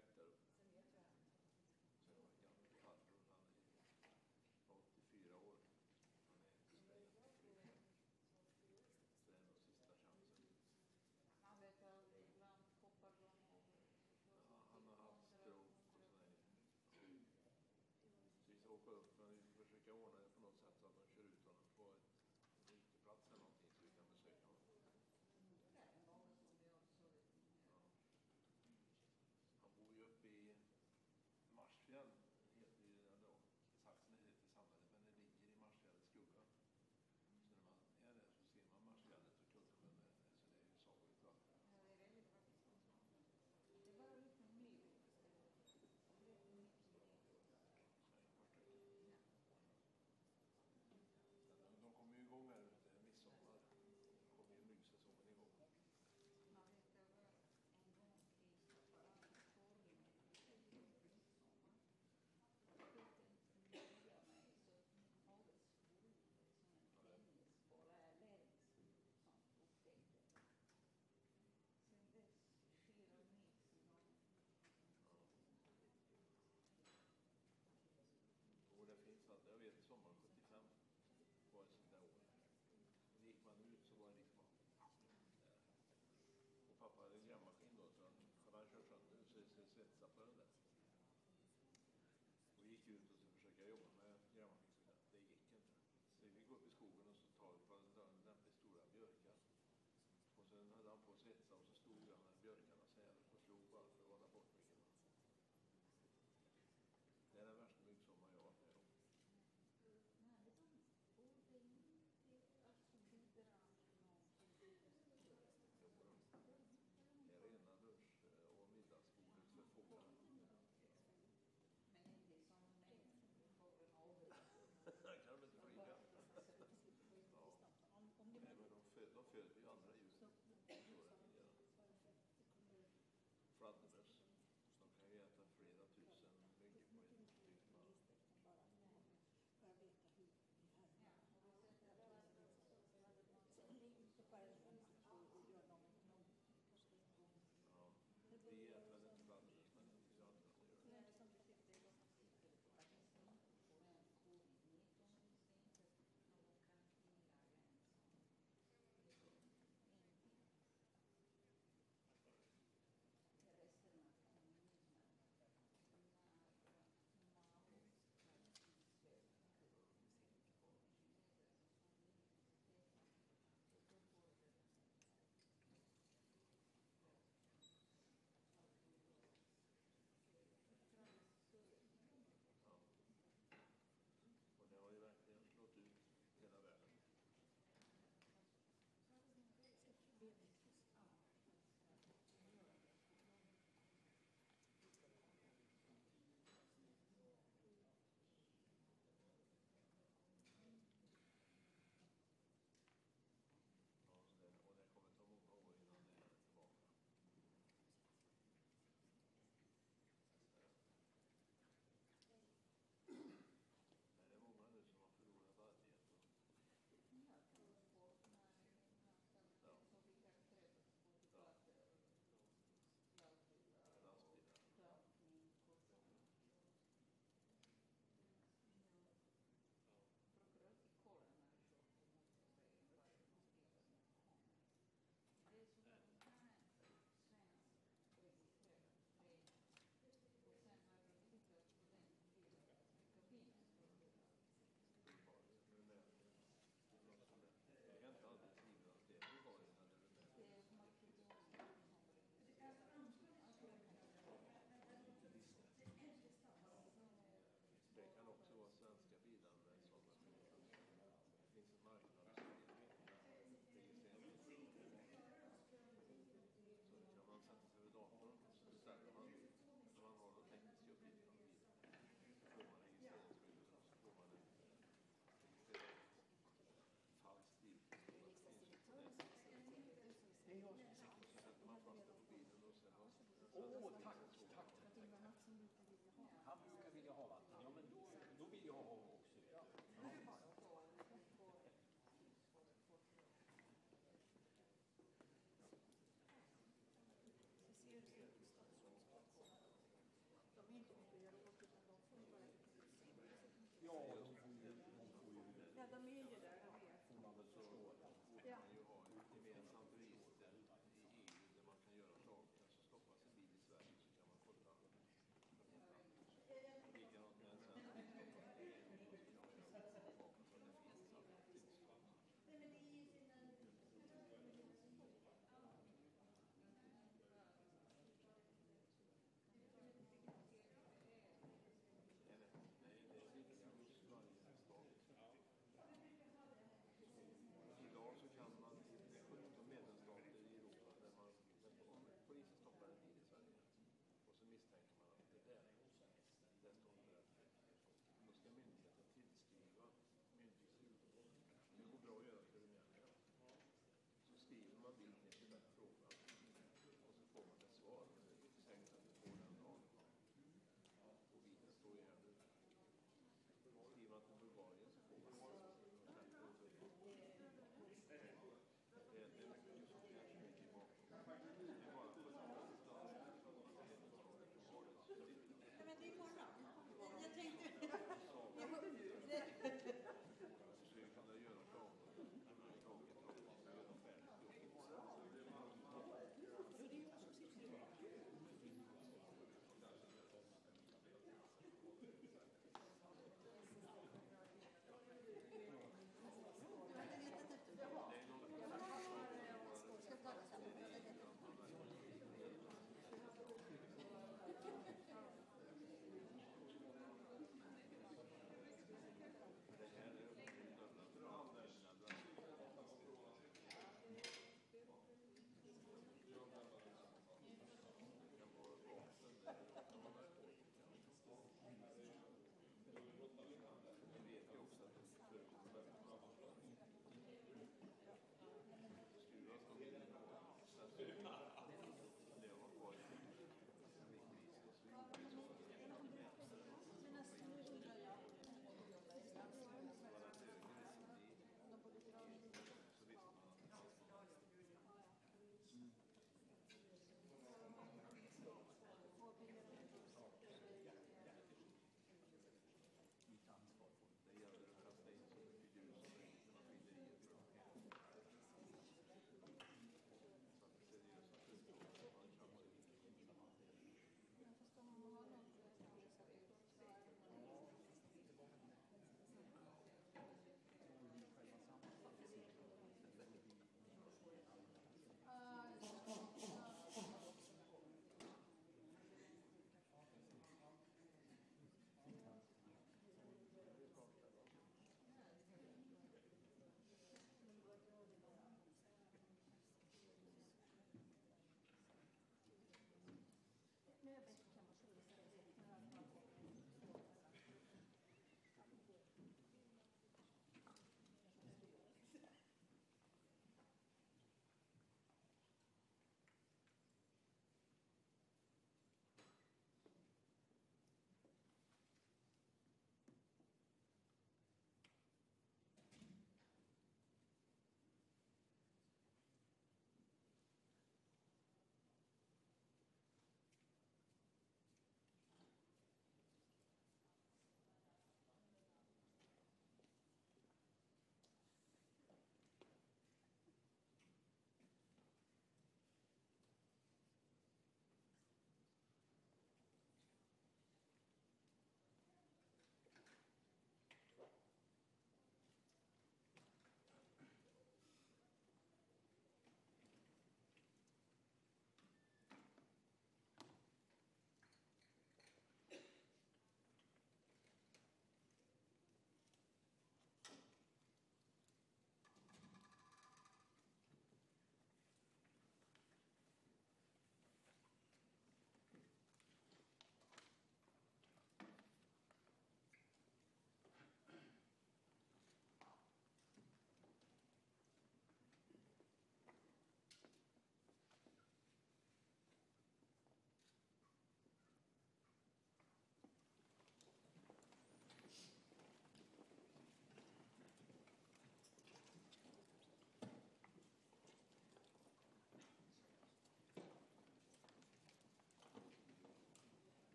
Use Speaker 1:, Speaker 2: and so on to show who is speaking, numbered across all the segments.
Speaker 1: släkt där uppe. Sen var det gammal farbror, han är 84 år. Han är sträng. Så det är nog sista chansen.
Speaker 2: Han vet aldrig, ibland hoppar de över.
Speaker 1: Ja, han har haft stroke och sådär. Så vi ska åka upp, men vi försöker ordna det på något sätt så att de kör ut honom på ett uteplats eller någonting så vi kan besöka honom. Ja. Han bor ju uppe i Marsfjäll, heter ju Saxen är det i samhället, men det ligger i Marsfjällets skugga. Så när man är där så ser man Marsfjället och Kultsjön där, så det är ju sagligt va?
Speaker 2: Ja, det är väldigt vackert. Det är bara lite mer.
Speaker 1: De kommer ju igång här ute, midsommar. De kommer ju myggsäsongen igång.
Speaker 2: Man vet det var en gång i torgen midsommar. Jag vet inte hur jag mig så havets som en tennisboll är lätt som upptäckte. Sen dess firar midsommar.
Speaker 1: Och det finns allt, jag vet sommaren 75 var ett sånt där år. Och gick man ut så var det liksom och pappa hade en grävmaskin då så han kört sönder så svetsade på den där. Och gick ut och så försökte jag jobba med grävmaskinen. Det gick inte. Så vi gick upp i skogen och så tog vi på den lämpligt stora björkar. Och sen hade han på att svetsa och så stod han med björkarna så här och slog bara för att hålla bort myggen. Det är den värsta myggsommar jag har varit med om. Det är rena lunch- och middagsbordet för fåglar.
Speaker 2: Men inte som människor får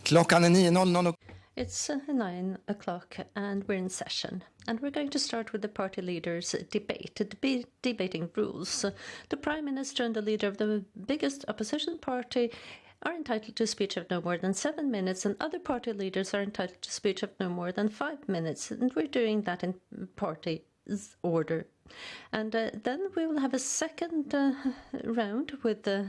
Speaker 3: Klockan är 9:00.
Speaker 4: It's 9 o'clock and we're in session. And we're going to start with the party leaders' debate, debating rules. The Prime Minister and the leader of the biggest opposition party are entitled to a speech of no more than 7 minutes, and other party leaders are entitled to a speech of no more than 5 minutes. And we're doing that in party order. And then we will have a second round with the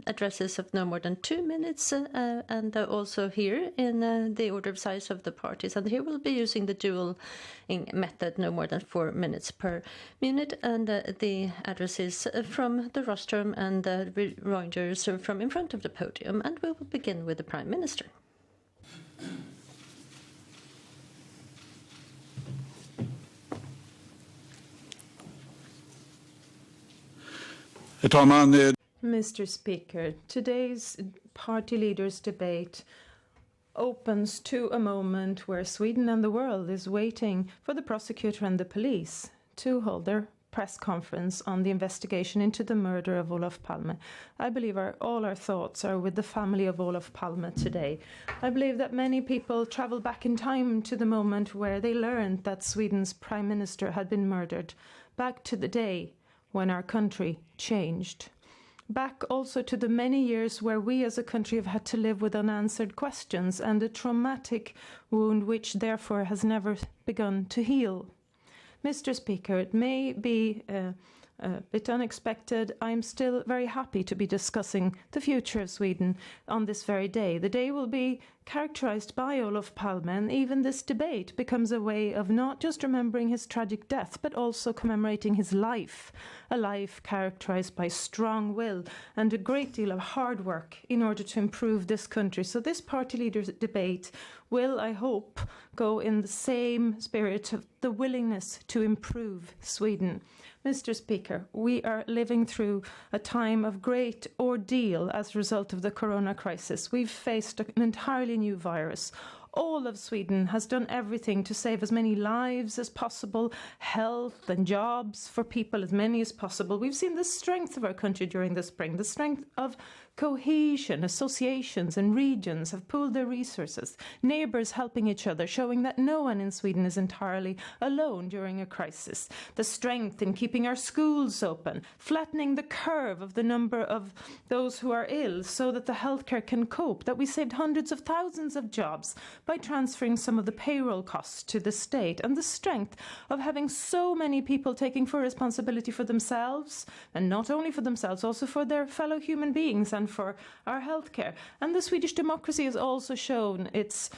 Speaker 4: addresses of no more than 2 minutes, and also here in the order of size of the parties. And here we'll be using the dual method, no more than 4 minutes per minute, and the addresses from the rostrum and the reminders from in front of the podium. And we will begin with the Prime Minister.
Speaker 5: Herr talman,
Speaker 6: Mr. Speaker, today's party leaders' debate opens to a moment where Sweden and the world is waiting for the prosecutor and the police to hold their press conference on the investigation into the murder of Olof Palme. I believe all our thoughts are with the family of Olof Palme today. I believe that many people travel back in time to the moment where they learned that Sweden's Prime Minister had been murdered, back to the day when our country changed. Back also to the many years where we as a country have had to live with unanswered questions and a traumatic wound which therefore has never begun to heal. Mr. Speaker, it may be a bit unexpected. I'm still very happy to be discussing the future of Sweden on this very day. The day will be characterized by Olof Palme, and even this debate becomes a way of not just remembering his tragic death, but also commemorating his life, a life characterized by strong will and a great deal of hard work in order to improve this country. So this party leaders' debate will, I hope, go in the same spirit of the willingness to improve Sweden. Mr. Speaker, we are living through a time of great ordeal as a result of the corona crisis. We've faced an entirely new virus. All of Sweden has done everything to save as many lives as possible, health and jobs for people, as many as possible. We've seen the strength of our country during the spring, the strength of cohesion. Associations and regions have pooled their resources, neighbours helping each other, showing that no one in Sweden is entirely alone during a crisis. The strength in keeping our schools open, flattening the curve of the number of those who are ill so that the healthcare can cope, that we saved hundreds of thousands of jobs by transferring some of the payroll costs to the state, and the strength of having so many people taking full responsibility for themselves, and not only for themselves, also for their fellow human beings and for our healthcare. And the Swedish democracy has also shown its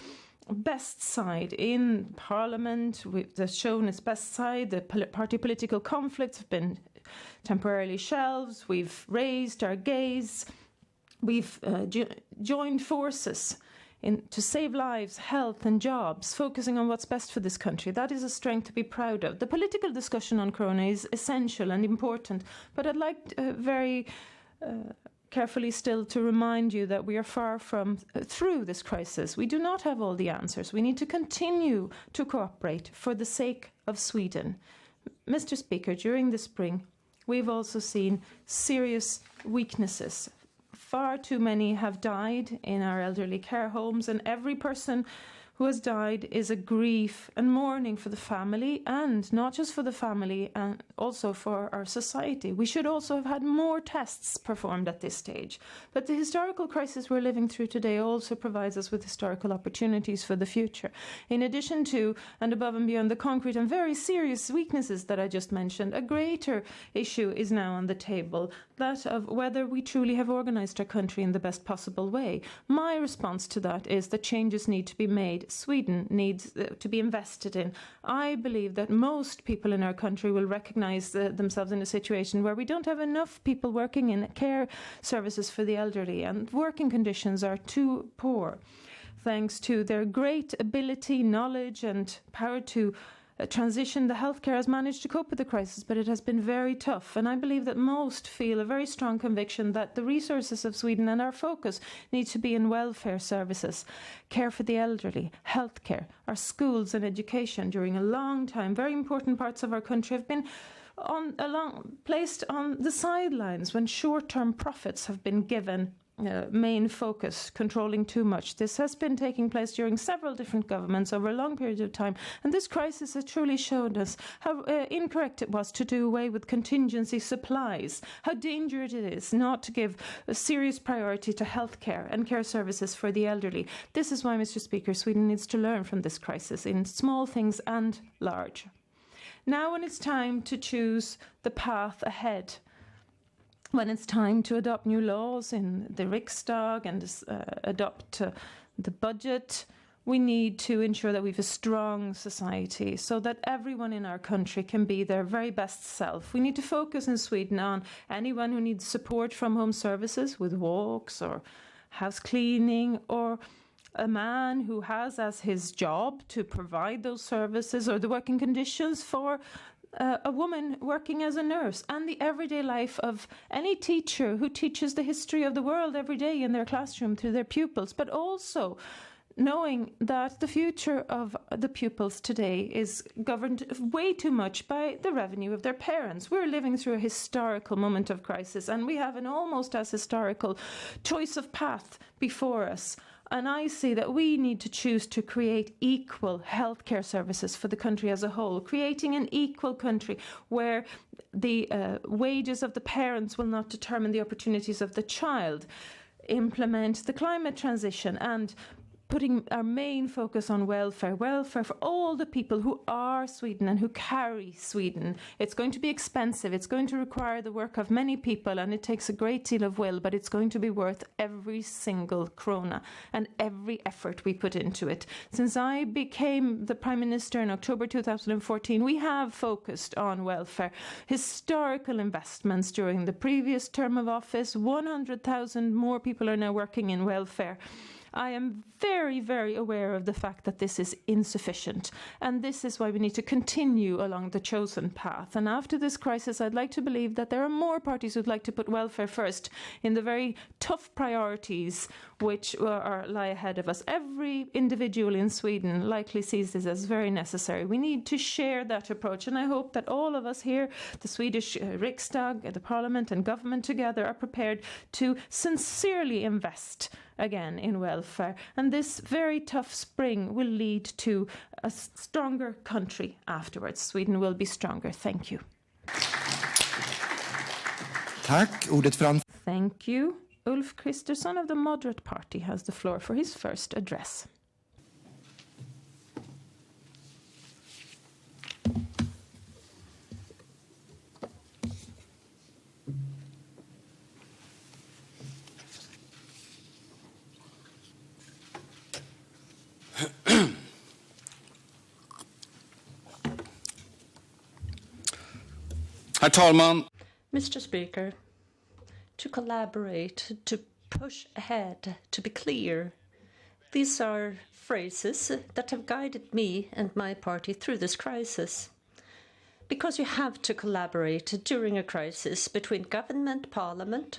Speaker 6: best side in Parliament. Has shown its best side. The party political conflicts have been temporarily shelved. We've raised our gaze. We've joined forces to save lives, health and jobs, focusing on what's best for this country. That is a strength to be proud of. The political discussion on corona is essential and important, but I'd like very carefully still to remind you that we are far from through this crisis. We do not have all the answers. We need to continue to cooperate for the sake of Sweden. Mr. Speaker, during the spring, we've also seen serious weaknesses. Far too many have died in our elderly care homes, and every person who has died is a grief and mourning for the family, and not just for the family, and also for our society. We should also have had more tests performed at this stage. But the historical crisis we're living through today also provides us with historical opportunities for the future. In addition to and above and beyond the concrete and very serious weaknesses that I just mentioned, a greater issue is now on the table, that of whether we truly have organized our country in the best possible way. My response to that is that changes need to be made. Sweden needs to be invested in. I believe that most people in our country will recognize themselves in a situation where we don't have enough people working in care services for the elderly, and working conditions are too poor. Thanks to their great ability, knowledge and power to transition, the healthcare has managed to cope with the crisis, but it has been very tough. And I believe that most feel a very strong conviction that the resources of Sweden and our focus need to be in welfare services, care for the elderly, healthcare, our schools and education. During a long time, very important parts of our country have been placed on the sidelines when short-term profits have been given main focus, controlling too much. This has been taking place during several different governments over a long period of time, and this crisis has truly showed us how incorrect it was to do away with contingency supplies, how dangerous it is not to give a serious priority to healthcare and care services for the elderly. This is why, Mr. Speaker, Sweden needs to learn from this crisis in small things and large. Now, when it's time to choose the path ahead, when it's time to adopt new laws in the Riksdagen and adopt the budget, we need to ensure that we have a strong society so that everyone in our country can be their very best self. We need to focus in Sweden on anyone who needs support from home services with walks or house cleaning, or a man who has as his job to provide those services, or the working conditions for a woman working as a nurse, and the everyday life of any teacher who teaches the history of the world every day in their classroom to their pupils, but also knowing that the future of the pupils today is governed way too much by the revenue of their parents. We're living through a historical moment of crisis, and we have an almost as historical choice of path before us. And I see that we need to choose to create equal healthcare services for the country as a whole, creating an equal country where the wages of the parents will not determine the opportunities of the child, implement the climate transition, and putting our main focus on welfare for all the people who are Sweden and who carry Sweden. It's going to be expensive. It's going to require the work of many people, and it takes a great deal of will, but it's going to be worth every single krona and every effort we put into it. Since I became the Prime Minister in October 2014, we have focused on welfare. Historical investments during the previous term of office. 100,000 more people are now working in welfare. I am very, very aware of the fact that this is insufficient, and this is why we need to continue along the chosen path. And after this crisis, I'd like to believe that there are more parties who'd like to put welfare first in the very tough priorities which lie ahead of us. Every individual in Sweden likely sees this as very necessary. We need to share that approach, and I hope that all of us here, the Swedish Riksdag, the Parliament and government together, are prepared to sincerely invest again in welfare. And this very tough spring will lead to a stronger country afterwards. Sweden will be stronger. Thank you.
Speaker 3: Tack. Ordet fram.
Speaker 6: Thank you. Ulf Kristersson of the Moderate Party has the floor for his first address.
Speaker 3: Herr talman.
Speaker 4: Mr. Speaker, to collaborate, to push ahead, to be clear. These are phrases that have guided me and my party through this crisis. Because you have to collaborate during a crisis between government, parliament,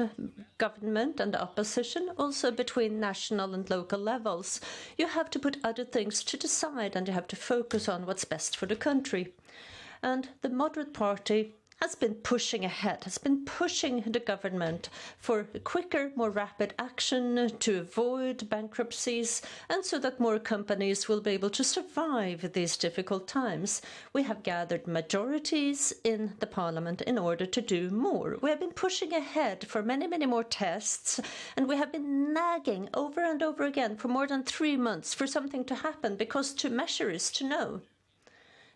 Speaker 4: government and opposition, also between national and local levels. You have to put other things to the side, and you have to focus on what's best for the country. And the Moderate Party has been pushing ahead, has been pushing the government for quicker, more rapid action to avoid bankruptcies, and so that more companies will be able to survive these difficult times. We have gathered majorities in the parliament in order to do more. We have been pushing ahead for many, many more tests, and we have been nagging over and over again for more than 3 months for something to happen, because to measure is to know.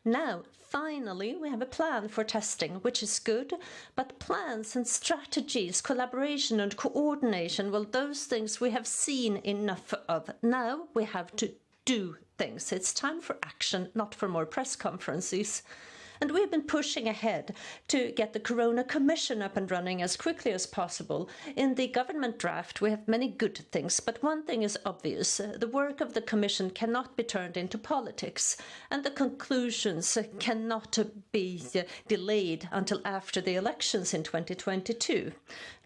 Speaker 4: Now, finally, we have a plan for testing, which is good, but plans and strategies, collaboration and coordination, well, those things we have seen enough of. Now we have to do things. It's time for action, not for more press conferences. And we've been pushing ahead to get the Corona Commission up and running as quickly as possible. In the government draft, we have many good things, but one thing is obvious. The work of the Commission cannot be turned into politics, and the conclusions cannot be delayed until after the elections in 2022.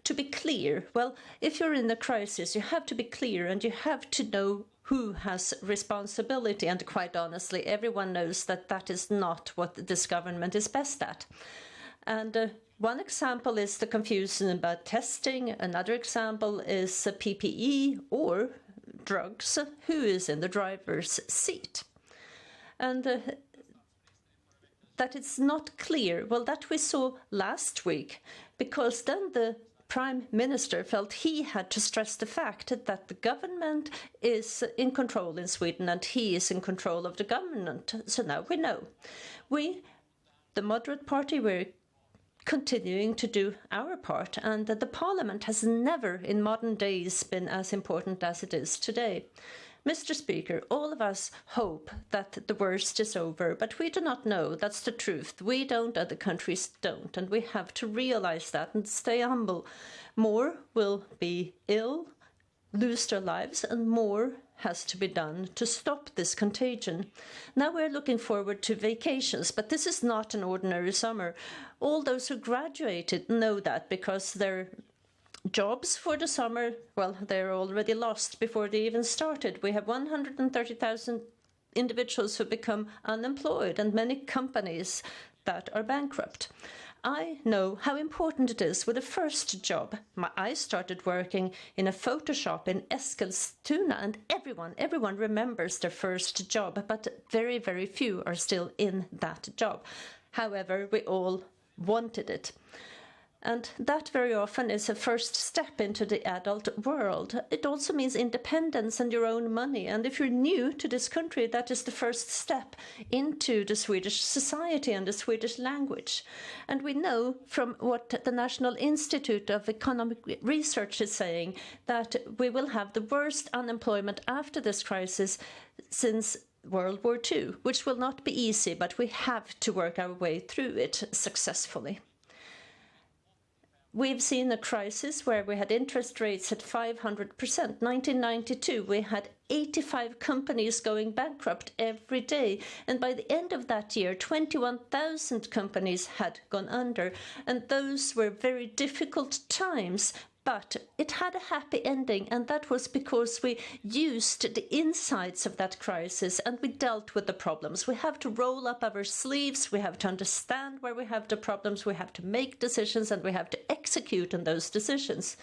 Speaker 4: To be clear, well, if you're in the crisis, you have to be clear, and you have to know who has responsibility, and quite honestly, everyone knows that that is not what this government is best at. And One example is the confusion about testing. Another example is PPE or drugs. Who is in the driver's seat? And that it's not clear. Well, that we saw last week, because then the Prime Minister felt he had to stress the fact that the government is in control in Sweden and he is in control of the government. So now we know. We, the moderate party, we're continuing to do our part, and that the Parliament has never in modern days been as important as it is today. Mr. Speaker, all of us hope that the worst is over, but we do not know. That's the truth. We don't, other countries don't, and we have to realize that and stay humble. More will be ill, lose their lives, and more has to be done to stop this contagion. Now we're looking forward to vacations, but this is not an ordinary summer. All those who graduated know that, because their jobs for the summer, well, they're already lost before they even started. We have 130,000 individuals who become unemployed and many companies that are bankrupt. I know how important it is with a first job. I started working in a photo shop in Eskilstuna, and everyone remembers their first job, but very, very few are still in that job. However, we all wanted it. And that very often is a first step into the adult world. It also means independence and your own money. And if you're new to this country, that is the first step into the Swedish society and the Swedish language. And we know from what the National Institute of Economic Research is saying that we will have the worst unemployment after this crisis since World War II, which will not be easy, but we have to work our way through it successfully. We've seen a crisis where we had interest rates at 500%. 1992, we had 85 companies going bankrupt every day. And by the end of that year, 21,000 companies had gone under. And those were very difficult times. But it had a happy ending, and that was because we used the insights of that crisis and we dealt with the problems. We have to roll up our sleeves, we have to understand where we have the problems, we have to make decisions, and we have to execute on those decisions.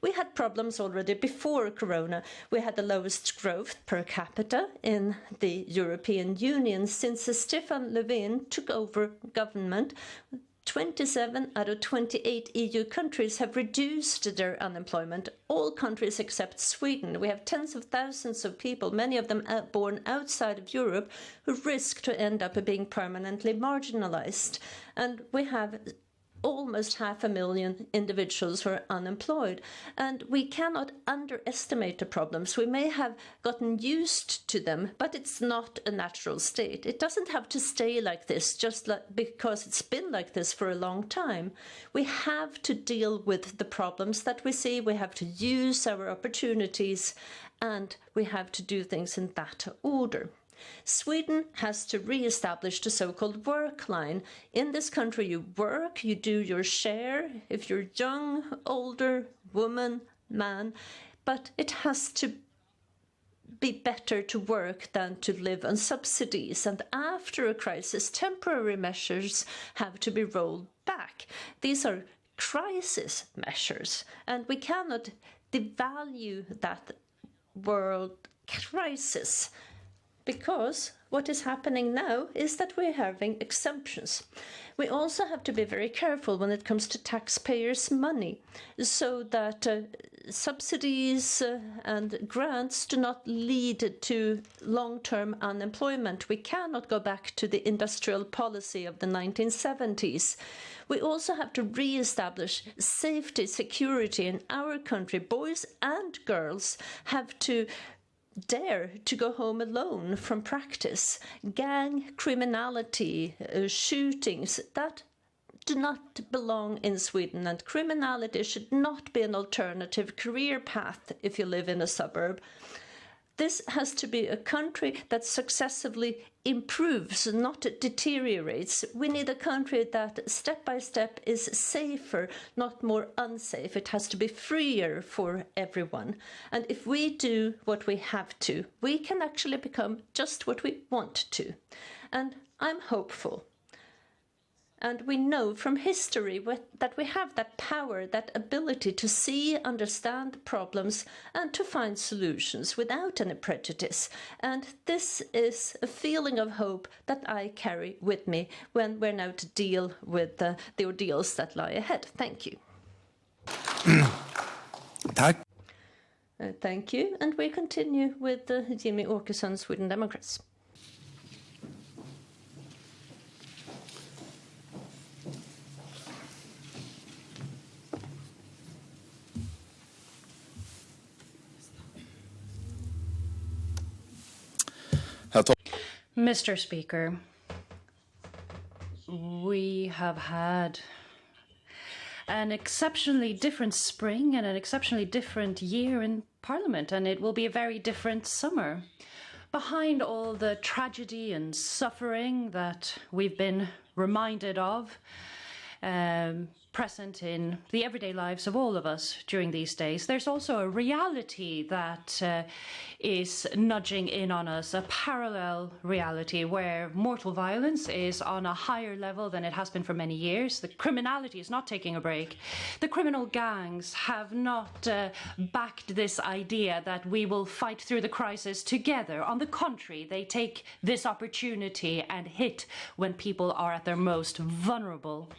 Speaker 4: We had problems already before Corona. We had the lowest growth per capita in the European Union since Stefan Löfven took over government. 27 out of 28 EU countries have reduced their unemployment. All countries except Sweden. We have tens of thousands of people, many of them born outside of Europe, who risk to end up being permanently marginalized. And we have almost 500,000 individuals who are unemployed. And we cannot underestimate the problems. We may have gotten used to them, but it's not a natural state. It doesn't have to stay like this just because it's been like this for a long time. We have to deal with the problems that we see. We have to use our opportunities, and we have to do things in that order. Sweden has to re-establish the so-called work line. In this country, you work, you do your share, if you're young, older, woman, man, but it has to be better to work than to live on subsidies. And after a crisis, temporary measures have to be rolled back. These are crisis measures, and we cannot devalue that world crisis. Because what is happening now is that we're having exemptions. We also have to be very careful when it comes to taxpayers' money, so that subsidies and grants do not lead to long-term unemployment. We cannot go back to the industrial policy of the 1970s. We also have to re-establish safety, security in our country. Boys and girls have to dare to go home alone from practice. Gang criminality, shootings, that do not belong in Sweden, and criminality should not be an alternative career path if you live in a suburb. This has to be a country that successively improves, not deteriorates. We need a country that step by step is safer, not more unsafe. It has to be freer for everyone. And if we do what we have to, we can actually become just what we want to. And I'm hopeful. And we know from history that we have that power, that ability to see, understand problems, and to find solutions without any prejudice. And this is a feeling of hope that I carry with me when we're now to deal with the ordeals that lie ahead. Thank you. Thank you. And we continue with Jimmy Åkesson, Sweden Democrats.
Speaker 7: Mr. Speaker, we have had an exceptionally different spring and an exceptionally different year in Parliament, and it will be a very different summer. Behind all the tragedy and suffering that we've been reminded of, present in the everyday lives of all of us during these days, there's also a reality that is nudging in on us, a parallel reality where mortal violence is on a higher level than it has been for many years. The criminality is not taking a break. The criminal gangs have not backed this idea that we will fight through the crisis together. On the contrary, they take this opportunity and hit when people are at their most vulnerable.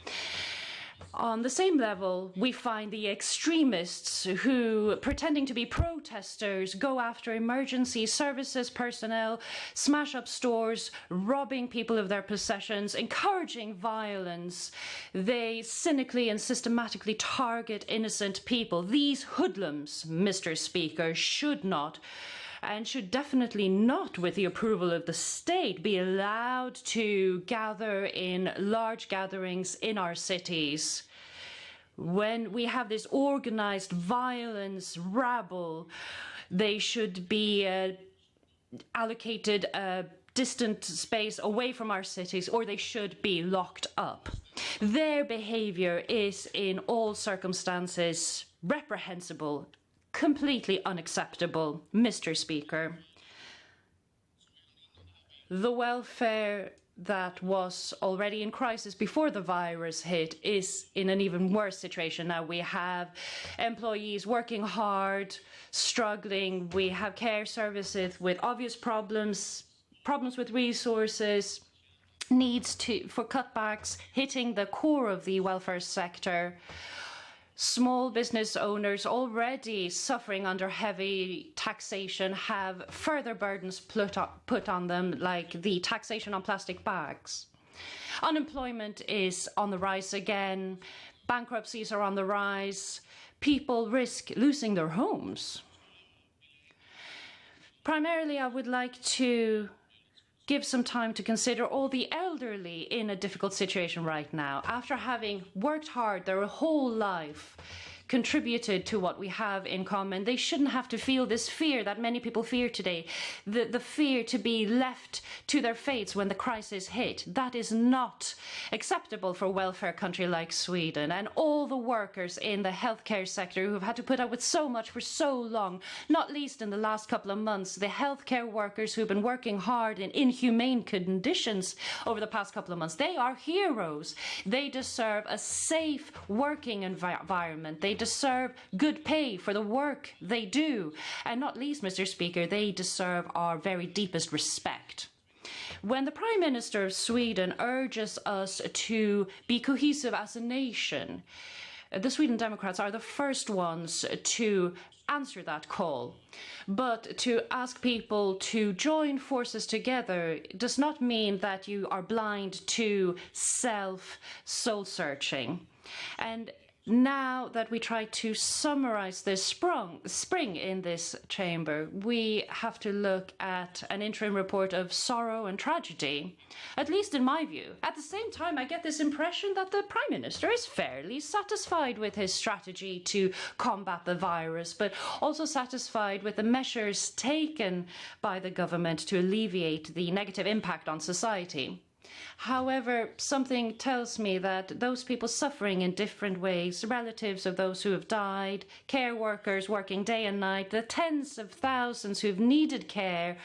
Speaker 7: On the same level, we find the extremists who, pretending to be protesters, go after emergency services personnel, smash up stores, robbing people of their possessions, encouraging violence. They cynically and systematically target innocent people. These hoodlums, Mr. Speaker, should not and should definitely not, with the approval of the state, be allowed to gather in large gatherings in our cities. When we have this organized violence rabble, they should be allocated a distant space away from our cities, or they should be locked up. Their behavior is in all circumstances reprehensible, completely unacceptable, Mr. Speaker. The welfare that was already in crisis before the virus hit is in an even worse situation now. We have employees working hard, struggling. We have care services with obvious problems with resources, needs for cutbacks hitting the core of the welfare sector. Small business owners already suffering under heavy taxation have further burdens put on them, like the taxation on plastic bags. Unemployment is on the rise again. Bankruptcies are on the rise. People risk losing their homes. Primarily, I would like to give some time to consider all the elderly in a difficult situation right now. After having worked hard their whole life, contributed to what we have in common, they shouldn't have to feel this fear that many people fear today, the fear to be left to their fates when the crisis hit. That is not acceptable for a welfare country like Sweden. And all the workers in the healthcare sector who have had to put up with so much for so long, not least in the last couple of months, the healthcare workers who've been working hard in inhumane conditions over the past couple of months, they are heroes. They deserve a safe working environment. They deserve good pay for the work they do. And not least, Mr. Speaker, they deserve our very deepest respect. When the Prime Minister of Sweden urges us to be cohesive as a nation, the Sweden Democrats are the first ones to answer that call. But to ask people to join forces together does not mean that you are blind to self-soul-searching. And now that we try to summarize this spring in this chamber, we have to look at an interim report of sorrow and tragedy, at least in my view. At the same time, I get this impression that the Prime Minister is fairly satisfied with his strategy to combat the virus, but also satisfied with the measures taken by the government to alleviate the negative impact on society. However, something tells me that those people suffering in different ways, relatives of those who have died, care workers working day and night, the tens of thousands who've needed care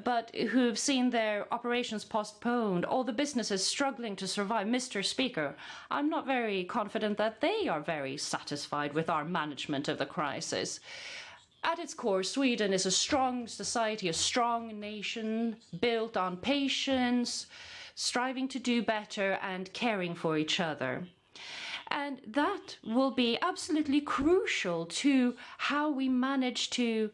Speaker 7: but who've seen their operations postponed, all the businesses struggling to survive. Mr. Speaker, I'm not very confident that they are very satisfied with our management of the crisis. At its core, Sweden is a strong society, a strong nation built on patience, striving to do better and caring for each other. And that will be absolutely crucial to how we manage to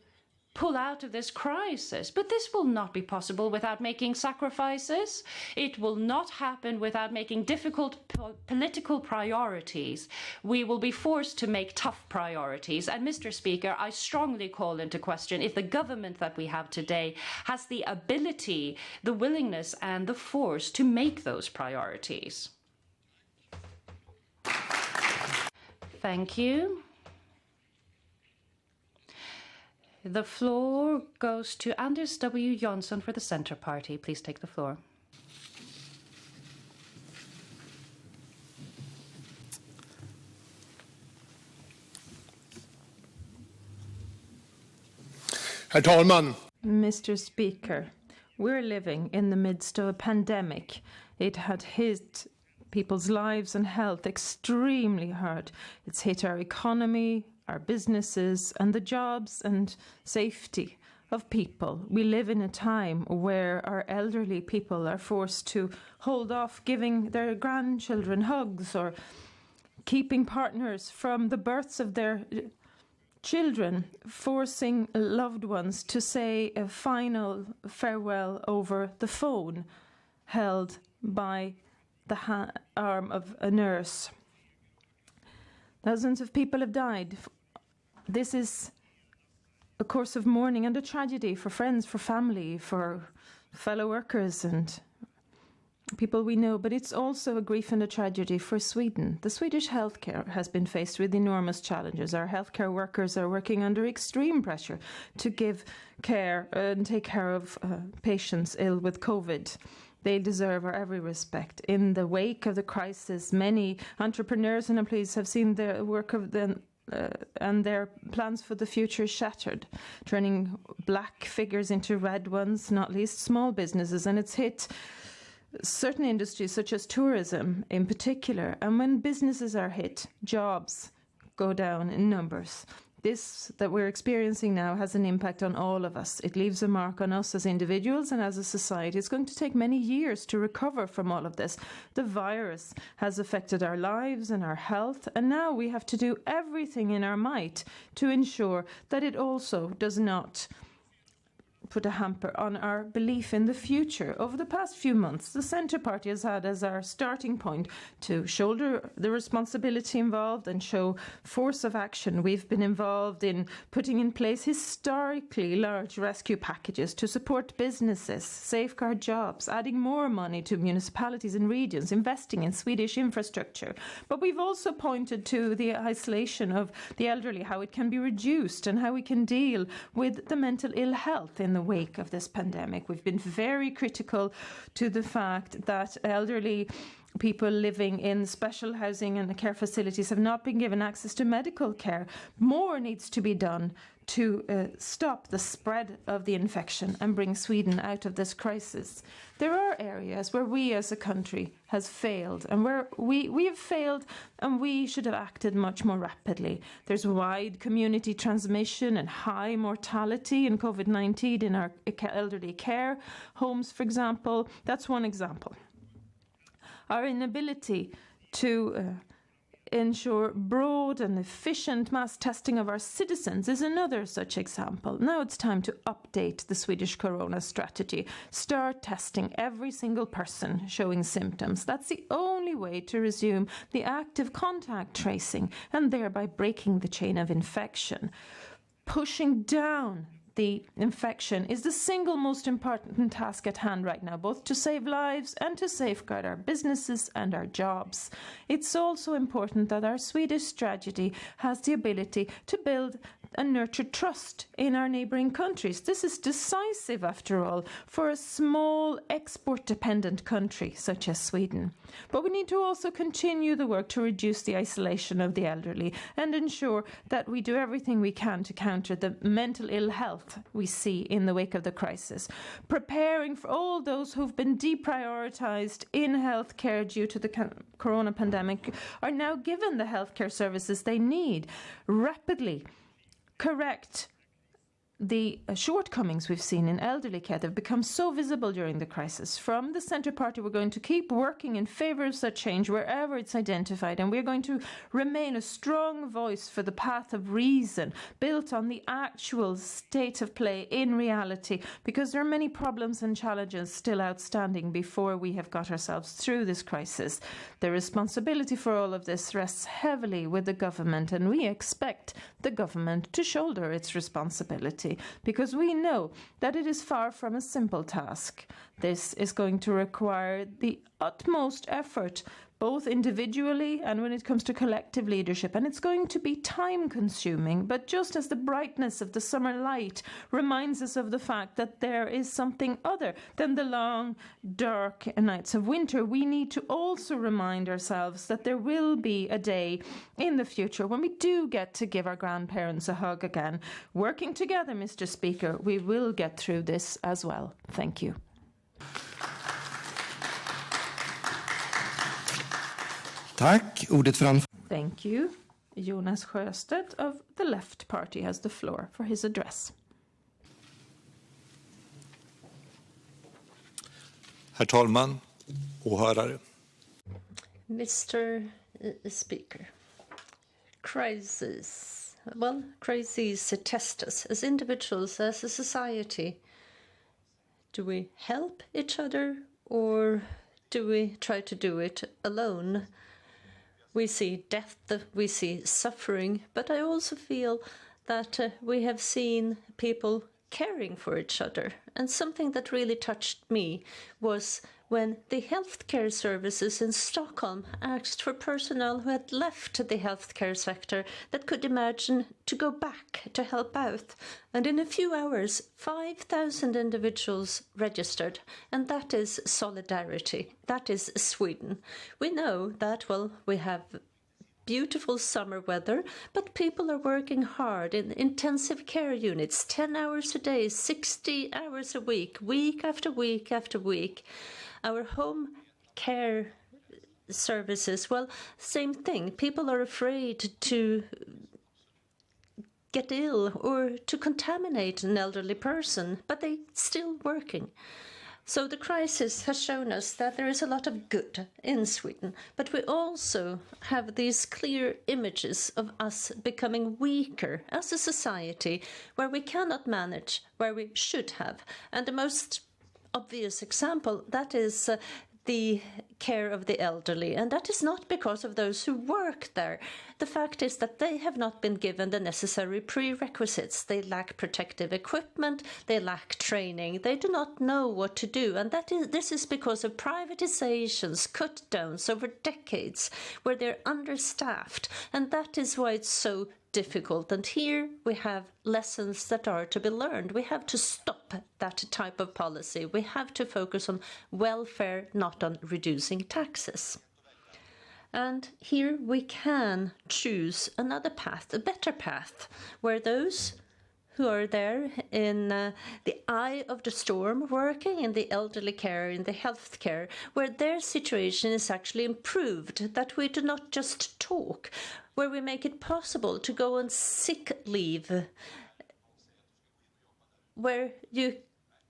Speaker 7: pull out of this crisis. But this will not be possible without making sacrifices. It will not happen without making difficult political priorities. We will be forced to make tough priorities. And Mr. Speaker, I strongly call into question if the government that we have today has the ability, the willingness and the force to make those priorities. Thank you. The floor goes to Anders W. Jonsson for the Centre Party. Please take the floor.
Speaker 3: Herr talman!
Speaker 6: Mr. Speaker, we're living in the midst of a pandemic. It had hit people's lives and health extremely hard. It's hit our economy, our businesses, and the jobs and safety of people. We live in a time where our elderly people are forced to hold off giving their grandchildren hugs or keeping partners from the births of their children, forcing loved ones to say a final farewell over the phone held by the arm of a nurse. Thousands of people have died. This is a course of mourning and a tragedy for friends, for family, for fellow workers and people we know, but it's also a grief and a tragedy for Sweden. The Swedish healthcare has been faced with enormous challenges. Our healthcare workers are working under extreme pressure to give care and take care of patients ill with COVID. They deserve our every respect. In the wake of the crisis, many entrepreneurs and employees have seen their work of them and their plans for the future shattered, turning black figures into red ones, not least small businesses. And it's hit certain industries such as tourism in particular. And when businesses are hit, jobs go down in numbers. This that we're experiencing now has an impact on all of us. It leaves a mark on us as individuals and as a society. It's going to take many years to recover from all of this. The virus has affected our lives and our health, and now we have to do everything in our might to ensure that it also does not put a hamper on our belief in the future. Over the past few months, the Centre Party has had as our starting point to shoulder the responsibility involved and show force of action. We've been involved in putting in place historically large rescue packages to support businesses, safeguard jobs, adding more money to municipalities and regions, investing in Swedish infrastructure. But we've also pointed to the isolation of the elderly, how it can be reduced and how we can deal with the mental ill health in the wake of this pandemic. We've been very critical to the fact that elderly people living in special housing and care facilities have not been given access to medical care. More needs to be done to stop the spread of the infection and bring Sweden out of this crisis. There are areas where we as a country has failed and where we have failed and we should have acted much more rapidly. There's wide community transmission and high mortality in COVID-19 in our elderly care homes, for example. That's one example. Our inability to ensure broad and efficient mass testing of our citizens is another such example. Now it's time to update the Swedish corona strategy. Start testing every single person showing symptoms. That's the only way to resume the active contact tracing and thereby breaking the chain of infection. Pushing down the infection is the single most important task at hand right now, both to save lives and to safeguard our businesses and our jobs. It's also important that our Swedish strategy has the ability to build and nurture trust in our neighbouring countries. This is decisive, after all, for a small export-dependent country such as Sweden. But we need to also continue the work to reduce the isolation of the elderly and ensure that we do everything we can to counter the mental ill health we see in the wake of the crisis. Preparing for all those who've been deprioritised in healthcare due to the corona pandemic are now given the healthcare services they need rapidly. Correct the shortcomings we've seen in elderly care that have become so visible during the crisis. From the Centre Party, we're going to keep working in favour of such change wherever it's identified, and we're going to remain a strong voice for the path of reason built on the actual state of play in reality, because there are many problems and challenges still outstanding before we have got ourselves through this crisis. The responsibility for all of this rests heavily with the government, and we expect the government to shoulder its responsibility, because we know that it is far from a simple task. This is going to require the utmost effort, both individually and when it comes to collective leadership, and it's going to be time-consuming. But just as the brightness of the summer light reminds us of the fact that there is something other than the long, dark nights of winter, we need to also remind ourselves that there will be a day in the future when we do get to give our grandparents a hug again. Working together, Mr. Speaker, we will get through this as well. Thank you. Thank you. Jonas Sjöstedt of the Left Party has the floor for his address.
Speaker 3: Herr talman, åhörare.
Speaker 4: Mr. Speaker, crises test us as individuals, as a society. Do we help each other, or do we try to do it alone? We see death, we see suffering, but I also feel that we have seen people caring for each other. And something that really touched me was when the healthcare services in Stockholm asked for personnel who had left the healthcare sector that could imagine to go back to help out. And in a few hours, 5,000 individuals registered. And that is solidarity. That is Sweden. We know that, well, we have beautiful summer weather, but people are working hard in intensive care units, 10 hours a day, 60 hours a week after week after week. Our home care services, well, same thing. People are afraid to get ill or to contaminate an elderly person, but they're still working. So the crisis has shown us that there is a lot of good in Sweden, but we also have these clear images of us becoming weaker as a society where we cannot manage where we should have. And the most obvious example, that is the care of the elderly, and that is not because of those who work there. The fact is that they have not been given the necessary prerequisites. They lack protective equipment, they lack training, they do not know what to do, and this is because of privatizations, cut downs over decades, where they're understaffed, and that is why it's so difficult. And here we have lessons that are to be learned. We have to stop that type of policy. We have to focus on welfare, not on reducing taxes. And here we can choose another path, a better path, where those who are there in the eye of the storm, working in the elderly care, in the health care, where their situation is actually improved, that we do not just talk, where we make it possible to go on sick leave, where you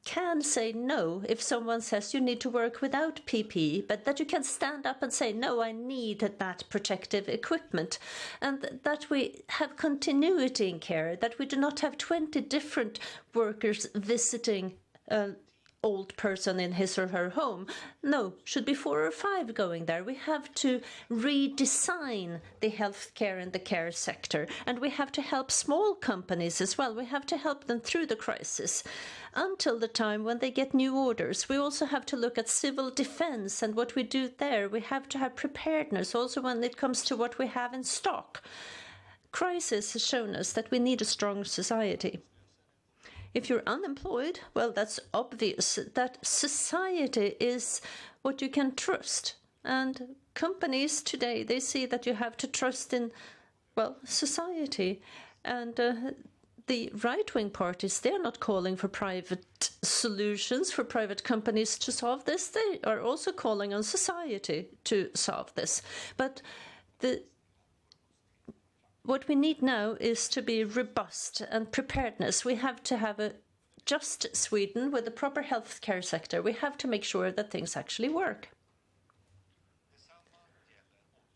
Speaker 4: can say no if someone says you need to work without PPE, but that you can stand up and say, no, I need that protective equipment, and that we have continuity in care, that we do not have 20 different workers visiting old person in his or her home. No, should be 4 or 5 going there. We have to redesign the healthcare and the care sector, and we have to help small companies as well. We have to help them through the crisis until the time when they get new orders. We also have to look at civil defense and what we do there. We have to have preparedness also when it comes to what we have in stock. Crisis has shown us that we need a strong society. If you're unemployed, well, that's obvious that society is what you can trust. And companies today, they see that you have to trust in, well, society. And the right-wing parties, they're not calling for private solutions, for private companies to solve this. They are also calling on society to solve this. But what we need now is to be robust and preparedness. We have to have a just Sweden with a proper healthcare sector. We have to make sure that things actually work.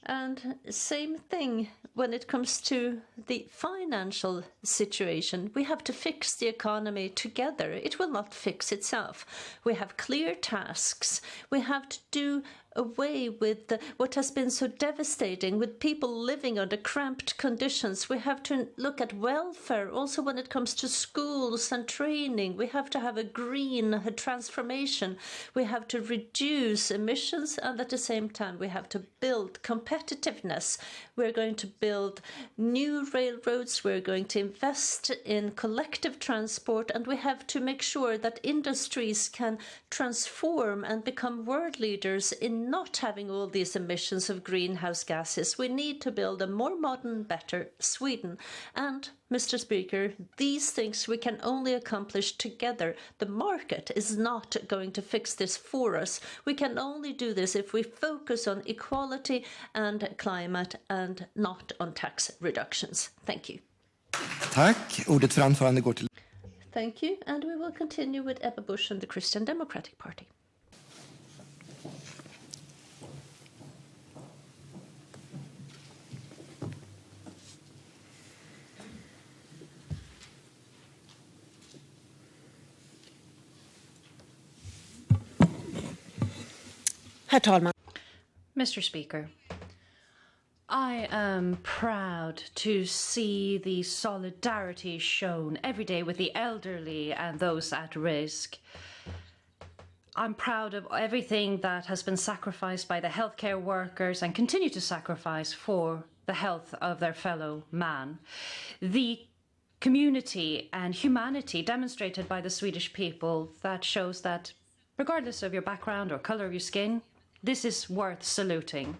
Speaker 4: And same thing when it comes to the financial situation. We have to fix the economy together. It will not fix itself. We have clear tasks. We have to do away with what has been so devastating, with people living under cramped conditions. We have to look at welfare also when it comes to schools and training. We have to have a green transformation. We have to reduce emissions, and at the same time we have to build competitiveness. We're going to build new railroads. We're going to invest in collective transport, and we have to make sure that industries can transform and become world leaders in not having all these emissions of greenhouse gases. We need to build a more modern, better Sweden. And, Mr. Speaker, these things we can only accomplish together. The market is not going to fix this for us. We can only do this if we focus on equality and climate and not on tax reductions. Thank you.
Speaker 8: Tack. Ordet för anförande går till...
Speaker 4: Thank you, and we will continue with Ebba Busch and the Christian Democratic Party.
Speaker 9: Herr talman.
Speaker 7: Mr. Speaker, I am proud to see the solidarity shown every day with the elderly and those at risk. I'm proud of everything that has been sacrificed by the healthcare workers and continue to sacrifice for the health of their fellow man. The community and humanity demonstrated by the Swedish people that shows that regardless of your background or color of your skin, this is worth saluting.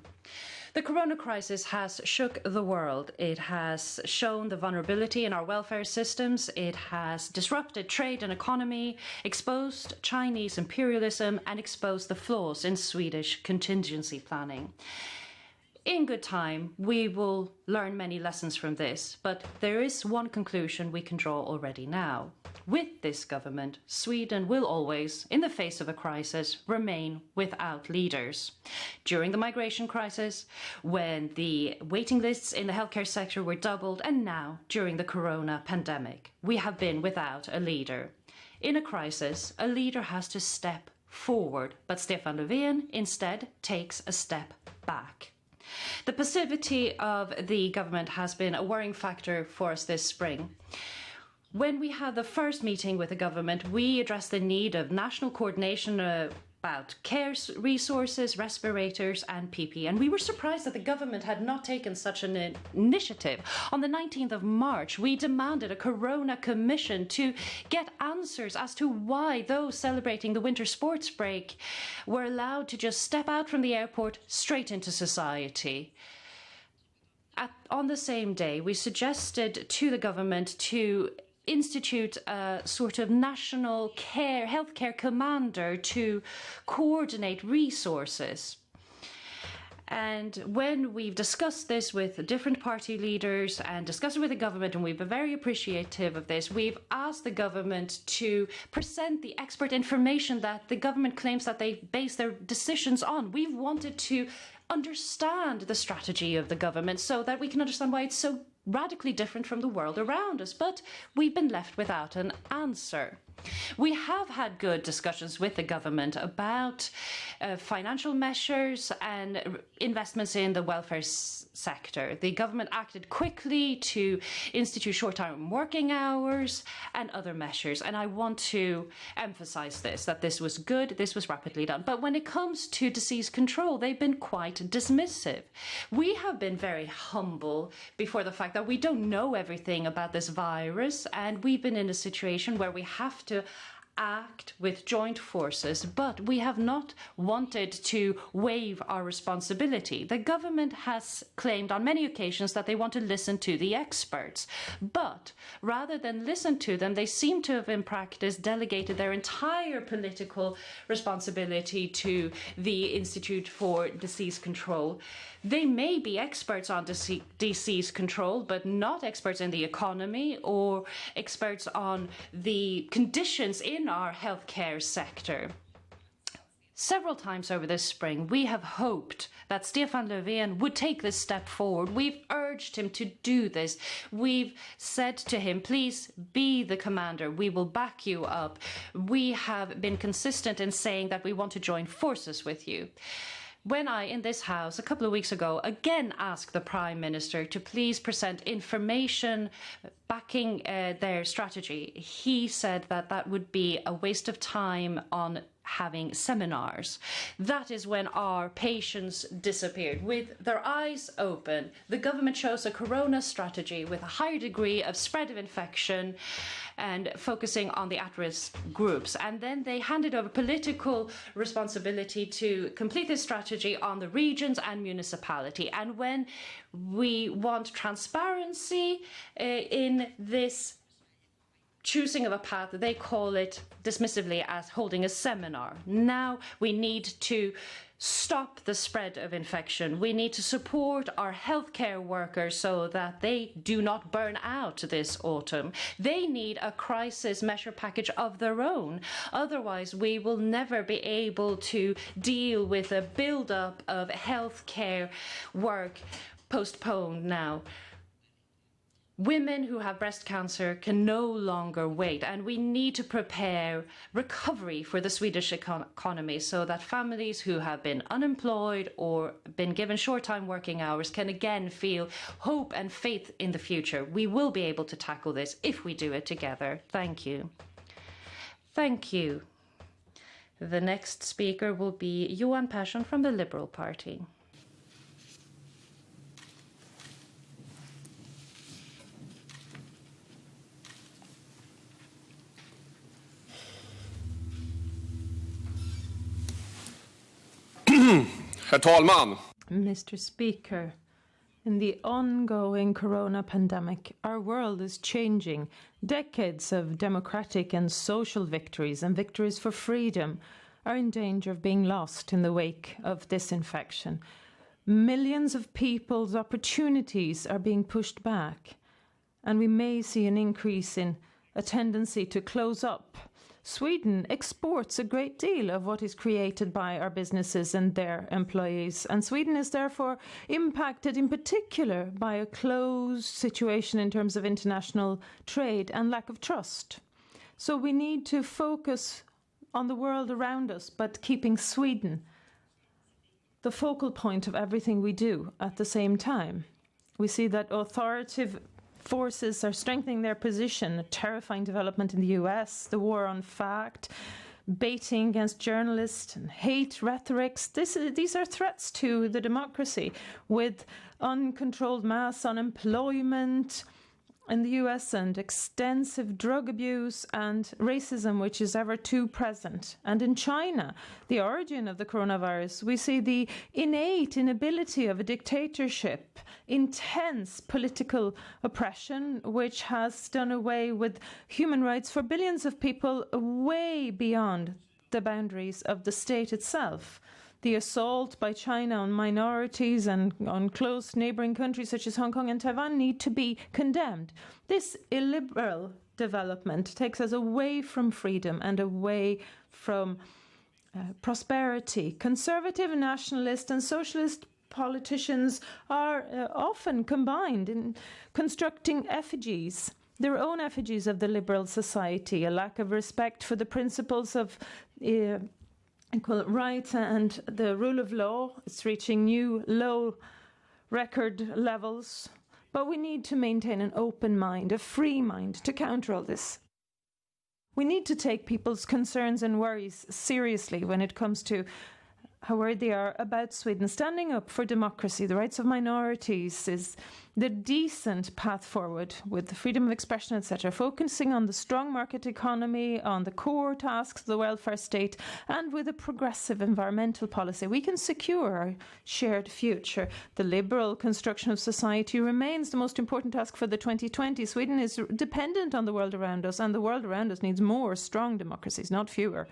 Speaker 7: The corona crisis has shook the world. It has shown the vulnerability in our welfare systems. It has disrupted trade and economy, exposed Chinese imperialism, and exposed the flaws in Swedish contingency planning. In good time, we will learn many lessons from this, but there is one conclusion we can draw already now. With this government, Sweden will always, in the face of a crisis, remain without leaders. During the migration crisis, when the waiting lists in the healthcare sector were doubled, and now during the corona pandemic, we have been without a leader. In a crisis, a leader has to step forward, but Stefan Löfven instead takes a step back. The passivity of the government has been a worrying factor for us this spring. When we had the first meeting with the government, we addressed the need of national coordination about care resources, respirators and PPE. And we were surprised that the government had not taken such an initiative. On the 19th of March, we demanded a corona commission to get answers as to why those celebrating the winter sports break were allowed to just step out from the airport straight into society. On the same day, we suggested to the government to institute a sort of national healthcare commander to coordinate resources. And when we've discussed this with different party leaders and discussed it with the government, and we've been very appreciative of this, we've asked the government to present the expert information that the government claims that they base their decisions on. We've wanted to understand the strategy of the government so that we can understand why it's so radically different from the world around us, but we've been left without an answer. We have had good discussions with the government about financial measures and investments in the welfare sector. The government acted quickly to institute short-term working hours and other measures. And I want to emphasize this, that this was good, this was rapidly done. But when it comes to disease control, they've been quite dismissive. We have been very humble before the fact that we don't know everything about this virus, and we've been in a situation where we have to act with joint forces, but we have not wanted to waive our responsibility. The government has claimed on many occasions that they want to listen to the experts, but rather than listen to them, they seem to have in practice delegated their entire political responsibility to the Institute for Disease Control. They may be experts on disease control, but not experts in the economy or experts on the conditions in our healthcare sector. Several times over this spring, we have hoped that Stefan Löfven would take this step forward. We've urged him to do this. We've said to him, please be the commander. We will back you up. We have been consistent in saying that we want to join forces with you. When I, in this House, a couple of weeks ago, again asked the Prime Minister to please present information backing their strategy, he said that that would be a waste of time on having seminars. That is when our patients disappeared. With their eyes open, the government chose a corona strategy with a higher degree of spread of infection and focusing on the at-risk groups. And then they handed over political responsibility to complete this strategy on the regions and municipality. And when we want transparency in this choosing of a path, they call it dismissively as holding a seminar. Now we need to stop the spread of infection. We need to support our healthcare workers so that they do not burn out this autumn. They need a crisis measure package of their own. Otherwise, we will never be able to deal with a build-up of healthcare work postponed now. Women who have breast cancer can no longer wait, and we need to prepare recovery for the Swedish economy so that families who have been unemployed or been given short-time working hours can again feel hope and faith in the future. We will be able to tackle this if we do it together. Thank you. Thank you. The next speaker will be Johan Persson from the Liberal Party.
Speaker 10: Herr talman!
Speaker 6: Mr. Speaker, in the ongoing corona pandemic, our world is changing. Decades of democratic and social victories and victories for freedom are in danger of being lost in the wake of this infection. Millions of people's opportunities are being pushed back, and we may see an increase in a tendency to close up. Sweden exports a great deal of what is created by our businesses and their employees, and Sweden is therefore impacted in particular by a closed situation in terms of international trade and lack of trust. So we need to focus on the world around us, but keeping Sweden the focal point of everything we do at the same time. We see that authoritative forces are strengthening their position, a terrifying development in the US, the war on fact, baiting against journalists and hate rhetorics. These are threats to the democracy, with uncontrolled mass unemployment in the US and extensive drug abuse and racism, which is ever too present. And in China, the origin of the coronavirus, we see the innate inability of a dictatorship, intense political oppression, which has done away with human rights for billions of people way beyond the boundaries of the state itself. The assault by China on minorities and on close neighbouring countries such as Hong Kong and Taiwan need to be condemned. This illiberal development takes us away from freedom and away from prosperity. Conservative, nationalist and socialist politicians are often combined in constructing effigies their own effigies of the liberal society, a lack of respect for the principles of equal rights and the rule of law. It's reaching new low record levels. But we need to maintain an open mind, a free mind, to counter all this. We need to take people's concerns and worries seriously when it comes to how worried they are about Sweden. Standing up for democracy, the rights of minorities, is the decent path forward, with the freedom of expression, etc., focusing on the strong market economy, on the core tasks of the welfare state, and with a progressive environmental policy. We can secure our shared future. The liberal construction of society remains the most important task for the 2020s. Sweden is dependent on the world around us, and the world around us needs more strong democracies, not fewer.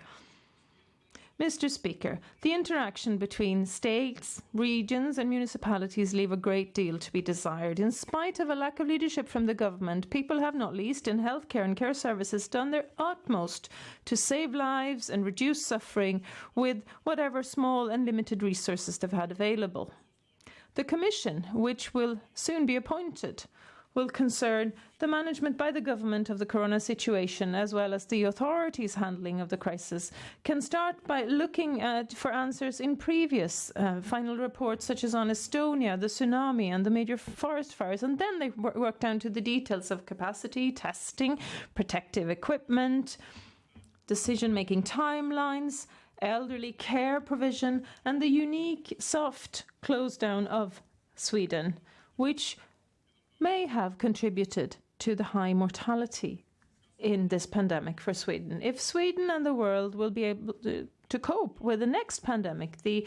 Speaker 6: Mr. Speaker, the interaction between states, regions and municipalities leave a great deal to be desired. In spite of a lack of leadership from the government, people have, not least in healthcare and care services, done their utmost to save lives and reduce suffering with whatever small and limited resources they've had available. The Commission, which will soon be appointed, will concern the management by the government of the corona situation, as well as the authorities' handling of the crisis, can start by looking for answers in previous final reports, such as on Estonia, the tsunami and the major forest fires, and then they work down to the details of capacity, testing, protective equipment, decision-making timelines, elderly care provision, and the unique soft close-down of Sweden, which may have contributed to the high mortality in this pandemic for Sweden. If Sweden and the world will be able to cope with the next pandemic, the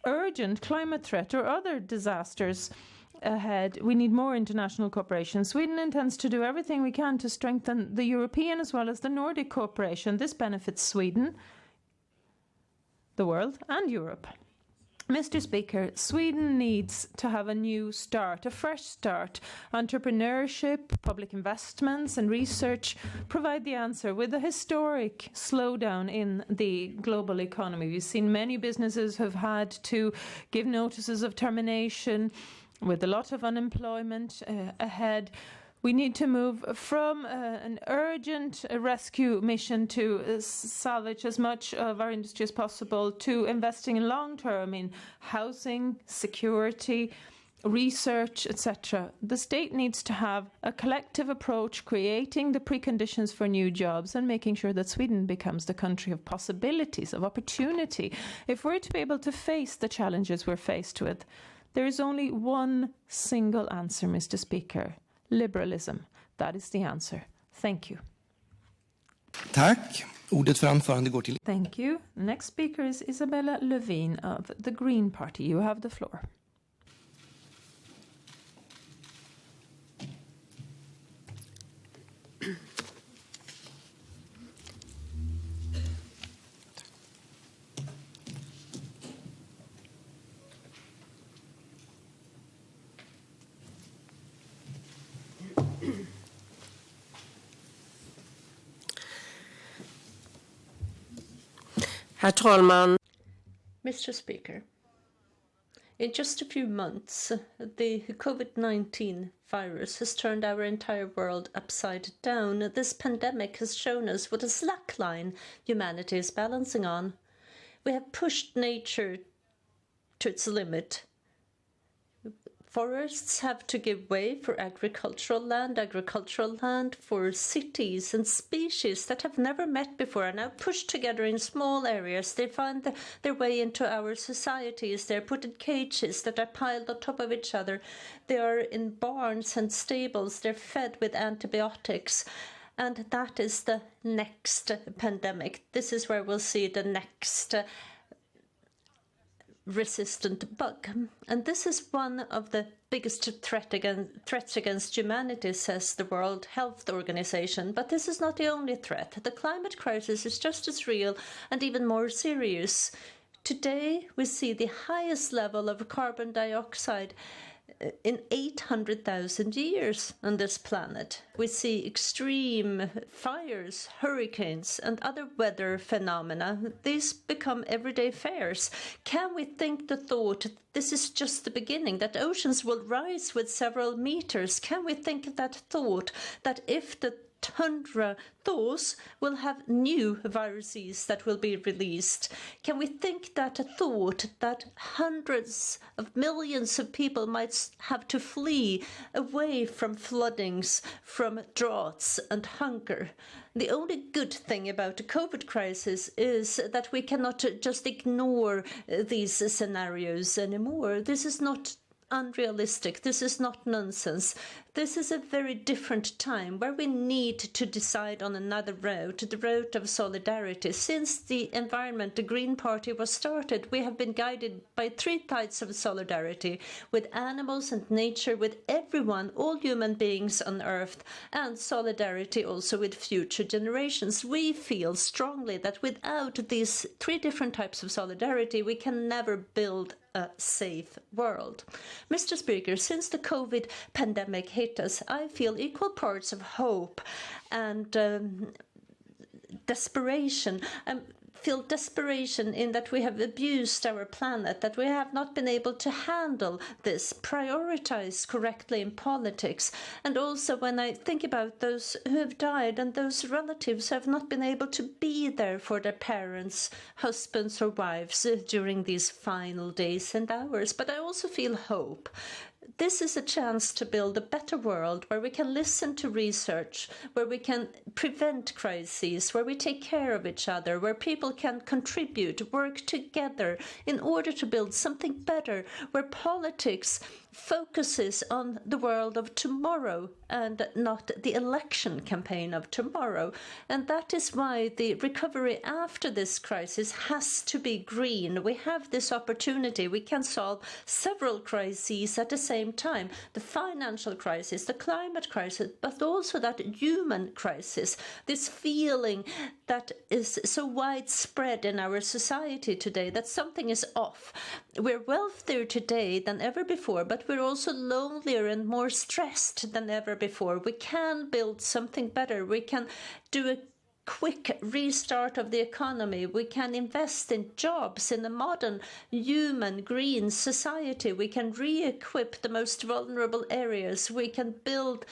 Speaker 6: urgent climate threat or other disasters ahead, we need more international cooperation. Sweden intends to do everything we can to strengthen the European as well as the Nordic cooperation. This benefits Sweden, the world and Europe. Mr. Speaker, Sweden needs to have a new start, a fresh start. Entrepreneurship, public investments and research provide the answer. With a historic slowdown in the global economy, we've seen many businesses have had to give notices of termination with a lot of unemployment ahead. We need to move from an urgent rescue mission to salvage as much of our industry as possible, to investing in long term in housing, security, research, etc. The state needs to have a collective approach, creating the preconditions for new jobs and making sure that Sweden becomes the country of possibilities, of opportunity. If we're to be able to face the challenges we're faced with, there is only one single answer, Mr. Speaker. Liberalism. That is the answer. Thank you.
Speaker 8: Tack. Ordet för anförande går till...
Speaker 6: Thank you. Next speaker is Isabella Lövin of the Green Party. You have the floor.
Speaker 9: Herr talman.
Speaker 4: Mr. Speaker, in just a few months, the COVID-19 virus has turned our entire world upside down. This pandemic has shown us what a slackline humanity is balancing on. We have pushed nature to its limit. Forests have to give way for agricultural land for cities, and species that have never met before are now pushed together in small areas. They find their way into our societies. They're put in cages that are piled on top of each other. They are in barns and stables. They're fed with antibiotics. And that is the next pandemic. This is where we'll see the next resistant bug. And this is one of the biggest threats against humanity, says the World Health Organization. But this is not the only threat. The climate crisis is just as real and even more serious. Today, we see the highest level of carbon dioxide in 800,000 years on this planet. We see extreme fires, hurricanes, and other weather phenomena. These become everyday affairs. Can we think the thought this is just the beginning, that oceans will rise with several meters? Can we think that thought that if the tundra thaws, we'll have new viruses that will be released? Can we think that a thought that hundreds of millions of people might have to flee away from floodings, from droughts and hunger? The only good thing about the COVID crisis is that we cannot just ignore these scenarios anymore. This is not unrealistic. This is not nonsense. This is a very different time where we need to decide on another road, the road of solidarity. Since the environment, the Green Party was started, we have been guided by three types of solidarity: with animals and nature, with everyone, all human beings on Earth, and solidarity also with future generations. We feel strongly that without these three different types of solidarity, we can never build a safe world. Mr. Speaker, since the COVID pandemic hit us, I feel equal parts of hope and desperation. Feel desperation in that we have abused our planet, that we have not been able to handle this, prioritize correctly in politics. And also when I think about those who have died and those relatives who have not been able to be there for their parents, husbands or wives during these final days and hours. But I also feel hope. This is a chance to build a better world where we can listen to research, where we can prevent crises, where we take care of each other, where people can contribute, work together in order to build something better, where politics focuses on the world of tomorrow and not the election campaign of tomorrow. And that is why the recovery after this crisis has to be green. We have this opportunity. We can solve several crises at the same time: the financial crisis, the climate crisis, but also that human crisis, this feeling that is so widespread in our society today that something is off. We're wealthier today than ever before, but we're also lonelier and more stressed than ever before. We can build something better. We can do a quick restart of the economy. We can invest in jobs in a modern, human, green society. We can re-equip the most vulnerable areas. We can build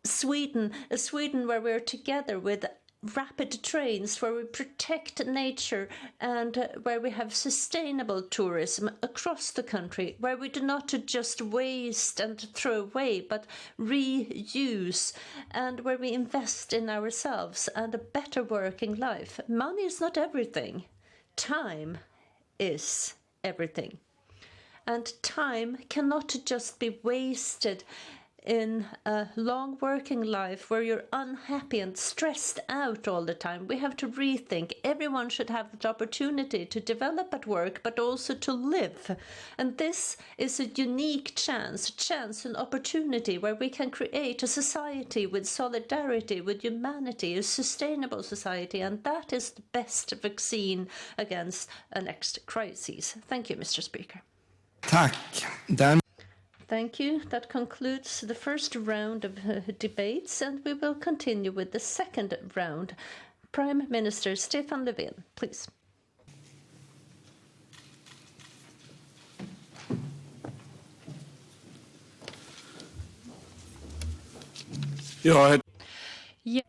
Speaker 4: a Sweden where we're together with rapid trains, where we protect nature and where we have sustainable tourism across the country, where we do not just waste and throw away, but reuse, and where we invest in ourselves and a better working life. Money is not everything. Time is everything. And time cannot just be wasted in a long working life where you're unhappy and stressed out all the time. We have to rethink. Everyone should have the opportunity to develop at work, but also to live. And this is a unique chance, an opportunity where we can create a society with solidarity, with humanity, a sustainable society. And that is the best vaccine against a next crisis. Thank you, Mr. Speaker.
Speaker 8: Tack.
Speaker 4: Thank you. That concludes the first round of debates, and we will continue with the second round. Prime Minister Stefan Löfven, please.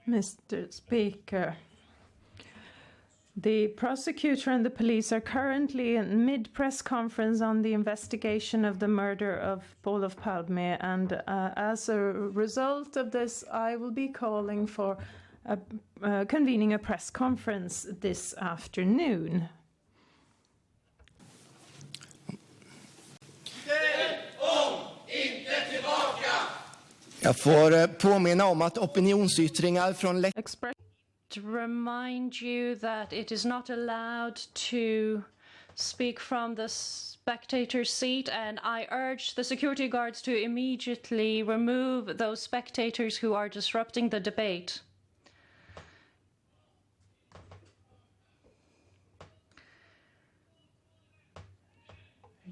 Speaker 6: Mr. Speaker, the prosecutor and the police are currently in mid-press conference on the investigation of the murder of Olof Palme, and as a result of this, I will be calling for convening a press conference this afternoon.
Speaker 8: Jag får påminna om att opinionsyttringar från
Speaker 7: To remind you that it is not allowed to speak from the spectator's seat, and I urge the security guards to immediately remove those spectators who are disrupting the debate.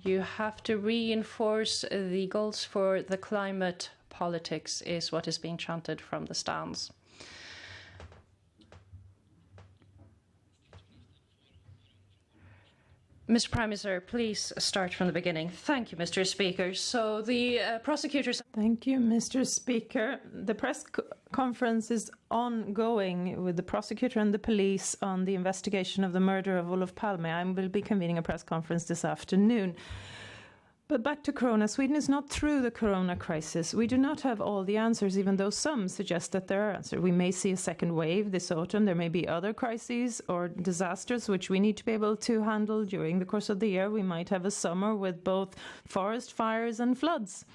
Speaker 7: You have to reinforce the goals for the climate politics is what is being chanted from the stands. Mr. Prime Minister, please start from the beginning. Thank you, Mr. Speaker. So the prosecutors...
Speaker 6: Thank you, Mr. Speaker. The press conference is ongoing with the prosecutor and the police on the investigation of the murder of Olof Palme. I will be convening a press conference this afternoon. But back to Corona. Sweden is not through the Corona crisis. We do not have all the answers, even though some suggest that there are answers. We may see a second wave this autumn. There may be other crises or disasters which we need to be able to handle during the course of the year. We might have a summer with both forest fires and floods.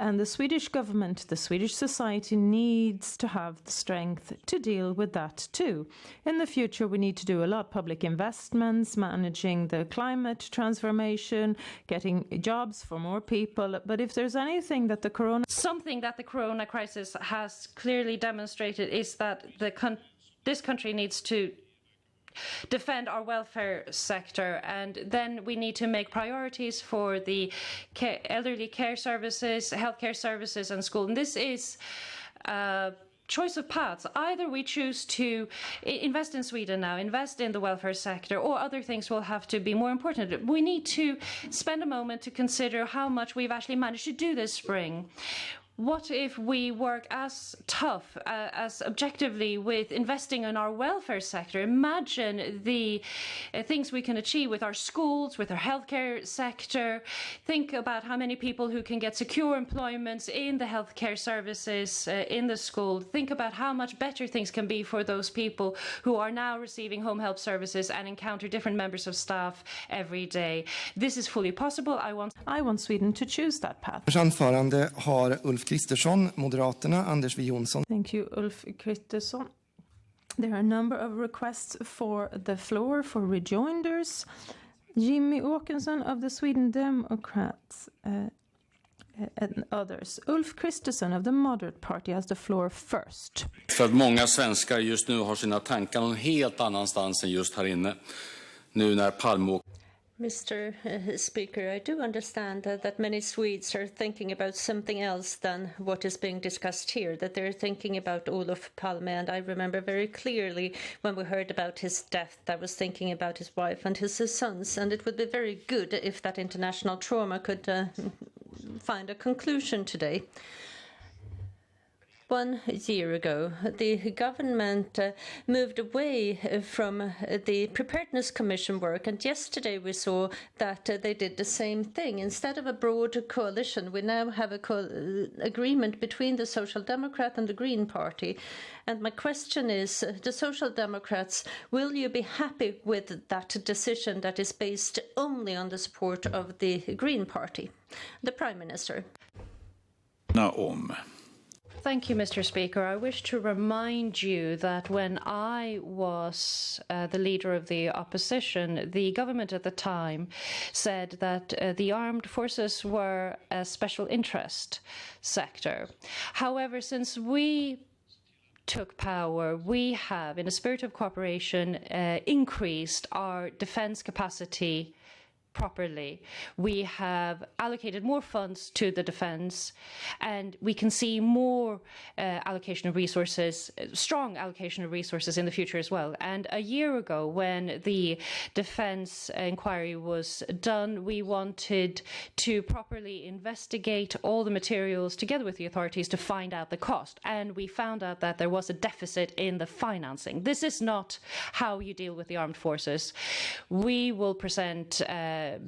Speaker 6: And the Swedish government, the Swedish society needs to have the strength to deal with that too. In the future, we need to do a lot: public investments, managing the climate transformation, getting jobs for more people. But if there's anything that the corona...
Speaker 7: Something that the corona crisis has clearly demonstrated is that this country needs to defend our welfare sector, and then we need to make priorities for the elderly care services, healthcare services and school. And this is a choice of paths. Either we choose to invest in Sweden now, invest in the welfare sector, or other things will have to be more important. We need to spend a moment to consider how much we've actually managed to do this spring. What if we work as tough, as objectively with investing in our welfare sector? Imagine the things we can achieve with our schools, with our healthcare sector. Think about how many people who can get secure employments in the healthcare services, in the school. Think about how much better things can be for those people who are now receiving home help services and encounter different members of staff every day. This is fully possible.
Speaker 6: I want Sweden to choose that path.
Speaker 8: Anförande har Ulf Kristersson, Moderaterna, Anders W. Jonsson.
Speaker 6: Thank you, Ulf Kristersson. There are a number of requests for the floor for rejoinders. Jimmy Åkesson of the Sweden Democrats and others. Ulf Kristersson of the Moderate Party has the floor first.
Speaker 10: För att många svenskar just nu har sina tankar någon helt annanstans än just här inne. Nu när Palme...
Speaker 4: Mr. Speaker, I do understand that many Swedes are thinking about something else than what is being discussed here, that they're thinking about Olof Palme. And I remember very clearly when we heard about his death, I was thinking about his wife and his sons. And it would be very good if that international trauma could find a conclusion today. 1 year ago, the government moved away from the Preparedness Commission work, and yesterday we saw that they did the same thing. Instead of a broad coalition, we now have an agreement between the Social Democrat and the Green Party. And my question is, the Social Democrats, will you be happy with that decision that is based only on the support of the Green Party? The Prime Minister.
Speaker 7: Thank you, Mr. Speaker. I wish to remind you that when I was the leader of the opposition, the government at the time said that the armed forces were a special interest sector. However, since we took power, we have, in a spirit of cooperation, increased our defence capacity properly. We have allocated more funds to the defence, and we can see more allocation of resources, strong allocation of resources in the future as well. And a year ago, when the defence inquiry was done, we wanted to properly investigate all the materials together with the authorities to find out the cost. And we found out that there was a deficit in the financing. This is not how you deal with the armed forces. We will present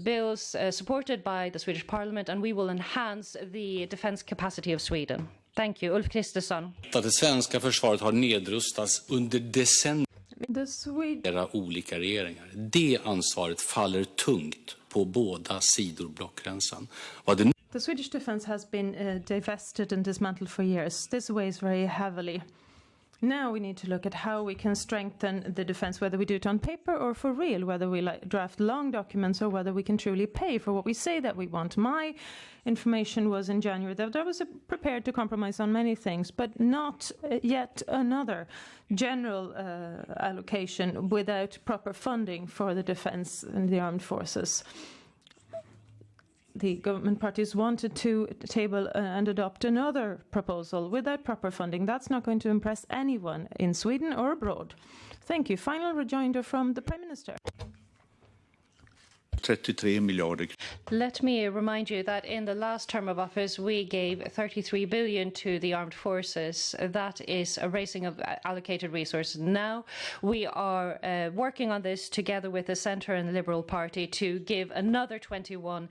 Speaker 7: bills supported by the Swedish Parliament, and we will enhance the defence capacity of Sweden. Thank you. Ulf Kristersson.
Speaker 10: Det svenska försvaret har nedrustats under decennier av olika regeringar. Det ansvaret faller tungt på båda sidor blockgränsen.
Speaker 6: The Swedish defence has been divested and dismantled for years. This weighs very heavily. Now we need to look at how we can strengthen the defence, whether we do it on paper or for real, whether we draft long documents or whether we can truly pay for what we say that we want. My information was in January that I was prepared to compromise on many things, but not yet another general allocation without proper funding for the defence and the armed forces. the government parties wanted to table and adopt another proposal without proper funding. That's not going to impress anyone in Sweden or abroad. Thank you. Final rejoinder from the Prime Minister.
Speaker 5: 33 miljarder.
Speaker 7: Let me remind you that in the last term of office, we gave 33 billion to the armed forces. That is a raising of allocated resources. Now we are working on this together with the Centre and the Liberal Party to give another 21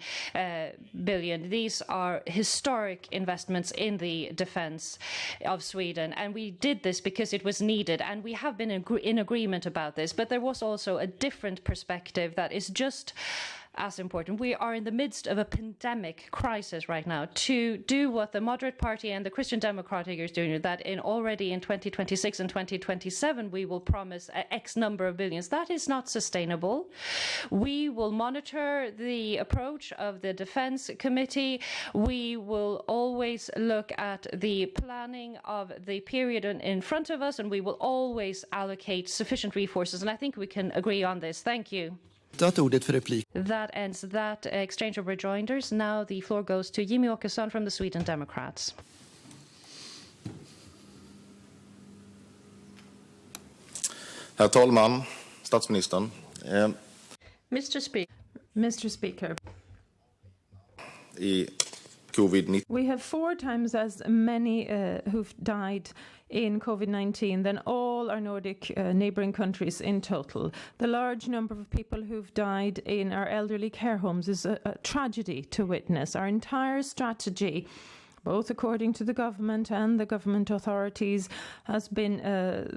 Speaker 7: billion. These are historic investments in the defence of Sweden. And we did this because it was needed. And we have been in agreement about this. But there was also a different perspective that is just as important. We are in the midst of a pandemic crisis right now. To do what the Moderate Party and the Christian Democratic is doing, that already in 2026 and 2027 we will promise X number of billions, that is not sustainable. We will monitor the approach of the Defence Committee. We will always look at the planning of the period in front of us, and we will always allocate sufficient resources. And I think we can agree on this. Thank you. That ends that exchange of rejoinders. Now the floor goes to Jimmy Åkesson from the Sweden Democrats.
Speaker 11: Herr talman, statsministern.
Speaker 6: Mr. Speaker.
Speaker 11: I COVID-19.
Speaker 6: We have 4 times as many who've died in COVID-19 than all our Nordic neighbouring countries in total. The large number of people who've died in our elderly care homes is a tragedy to witness. Our entire strategy, both according to the government and the government authorities, has been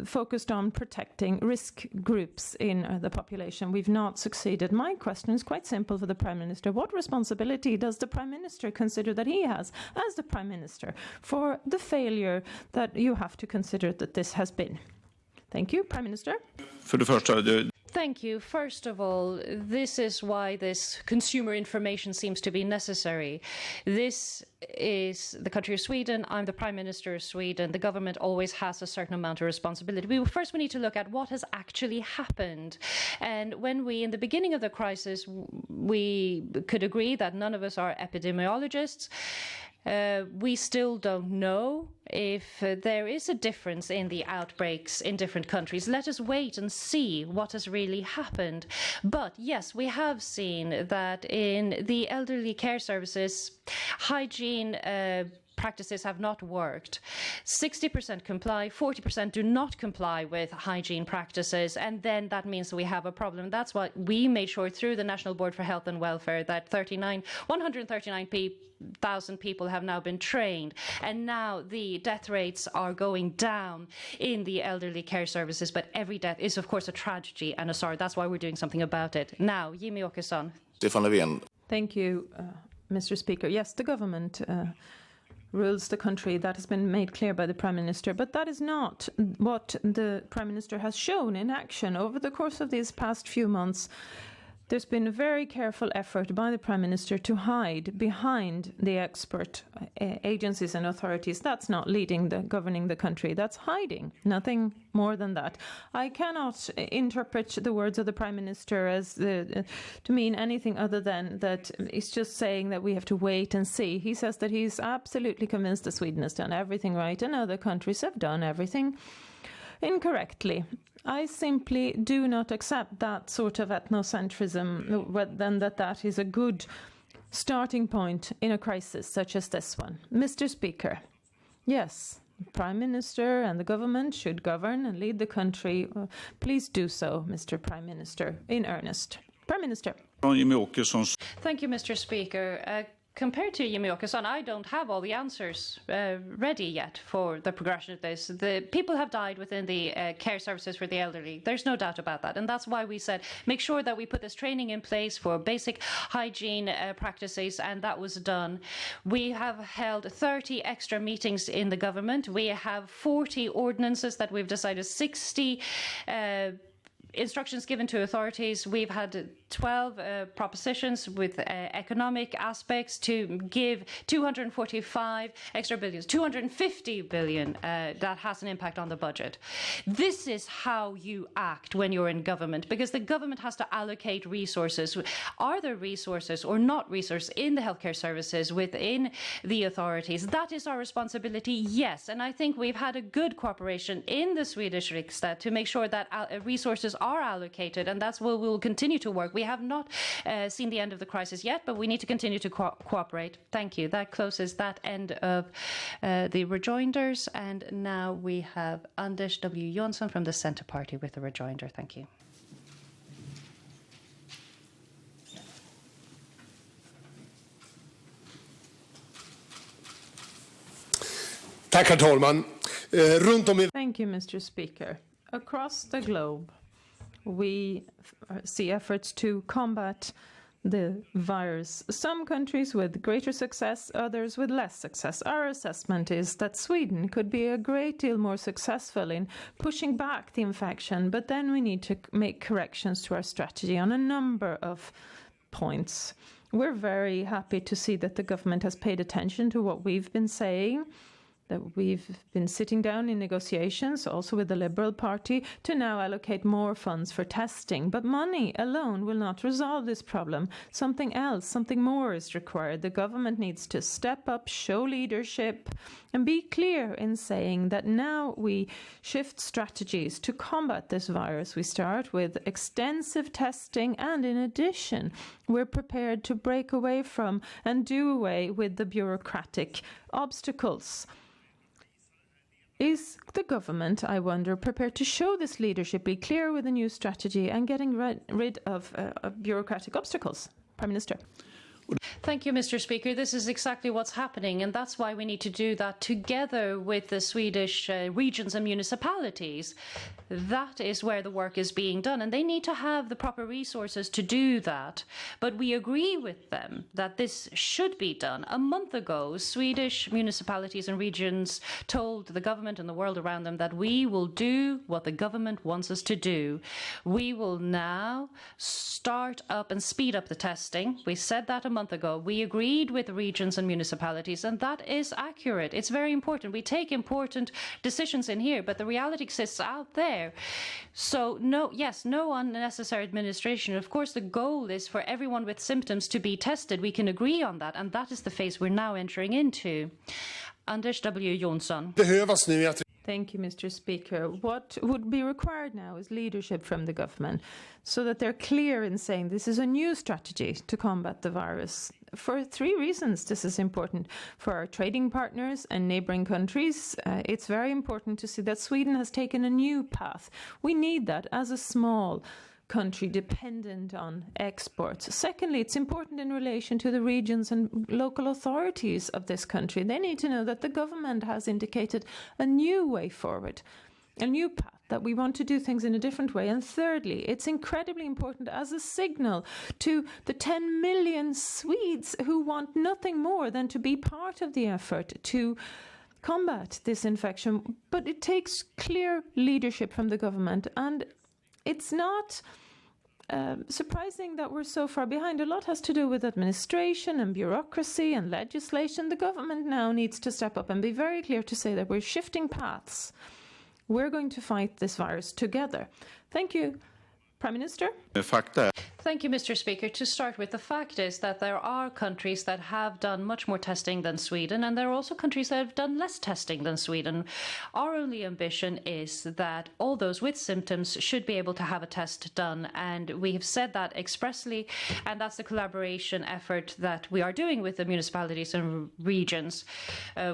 Speaker 6: focused on protecting risk groups in the population. We've not succeeded. My question is quite simple for the Prime Minister. What responsibility does the Prime Minister consider that he has as the Prime Minister for the failure that you have to consider that this has been? Thank you, Prime Minister.
Speaker 7: Thank you. First of all, this is why this consumer information seems to be necessary. This is the country of Sweden. I'm the Prime Minister of Sweden. The government always has a certain amount of responsibility. First, we need to look at what has actually happened. And when in the beginning of the crisis, we could agree that none of us are epidemiologists. We still don't know if there is a difference in the outbreaks in different countries. Let us wait and see what has really happened. But yes, we have seen that in the elderly care services, hygiene practices have not worked. 60% comply, 40% do not comply with hygiene practices, and then that means we have a problem. That's what we made sure through the National Board for Health and Welfare, that 139,000 people have now been trained, and now the death rates are going down in the elderly care services, but every death is of course a tragedy and a sorrow. That's why we're doing something about it. Now, Jimmy Åkesson.
Speaker 6: Thank you, Mr. Speaker. Yes, the government rules the country. That has been made clear by the Prime Minister. But that is not what the Prime Minister has shown in action. Over the course of these past few months, there's been a very careful effort by the Prime Minister to hide behind the expert agencies and authorities. That's not governing the country. That's hiding. Nothing more than that. I cannot interpret the words of the Prime Minister as to mean anything other than that he's just saying that we have to wait and see. He says that he's absolutely convinced that Sweden has done everything right and other countries have done everything incorrectly. I simply do not accept that sort of ethnocentrism, then that is a good starting point in a crisis such as this one. Mr. Speaker, yes, the Prime Minister and the government should govern and lead the country. Please do so, Mr. Prime Minister, in earnest. Prime Minister.
Speaker 7: Thank you, Mr. Speaker. Compared to Jimmy Åkesson, I don't have all the answers ready yet for the progression of this. The people have died within the care services for the elderly. There's no doubt about that. And that's why we said, make sure that we put this training in place for basic hygiene practices, and that was done. We have held 30 extra meetings in the government. We have 40 ordinances that we've decided, 60 instructions given to authorities. We've had 12 propositions with economic aspects to give 245 extra billions, 250 billion that has an impact on the budget. This is how you act when you're in government, because the government has to allocate resources. Are there resources or not resources in the healthcare services within the authorities? That is our responsibility, yes. And I think we've had a good cooperation in the Swedish Riksdag to make sure that resources are allocated, and that's where we will continue to work. We have not seen the end of the crisis yet, but we need to continue to cooperate. Thank you. That closes that end of the rejoinders, and now we have Anders W. Jonsson from the Centre Party with the rejoinder. Thank you.
Speaker 6: Thank you, Mr. Speaker. Across the globe, we see efforts to combat the virus. Some countries with greater success, others with less success. Our assessment is that Sweden could be a great deal more successful in pushing back the infection, but then we need to make corrections to our strategy on a number of points. We're very happy to see that the government has paid attention to what we've been saying, that we've been sitting down in negotiations, also with the Liberal Party, to now allocate more funds for testing. But money alone will not resolve this problem. Something else, something more is required. The government needs to step up, show leadership, and be clear in saying that now we shift strategies to combat this virus. We start with extensive testing, and in addition, we're prepared to break away from and do away with the bureaucratic obstacles. Is the government, I wonder, prepared to show this leadership, be clear with a new strategy and getting rid of bureaucratic obstacles? Prime Minister.
Speaker 7: Thank you, Mr. Speaker. This is exactly what's happening, and that's why we need to do that together with the Swedish regions and municipalities. That is where the work is being done, and they need to have the proper resources to do that. But we agree with them that this should be done. A month ago, Swedish municipalities and regions told the government and the world around them that we will do what the government wants us to do. We will now start up and speed up the testing. We said that a month ago. We agreed with the regions and municipalities, and that is accurate. It's very important. We take important decisions in here, but the reality exists out there. So no unnecessary administration. Of course, the goal is for everyone with symptoms to be tested. We can agree on that, and that is the phase we're now entering into. Anders W. Jonsson.
Speaker 6: Thank you, Mr. Speaker. What would be required now is leadership from the government so that they're clear in saying this is a new strategy to combat the virus. For three reasons this is important. For our trading partners and neighbouring countries, it's very important to see that Sweden has taken a new path. We need that as a small country dependent on exports. Secondly, it's important in relation to the regions and local authorities of this country. They need to know that the government has indicated a new way forward, a new path, that we want to do things in a different way. And thirdly, it's incredibly important as a signal to the 10 million Swedes who want nothing more than to be part of the effort to combat this infection. But it takes clear leadership from the government, and it's not surprising that we're so far behind. A lot has to do with administration and bureaucracy and legislation. The government now needs to step up and be very clear to say that we're shifting paths. We're going to fight this virus together. Thank you, Prime Minister.
Speaker 7: Thank you, Mr. Speaker. To start with, the fact is that there are countries that have done much more testing than Sweden, and there are also countries that have done less testing than Sweden. Our only ambition is that all those with symptoms should be able to have a test done, and we have said that expressly, and that's the collaboration effort that we are doing with the municipalities and regions.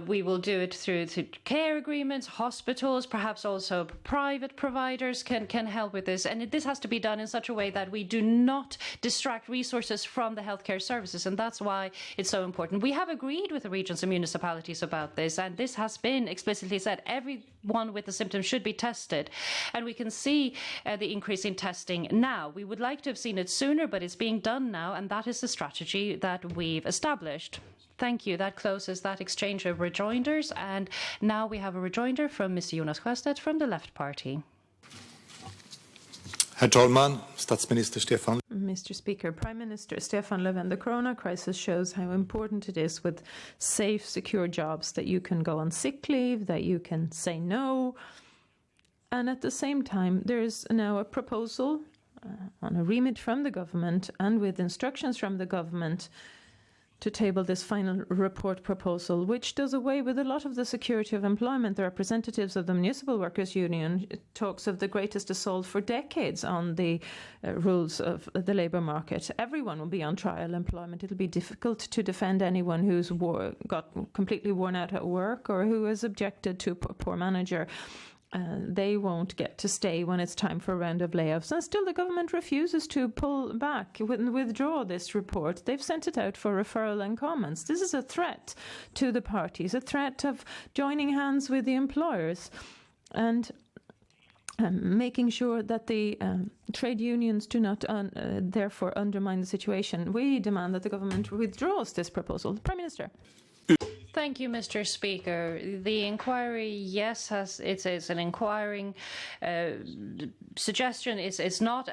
Speaker 7: We will do it through care agreements, hospitals, perhaps also private providers can help with this, and this has to be done in such a way that we do not distract resources from the healthcare services, and that's why it's so important. We have agreed with the regions and municipalities about this, and this has been explicitly said. Everyone with the symptoms should be tested, and we can see the increase in testing now. We would like to have seen it sooner, but it's being done now, and that is the strategy that we've established. Thank you. That closes that exchange of rejoinders, and now we have a rejoinder from Mr. Jonas Sjöstedt from the Left Party.
Speaker 3: Herr talman, statsminister Stefan.
Speaker 6: Mr. Speaker, Prime Minister Stefan Löfven, the corona crisis shows how important it is with safe, secure jobs, that you can go on sick leave, that you can say no. And at the same time, there is now a proposal on a remit from the government and with instructions from the government to table this final report proposal, which does away with a lot of the security of employment. The representatives of the Municipal Workers Union talks of the greatest assault for decades on the rules of the labour market. Everyone will be on trial employment. It'll be difficult to defend anyone who's got completely worn out at work or who has objected to a poor manager. They won't get to stay when it's time for a round of layoffs. And still the government refuses to pull back and withdraw this report. They've sent it out for referral and comments. This is a threat to the parties, a threat of joining hands with the employers and making sure that the trade unions do not therefore undermine the situation. We demand that the government withdraws this proposal. Prime Minister.
Speaker 7: Thank you, Mr. Speaker. The inquiry, yes, it's an inquiring suggestion. It's not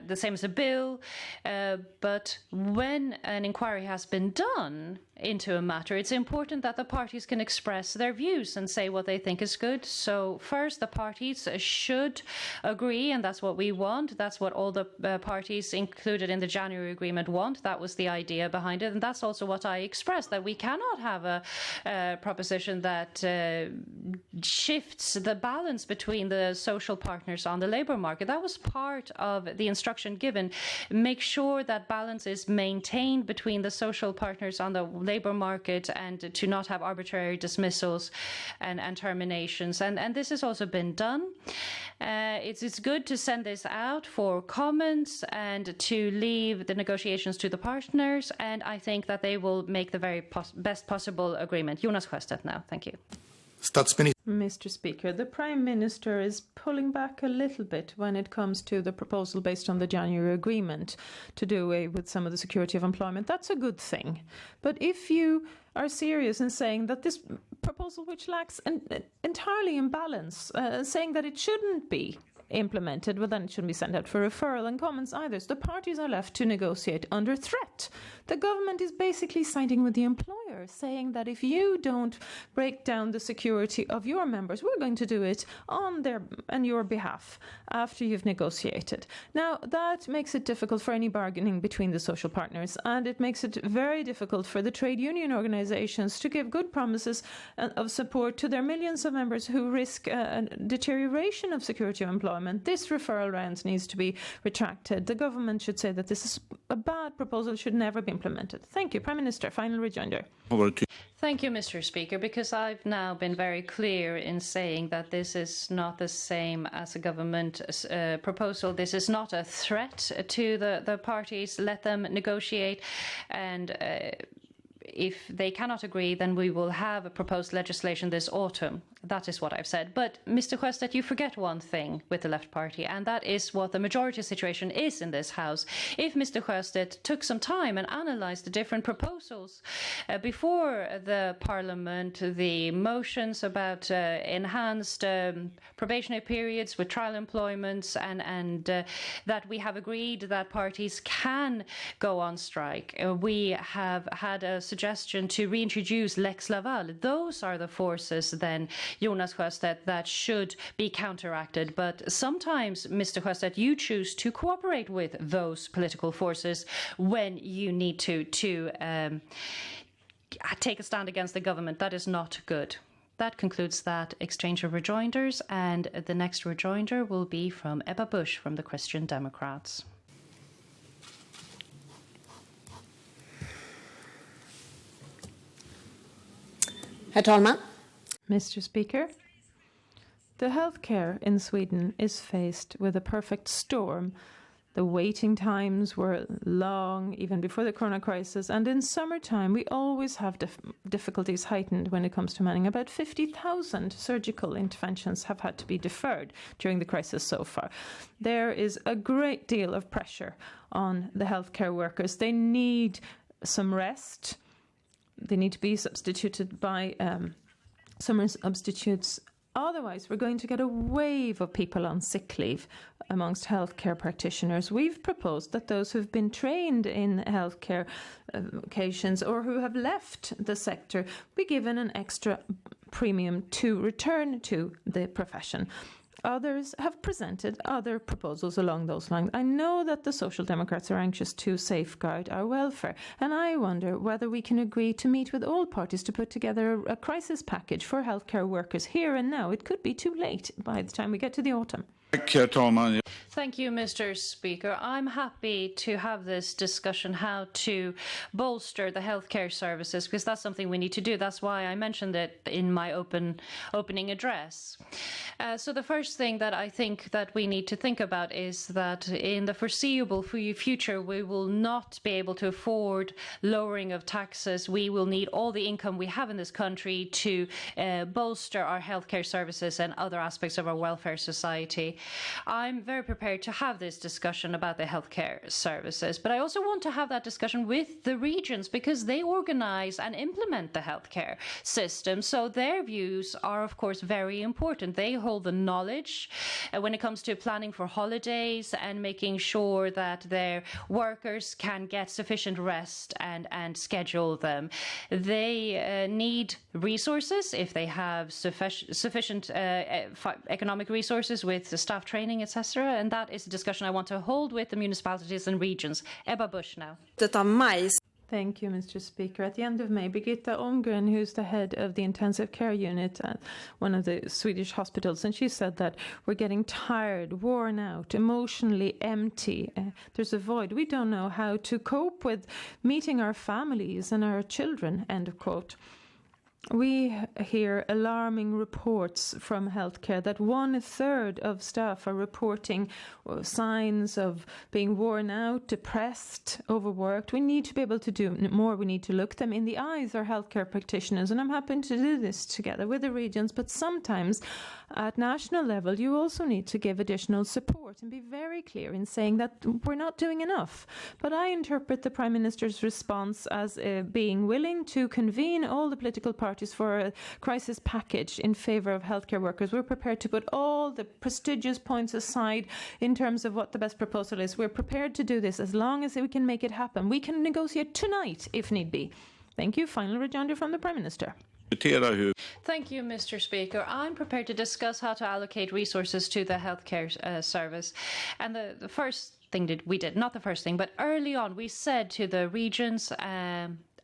Speaker 7: the same as a bill, but when an inquiry has been done into a matter, it's important that the parties can express their views and say what they think is good. So first, the parties should agree, and that's what we want. That's what all the parties included in the January agreement want. That was the idea behind it, and that's also what I expressed, that we cannot have a proposition that shifts the balance between the social partners on the labour market. That was part of the instruction given. Make sure that balance is maintained between the social partners on the labour market and to not have arbitrary dismissals and terminations. And this has also been done. It's good to send this out for comments and to leave the negotiations to the partners, and I think that they will make the very best possible agreement. Jonas Sjöstedt now. Thank you.
Speaker 6: Mr. Speaker, the Prime Minister is pulling back a little bit when it comes to the proposal based on the January agreement to do away with some of the security of employment. That's a good thing. But if you are serious in saying that this proposal, which lacks entirely in balance, saying that it shouldn't be implemented, well, then it shouldn't be sent out for referral and comments either. So the parties are left to negotiate under threat. The government is basically siding with the employer, saying that if you don't break down the security of your members, we're going to do it on your behalf after you've negotiated. Now, that makes it difficult for any bargaining between the social partners, and it makes it very difficult for the trade union organizations to give good promises of support to their millions of members who risk a deterioration of security of employment. This referral round needs to be retracted. The government should say that this is a bad proposal, should never be implemented. Thank you. Prime Minister, final rejoinder.
Speaker 7: Thank you, Mr. Speaker, because I've now been very clear in saying that this is not the same as a government proposal. This is not a threat to the parties. Let them negotiate, and if they cannot agree, then we will have a proposed legislation this autumn. That is what I've said. But, Mr. Sjöstedt, you forget one thing with the Left Party, and that is what the majority situation is in this House. If Mr. Sjöstedt took some time and analysed the different proposals before the Parliament, the motions about enhanced probationary periods with trial employments, and that we have agreed that parties can go on strike. We have had a suggestion to reintroduce Lex Laval. Those are the forces then, Jonas Sjöstedt, that should be counteracted. But sometimes, Mr. Sjöstedt, you choose to cooperate with those political forces when you need to take a stand against the government. That is not good. That concludes that exchange of rejoinders, and the next rejoinder will be from Ebba Busch from the Christian Democrats.
Speaker 9: Herr talman.
Speaker 6: Mr. Speaker, the healthcare in Sweden is faced with a perfect storm. The waiting times were long, even before the corona crisis, and in summertime we always have difficulties heightened when it comes to manning. About 50,000 surgical interventions have had to be deferred during the crisis so far. There is a great deal of pressure on the healthcare workers. They need some rest. They need to be substituted by summer substitutes Otherwise, we're going to get a wave of people on sick leave amongst healthcare practitioners. We've proposed that those who've been trained in healthcare vocations or who have left the sector be given an extra premium to return to the profession. Others have presented other proposals along those lines. I know that the Social Democrats are anxious to safeguard our welfare, and I wonder whether we can agree to meet with all parties to put together a crisis package for healthcare workers here and now. It could be too late by the time we get to the autumn.
Speaker 7: Thank you, Mr. Speaker. I'm happy to have this discussion how to bolster the healthcare services, because that's something we need to do. That's why I mentioned it in my opening address. So the first thing that I think that we need to think about is that in the foreseeable future, we will not be able to afford lowering of taxes. We will need all the income we have in this country to bolster our healthcare services and other aspects of our welfare society. I'm very prepared to have this discussion about the healthcare services, but I also want to have that discussion with the regions because they organize and implement the healthcare system. So their views are, of course, very important. They hold the knowledge when it comes to planning for holidays and making sure that their workers can get sufficient rest and schedule them. They need resources if they have sufficient economic resources with the staff training, etc. And that is a discussion I want to hold with the municipalities and regions. Ebba Busch now.
Speaker 6: Thank you, Mr. Speaker. At the end of May, Birgitta Ånggren, who's the head of the intensive care unit at one of the Swedish hospitals, and she said that we're getting tired, worn out, emotionally empty. There's a void. We don't know how to cope with meeting our families and our children, end of quote. We hear alarming reports from healthcare that 1/3 of staff are reporting signs of being worn out, depressed, overworked. We need to be able to do more. We need to look them in the eyes, our healthcare practitioners, and I'm happy to do this together with the regions. But sometimes at national level, you also need to give additional support and be very clear in saying that we're not doing enough. But I interpret the Prime Minister's response as being willing to convene all the political parties for a crisis package in favor of healthcare workers. We're prepared to put all the prestigious points aside in terms of what the best proposal is. We're prepared to do this as long as we can make it happen. We can negotiate tonight if need be. Thank you. Final rejoinder from the Prime Minister.
Speaker 7: Thank you, Mr. Speaker. I'm prepared to discuss how to allocate resources to the healthcare service. And the first thing that we did, not the first thing, but early on, we said to the regions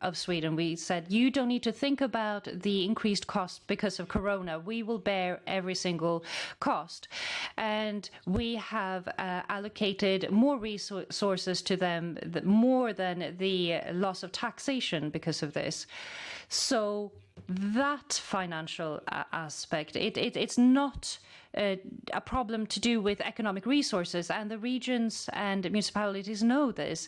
Speaker 7: of Sweden, we said, you don't need to think about the increased cost because of Corona. We will bear every single cost. And we have allocated more resources to them, more than the loss of taxation because of this. So that financial aspect, it's not a problem to do with economic resources, and the regions and municipalities know this.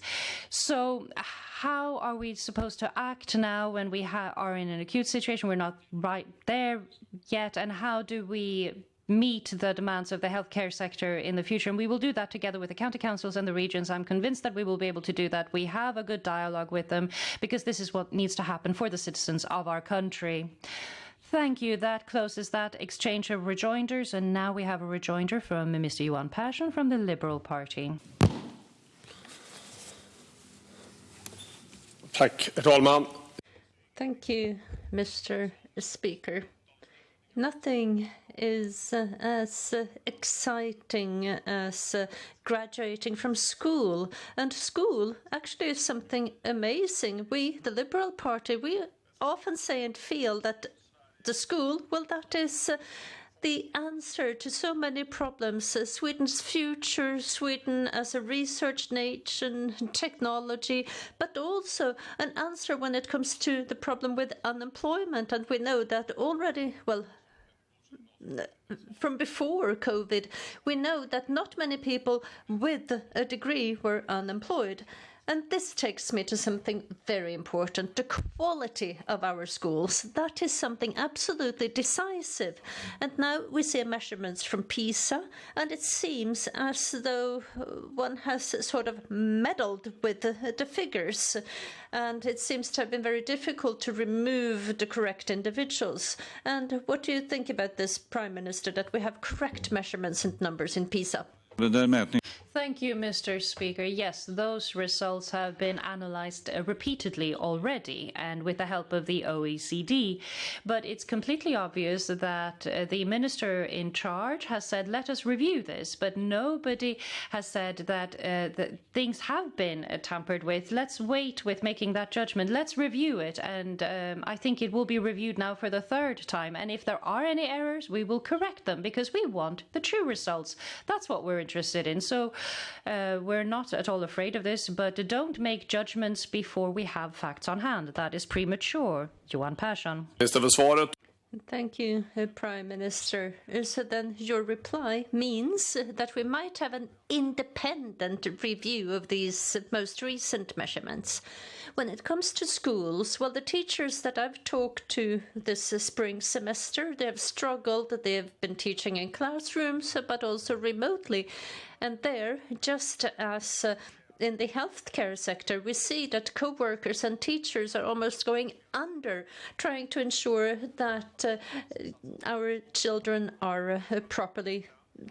Speaker 7: So how are we supposed to act now when we are in an acute situation? We're not right there yet. And how do we meet the demands of the healthcare sector in the future? And we will do that together with the county councils and the regions. I'm convinced that we will be able to do that. We have a good dialogue with them because this is what needs to happen for the citizens of our country. Thank you. That closes that exchange of rejoinders. And now we have a rejoinder from Mr. Johan Persson from the Liberal Party.
Speaker 12: Tack, herr talman.
Speaker 4: Thank you, Mr. Speaker. Nothing is as exciting as graduating from school. And school actually is something amazing. We, the Liberal Party, we often say and feel that the school, well, that is the answer to so many problems. Sweden's future, Sweden as a research nation, technology, but also an answer when it comes to the problem with unemployment. And we know that already, well, from before COVID, we know that not many people with a degree were unemployed. And this takes me to something very important, the quality of our schools. That is something absolutely decisive. And now we see measurements from PISA, and it seems as though one has sort of meddled with the figures. And it seems to have been very difficult to remove the correct individuals. And what do you think about this, Prime Minister, that we have correct measurements and numbers in PISA?
Speaker 7: Thank you, Mr. Speaker. Yes, those results have been analysed repeatedly already and with the help of the OECD. But it's completely obvious that the minister in charge has said, let us review this. But nobody has said that things have been tampered with. Let's wait with making that judgment. Let's review it. And I think it will be reviewed now for the third time. And if there are any errors, we will correct them because we want the true results. That's what we're interested in. So we're not at all afraid of this, but don't make judgments before we have facts on hand. That is premature. Johan Persson.
Speaker 4: Thank you, Prime Minister. So then your reply means that we might have an independent review of these most recent measurements. When it comes to schools, well, the teachers that I've talked to this spring semester, they have struggled. They have been teaching in classrooms, but also remotely. And there, just as in the healthcare sector, we see that co-workers and teachers are almost going under, trying to ensure that our children are properly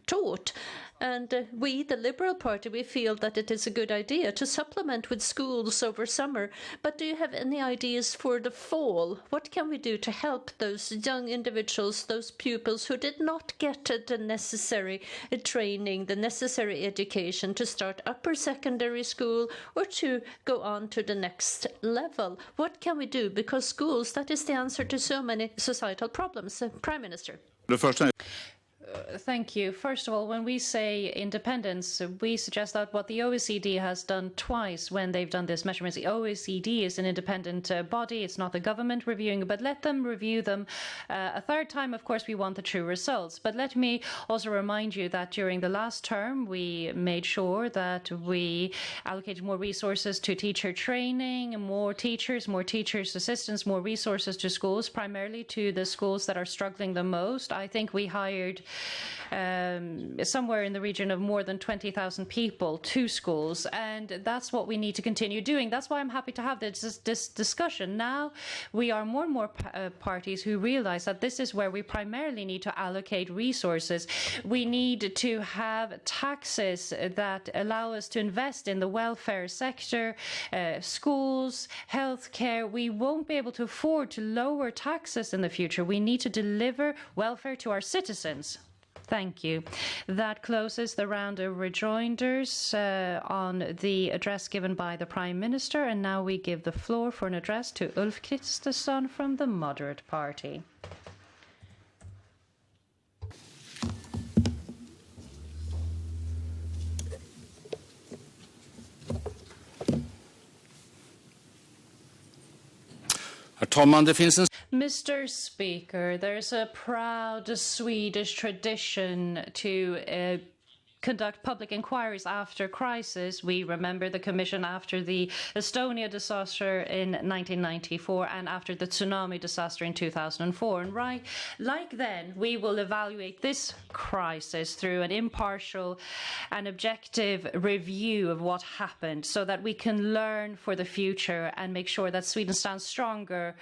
Speaker 4: taught. And we, the Liberal Party, we feel that it is a good idea to supplement with schools over summer. But do you have any ideas for the fall? What can we do to help those young individuals, those pupils who did not get the necessary training, the necessary education to start upper secondary school or to go on to the next level? What can we do? Because schools, that is the answer to so many societal problems. Prime Minister.
Speaker 7: Thank you. First of all, when we say independence, we suggest that what the OECD has done twice when they've done this measurements. The OECD is an independent body. It's not the government reviewing, but let them review them a third time. Of course, we want the true results. But let me also remind you that during the last term, we made sure that we allocated more resources to teacher training, more teachers assistants, more resources to schools, primarily to the schools that are struggling the most. I think we hired somewhere in the region of more than 20,000 people to schools, and that's what we need to continue doing. That's why I'm happy to have this discussion. Now we are more and more parties who realize that this is where we primarily need to allocate resources. We need to have taxes that allow us to invest in the welfare sector, schools, healthcare. We won't be able to afford to lower taxes in the future. We need to deliver welfare to our citizens. Thank you. That closes the round of rejoinders on the address given by the Prime Minister. And now we give the floor for an address to Ulf Kristersson from the Moderate Party. Mr. Speaker, there's a proud Swedish tradition to conduct public inquiries after crisis. We remember the Commission after the Estonia disaster in 1994 and after the tsunami disaster in 2004. And right, like then, we will evaluate this crisis through an impartial and objective review of what happened so that we can learn for the future and make sure that Sweden stands stronger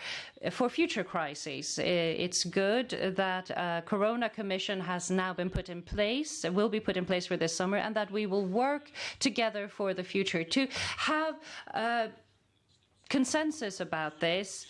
Speaker 7: for future crises. It's good that a Corona Commission has now been put in place, will be put in place for this summer, and that we will work together for the future to have a consensus about this.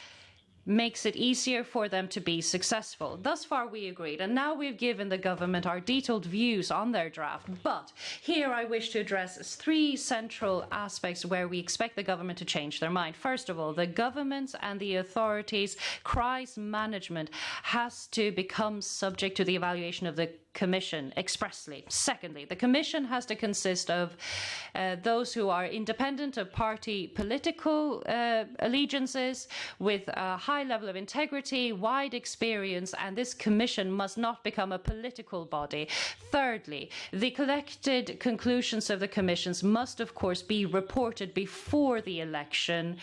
Speaker 7: Makes it easier for them to be successful. Thus far we agreed, and now we've given the government our detailed views on their draft. But here I wish to address three central aspects where we expect the government to change their mind. First of all, the governments and the authorities' crisis management has to become subject to the evaluation of the Commission expressly. Secondly, the Commission has to consist of those who are independent of party political allegiances, with a high level of integrity, wide experience, and this Commission must not become a political body. Thirdly, the collected conclusions of the Commissions must, of course, be reported before the election.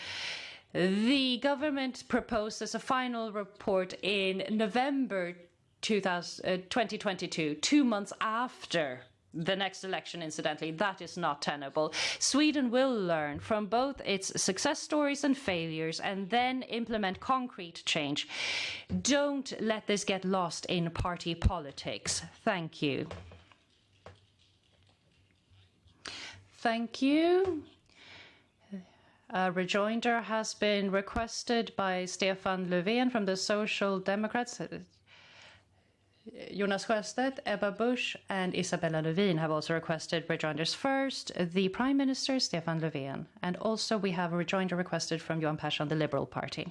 Speaker 7: The government proposes a final report in November 2022, 2 months after the next election, incidentally. That is not tenable. Sweden will learn from both its success stories and failures and then implement concrete change. Don't let this get lost in party politics. Thank you. Thank you. A rejoinder has been requested by Stefan Löfven from the Social Democrats. Jonas Sjöstedt, Ebba Busch and Isabella Lövin have also requested rejoinders. First, the Prime Minister, Stefan Löfven. And also we have a rejoinder requested from Johan Persson, the Liberal Party.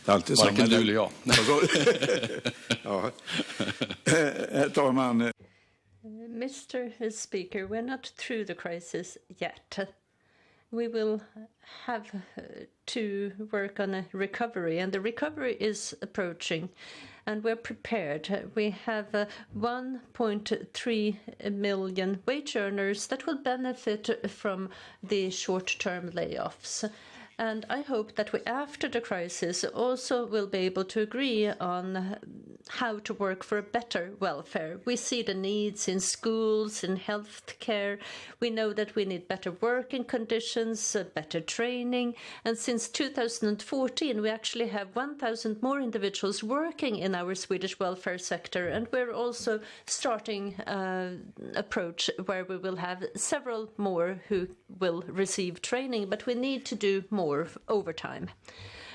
Speaker 5: Varken du eller jag. Ja. Herr talman.
Speaker 4: Mr. Speaker, we're not through the crisis yet. We will have to work on a recovery, and the recovery is approaching, and we're prepared. We have 1.3 million wage earners that will benefit from the short-term layoffs. And I hope that we, after the crisis, also will be able to agree on how to work for a better welfare. We see the needs in schools, in healthcare. We know that we need better working conditions, better training. And since 2014, we actually have 1,000 more individuals working in our Swedish welfare sector. And we're also starting an approach where we will have several more who will receive training, but we need to do more over time.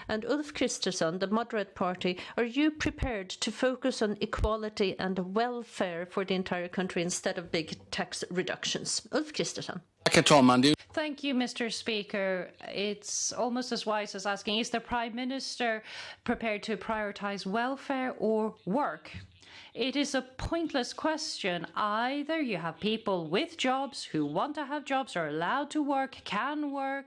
Speaker 4: And Ulf Kristersson, the Moderate Party, are you prepared to focus on equality and welfare for the entire country instead of big tax reductions? Ulf Kristersson.
Speaker 7: Thank you, Mr. Speaker. It's almost as wise as asking, is the Prime Minister prepared to prioritize welfare or work? It is a pointless question. Either you have people with jobs who want to have jobs, are allowed to work, can work,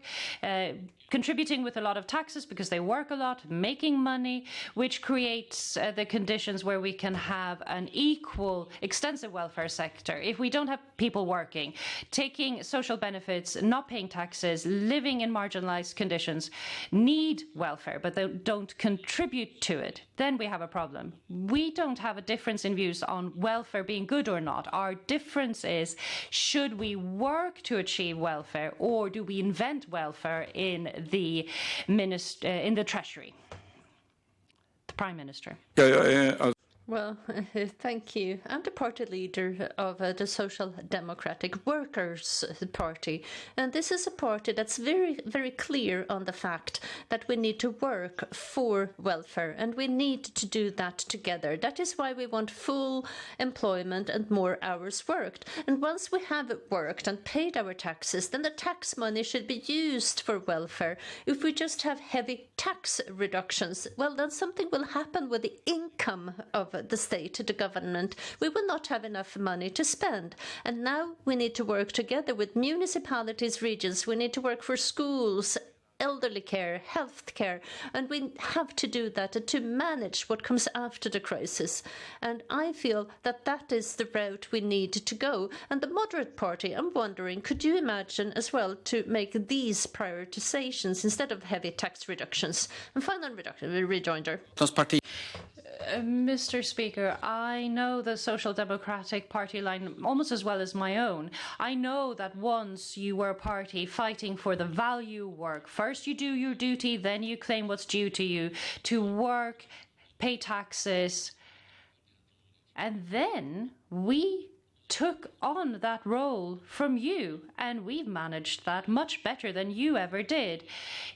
Speaker 7: contributing with a lot of taxes because they work a lot, making money, which creates the conditions where we can have an equal, extensive welfare sector. If we don't have people working, taking social benefits, not paying taxes, living in marginalized conditions, need welfare, but they don't contribute to it, then we have a problem. We don't have a difference in views on welfare being good or not. Our difference is, should we work to achieve welfare, or do we invent welfare in the Treasury? The Prime Minister.
Speaker 4: Well, thank you. I'm the party leader of the Social Democratic Workers' Party, and this is a party that's very, very clear on the fact that we need to work for welfare, and we need to do that together. That is why we want full employment and more hours worked. And once we have worked and paid our taxes, then the tax money should be used for welfare. If we just have heavy tax reductions, well, then something will happen with the income of the state, the government. We will not have enough money to spend. And now we need to work together with municipalities, regions. We need to work for schools, elderly care, health care, and we have to do that to manage what comes after the crisis. And I feel that that is the route we need to go. And the Moderate Party, I'm wondering, could you imagine as well to make these prioritizations instead of heavy tax reductions? And final rejoinder.
Speaker 7: Mr. Speaker, I know the Social Democratic Party line almost as well as my own. I know that once you were a party fighting for the value work, first you do your duty, then you claim what's due to you, to work, pay taxes, and then we took on that role from you, and we've managed that much better than you ever did.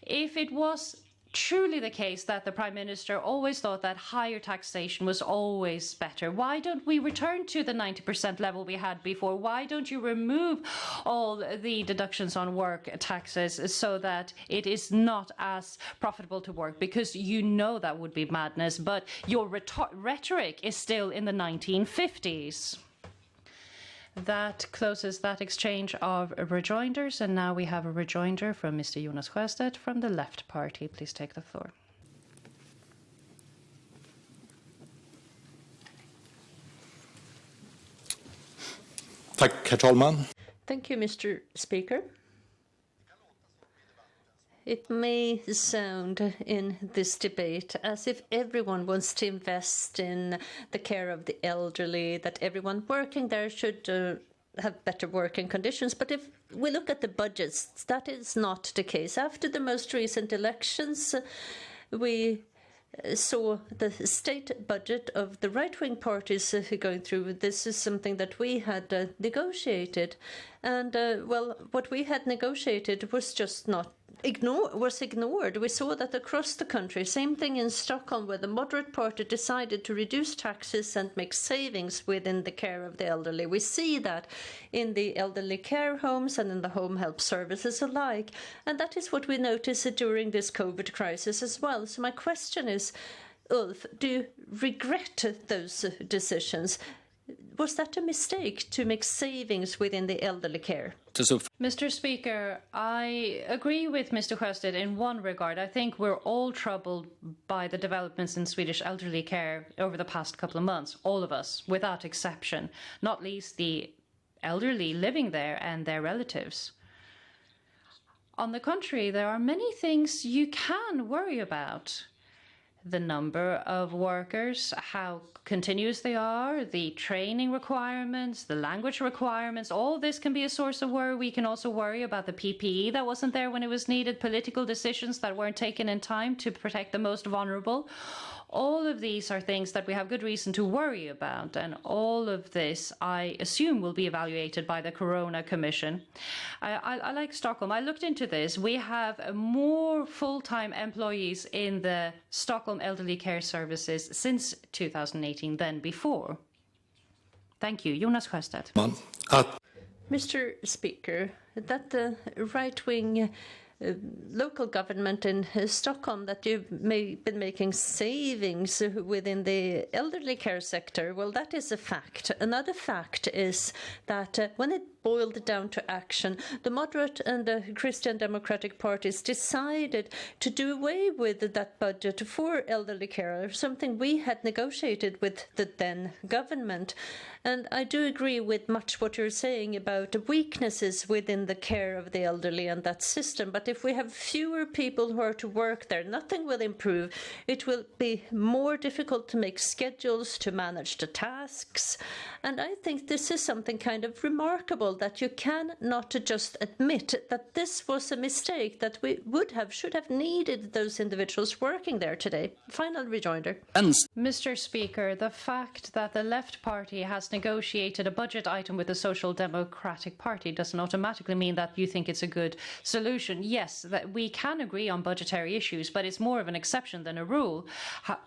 Speaker 7: If it was truly the case that the Prime Minister always thought that higher taxation was always better? Why don't we return to the 90% level we had before? Why don't you remove all the deductions on work taxes so that it is not as profitable to work? Because you know that would be madness, but your rhetoric is still in the 1950s. That closes that exchange of rejoinders, and now we have a rejoinder from Mr. Jonas Sjöstedt from the Left Party. Please take the floor.
Speaker 3: Tack, herr talman.
Speaker 4: Thank you, Mr. Speaker. It may sound in this debate as if everyone wants to invest in the care of the elderly, that everyone working there should have better working conditions. But if we look at the budgets, that is not the case. After the most recent elections, we saw the state budget of the right-wing parties going through. This is something that we had negotiated. And, well, what we had negotiated was just not ignored. We saw that across the country. Same thing in Stockholm, where the moderate party decided to reduce taxes and make savings within the care of the elderly. We see that in the elderly care homes and in the home help services alike. And that is what we notice during this COVID crisis as well. So my question is, Ulf, do you regret those decisions? Was that a mistake to make savings within the elderly care?
Speaker 7: Mr. Speaker, I agree with Mr. Sjöstedt in one regard. I think we're all troubled by the developments in Swedish elderly care over the past couple of months, all of us, without exception, not least the elderly living there and their relatives. On the contrary, there are many things you can worry about. The number of workers, how continuous they are, the training requirements, the language requirements, all this can be a source of worry. We can also worry about the PPE that wasn't there when it was needed, political decisions that weren't taken in time to protect the most vulnerable. All of these are things that we have good reason to worry about, and all of this, I assume, will be evaluated by the Corona Commission. I like Stockholm. I looked into this. We have more full-time employees in the Stockholm elderly care services since 2018 than before. Thank you. Jonas Sjöstedt.
Speaker 4: Mr. Speaker, that the right-wing local government in Stockholm, that you've been making savings within the elderly care sector, well, that is a fact. Another fact is that when it boiled down to action, the moderate and the Christian Democratic parties decided to do away with that budget for elderly care, something we had negotiated with the then government. And I do agree with much what you're saying about the weaknesses within the care of the elderly and that system. But if we have fewer people who are to work there, nothing will improve. It will be more difficult to make schedules, to manage the tasks. And I think this is something kind of remarkable, that you cannot just admit that this was a mistake, that we should have needed those individuals working there today. Final rejoinder.
Speaker 7: Mr. Speaker, the fact that the Left Party has negotiated a budget item with the Social Democratic Party doesn't automatically mean that you think it's a good solution. Yes, that we can agree on budgetary issues, but it's more of an exception than a rule.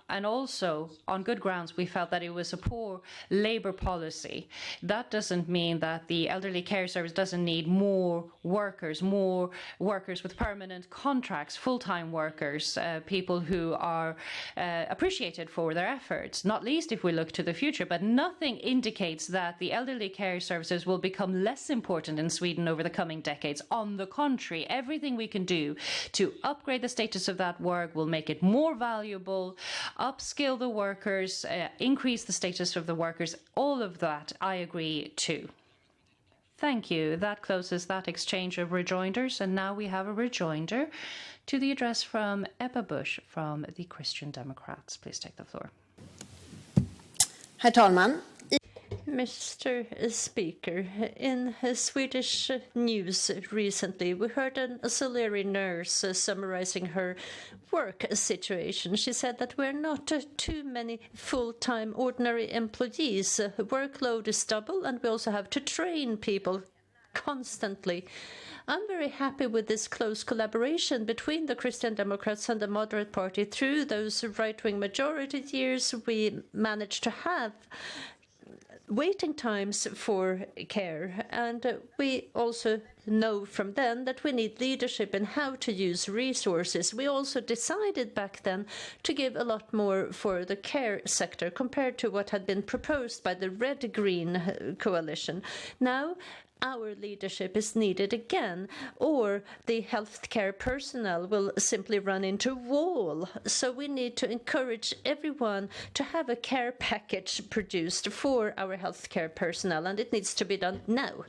Speaker 7: And also, on good grounds, we felt that it was a poor Labour policy. That doesn't mean that the elderly care service doesn't need more workers with permanent contracts, full-time workers, people who are appreciated for their efforts, not least if we look to the future. But nothing indicates that the elderly care services will become less important in Sweden over the coming decades. On the contrary, everything we can do to upgrade the status of that work will make it more valuable, upskill the workers, increase the status of the workers. All of that I agree to. Thank you. That closes that exchange of rejoinders, and now we have a rejoinder to the address from Ebba Busch from the Christian Democrats. Please take the floor.
Speaker 9: Herr talman.
Speaker 4: Mr. Speaker, in Swedish news recently, we heard an auxiliary nurse summarizing her work situation. She said that we're not too many full-time ordinary employees. Workload is double, and we also have to train people constantly. I'm very happy with this close collaboration between the Christian Democrats and the Moderate Party. Through those right-wing majority years, we managed to have waiting times for care, and we also know from then that we need leadership in how to use resources. We also decided back then to give a lot more for the care sector compared to what had been proposed by the Red-Green coalition. Now our leadership is needed again, or the healthcare personnel will simply run into a wall. So we need to encourage everyone to have a care package produced for our healthcare personnel, and it needs to be done now.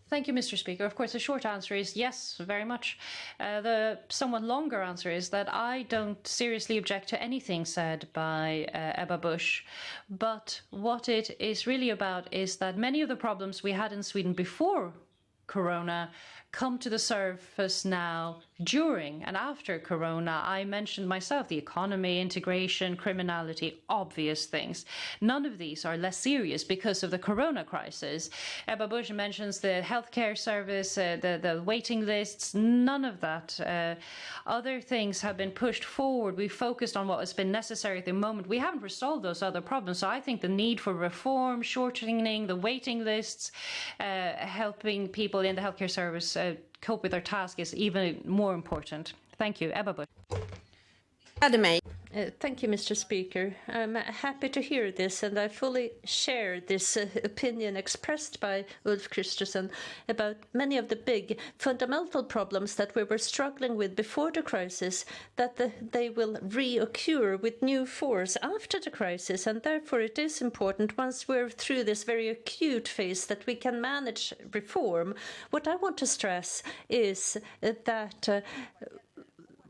Speaker 7: Thank you, Mr. Speaker. Of course, the short answer is yes, very much. The somewhat longer answer is that I don't seriously object to anything said by Ebba Busch. But what it is really about is that many of the problems we had in Sweden before Corona come to the surface now during and after Corona. I mentioned myself the economy, integration, criminality, obvious things. None of these are less serious because of the Corona crisis. Ebba Busch mentions the healthcare service, the waiting lists, none of that. Other things have been pushed forward. We focused on what has been necessary at the moment. We haven't resolved those other problems. So I think the need for reform, shortening the waiting lists, helping people in the healthcare service cope with their task is even more important. Thank you. Ebba Busch.
Speaker 4: Thank you, Mr. Speaker. I'm happy to hear this, and I fully share this opinion expressed by Ulf Kristersson about many of the big fundamental problems that we were struggling with before the crisis, that they will reoccur with new force after the crisis, and therefore it is important, once we're through this very acute phase, that we can manage reform. What I want to stress is that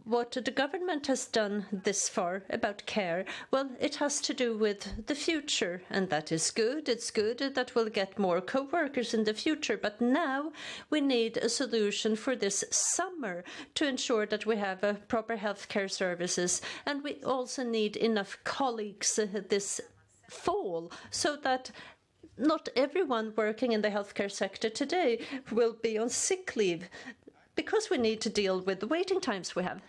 Speaker 4: what the government has done this far about care, well, it has to do with the future, and that is good. It's good that we'll get more co-workers in the future, but now we need a solution for this summer to ensure that we have proper healthcare services, and we also need enough colleagues this fall so that not everyone working in the healthcare sector today will be on sick leave, because we need to deal with the waiting times we have.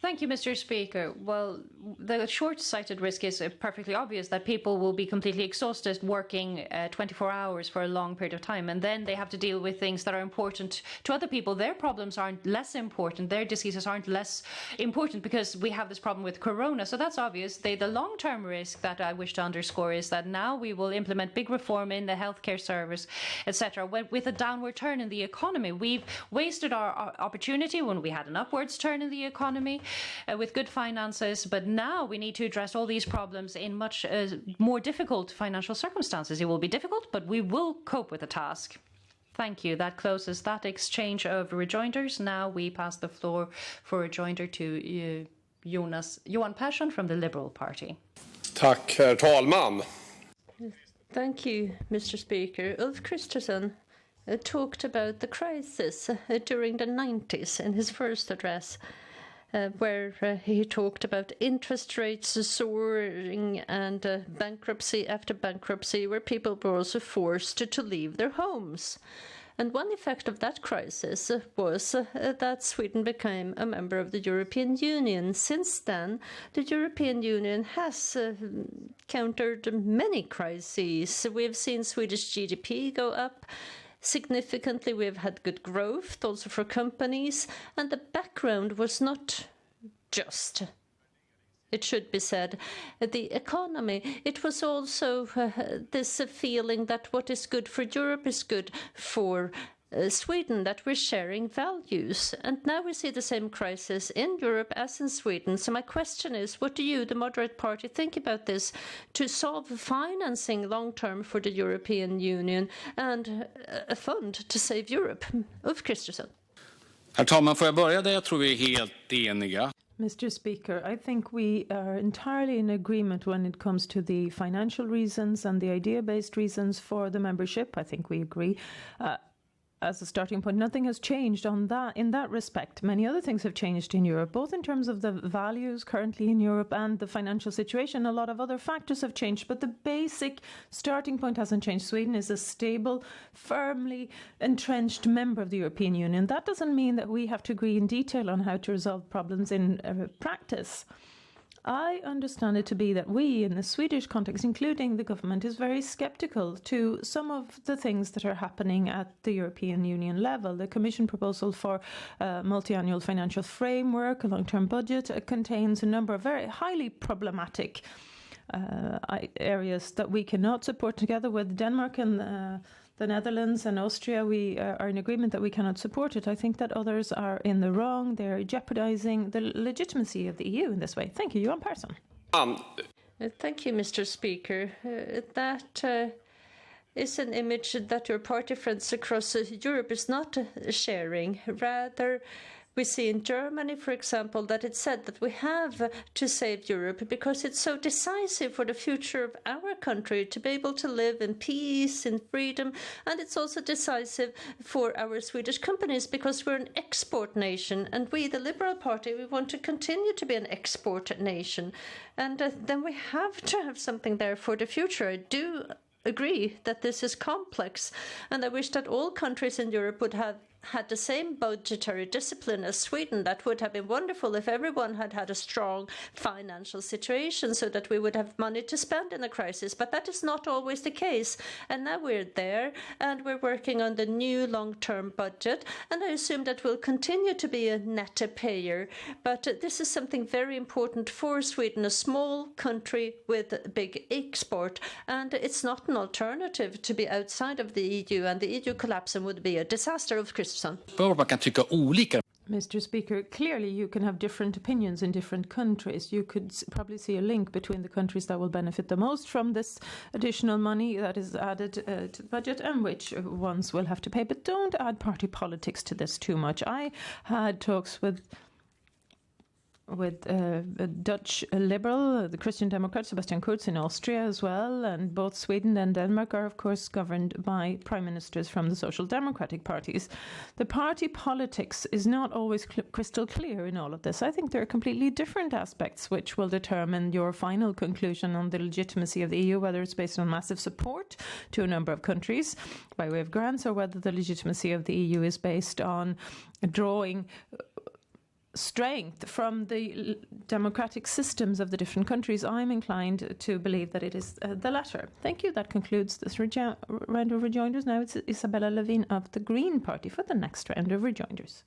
Speaker 7: Thank you, Mr. Speaker. Well, the short-sighted risk is perfectly obvious that people will be completely exhausted working 24 hours for a long period of time, and then they have to deal with things that are important to other people. Their problems aren't less important. Their diseases aren't less important because we have this problem with Corona. So that's obvious. The long-term risk that I wish to underscore is that now we will implement big reform in the healthcare service, etc., with a downward turn in the economy. We've wasted our opportunity when we had an upwards turn in the economy with good finances, but now we need to address all these problems in much more difficult financial circumstances. It will be difficult, but we will cope with the task. Thank you. That closes that exchange of rejoinders. Now we pass the floor for rejoinder to Johan Persson from the Liberal Party.
Speaker 12: Tack, herr talman.
Speaker 4: Thank you, Mr. Speaker. Ulf Kristersson talked about the crisis during the 90s in his first address, where he talked about interest rates soaring and bankruptcy after bankruptcy, where people were also forced to leave their homes. And one effect of that crisis was that Sweden became a member of the European Union. Since then, the European Union has countered many crises. We've seen Swedish GDP go up significantly. We've had good growth also for companies, and the background was not just, it should be said, the economy. It was also this feeling that what is good for Europe is good for Sweden, that we're sharing values. And now we see the same crisis in Europe as in Sweden. So my question is, what do you, the Moderate Party, think about this to solve financing long-term for the European Union and a fund to save Europe? Ulf Kristersson.
Speaker 10: Herr talman, får jag börja där jag tror vi är helt eniga.
Speaker 6: Mr. Speaker, I think we are entirely in agreement when it comes to the financial reasons and the idea-based reasons for the membership. I think we agree. as a starting point, nothing has changed on that in that respect. Many other things have changed in Europe, both in terms of the values currently in Europe and the financial situation. A lot of other factors have changed, but the basic starting point hasn't changed. Sweden is a stable, firmly entrenched member of the European Union. That doesn't mean that we have to agree in detail on how to resolve problems in practice. I understand it to be that we, in the Swedish context, including the government, is very sceptical to some of the things that are happening at the European Union level. The Commission proposal for a multi-annual financial framework, a long-term budget, contains a number of very highly problematic areas that we cannot support. Together with Denmark and the Netherlands and Austria, we are in agreement that we cannot support it. I think that others are in the wrong. They're jeopardizing the legitimacy of the EU in this way. Thank you, Johan Persson.
Speaker 4: Thank you, Mr. Speaker. That is an image that your party friends across Europe is not sharing. Rather, we see in Germany, for example, that it's said that we have to save Europe because it's so decisive for the future of our country to be able to live in peace, in freedom. And it's also decisive for our Swedish companies because we're an export nation. And we, the Liberal Party, we want to continue to be an export nation. And then we have to have something there for the future. I do agree that this is complex. And I wish that all countries in Europe would have had the same budgetary discipline as Sweden. That would have been wonderful if everyone had had a strong financial situation so that we would have money to spend in a crisis. But that is not always the case. And now we're there and we're working on the new long-term budget. And I assume that we'll continue to be a net payer. But this is something very important for Sweden, a small country with a big export. And it's not an alternative to be outside of the EU. And the EU collapsing would be a disaster of Christmas.
Speaker 6: Mr. Speaker, clearly you can have different opinions in different countries. You could probably see a link between the countries that will benefit the most from this additional money that is added to the budget and which ones will have to pay. But don't add party politics to this too much. I had talks with a Dutch liberal, the Christian Democrat, Sebastian Kurz in Austria as well, and both Sweden and Denmark are of course governed by prime ministers from the social democratic parties. The party politics is not always crystal clear in all of this. I think there are completely different aspects which will determine your final conclusion on the legitimacy of the EU, whether it's based on massive support to a number of countries by way of grants or whether the legitimacy of the EU is based on drawing strength from the democratic systems of the different countries. I'm inclined to believe that it is the latter. Thank you. That concludes this round of rejoinders. Now it's Isabella Lövin of the Green Party for the next round of rejoinders.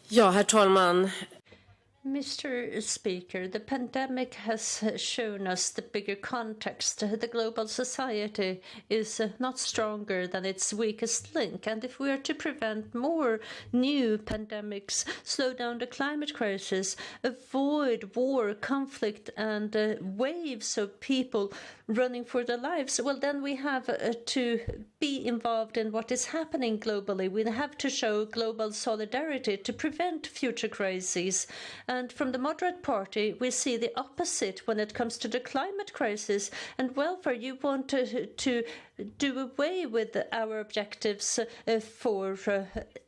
Speaker 9: Ja, herr talman.
Speaker 4: Mr. Speaker, the pandemic has shown us the bigger context. The global society is not stronger than its weakest link. And if we are to prevent more new pandemics, slow down the climate crisis, avoid war, conflict, and waves of people running for their lives, well, then we have to be involved in what is happening globally. We have to show global solidarity to prevent future crises. And from the moderate party, we see the opposite when it comes to the climate crisis and welfare. You want to do away with our objectives for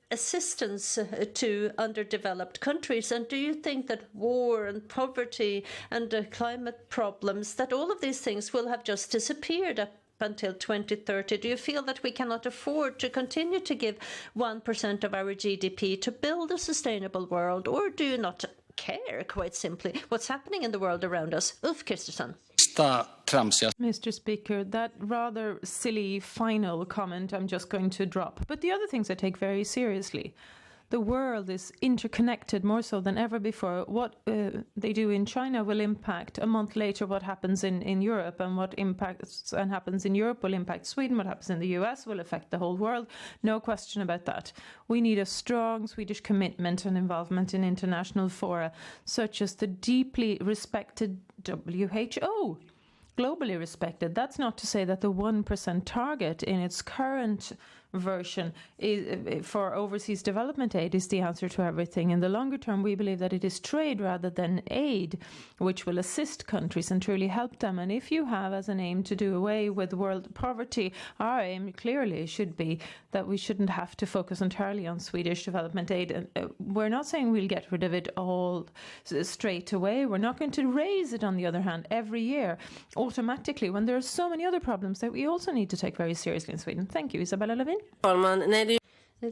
Speaker 4: assistance to underdeveloped countries. And do you think that war and poverty and climate problems, that all of these things will have just disappeared up until 2030? Do you feel that we cannot afford to continue to give 1% of our GDP to build a sustainable world? Or do you not care, quite simply, what's happening in the world around us? Ulf Kristersson.
Speaker 6: Mr. Speaker, that rather silly final comment I'm just going to drop. But the other things I take very seriously. The world is interconnected more so than ever before. What they do in China will impact a month later what happens in Europe, and what impacts and happens in Europe will impact Sweden. What happens in the US will affect the whole world. No question about that. We need a strong Swedish commitment and involvement in international fora, such as the deeply respected WHO. Globally respected. That's not to say that the 1% target in its current version for overseas development aid is the answer to everything. In the longer term, we believe that it is trade rather than aid which will assist countries and truly help them. And if you have as an aim to do away with world poverty, our aim clearly should be that we shouldn't have to focus entirely on Swedish development aid. We're not saying we'll get rid of it all straight away. We're not going to raise it, on the other hand, every year automatically when there are so many other problems that we also need to take very seriously in Sweden. Thank you, Isabella Lövin.